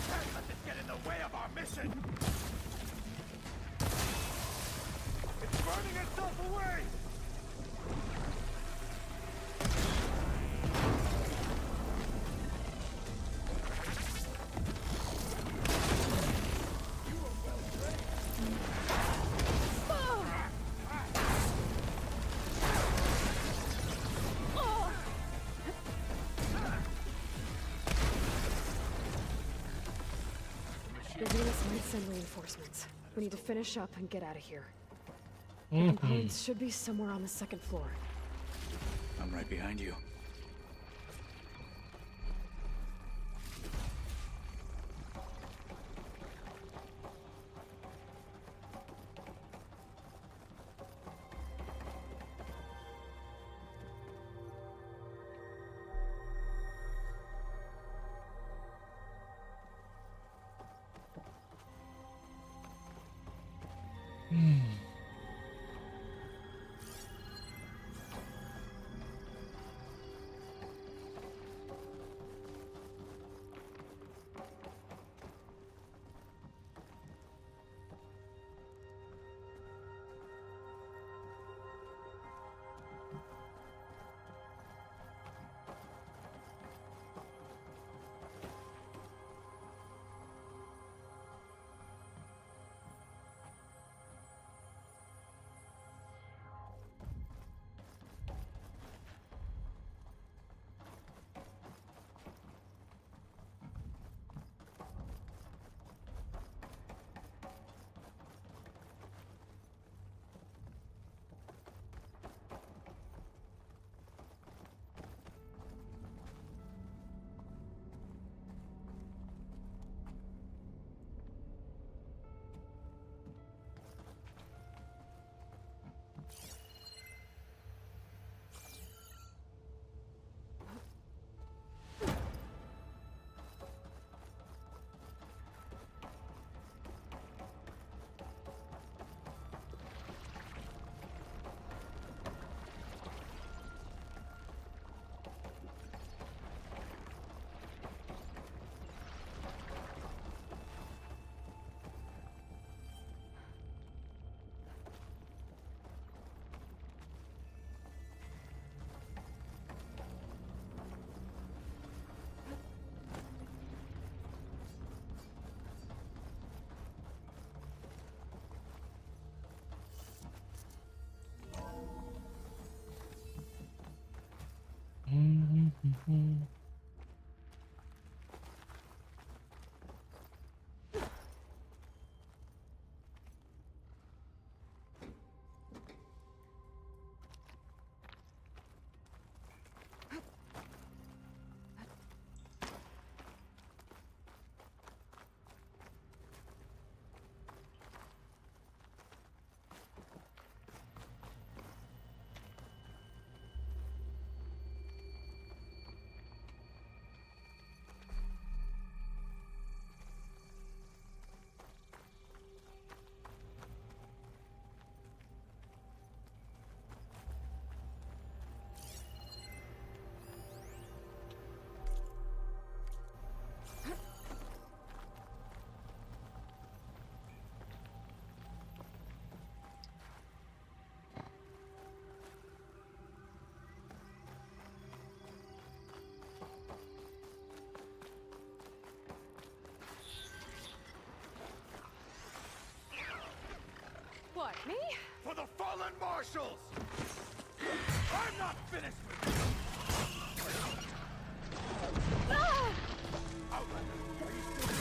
Can't let this get in the way of our mission! It's burning itself away! The Venus might send reinforcements. We need to finish up and get out of here. The components should be somewhere on the second floor. I'm right behind you. Me? For the fallen marshals! I'm not finished with you! Ah! Outlander, are you still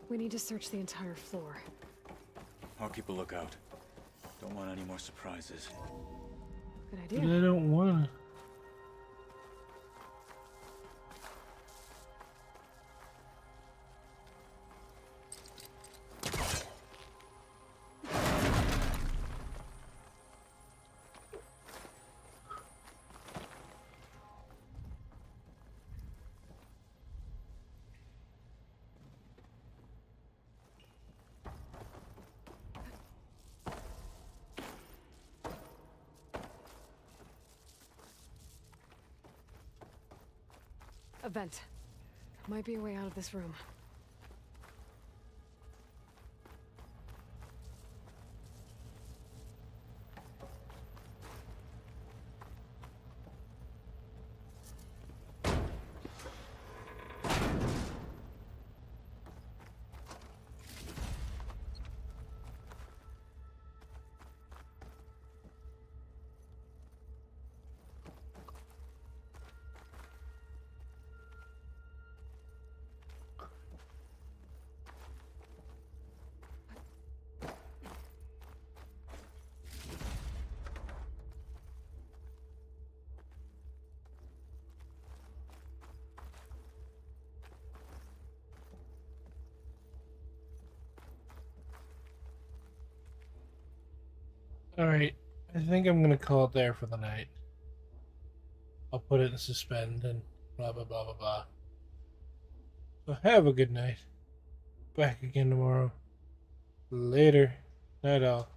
We need to search the entire floor. I'll keep a lookout. Don't want any more surprises. Good But idea. I don't wanna. A vent. Might be a way out of this room. Alright, I think I'm gonna call it there for the night. I'll put it in suspend and blah blah blah blah blah. So have a good night. Back again tomorrow. Later. Night all.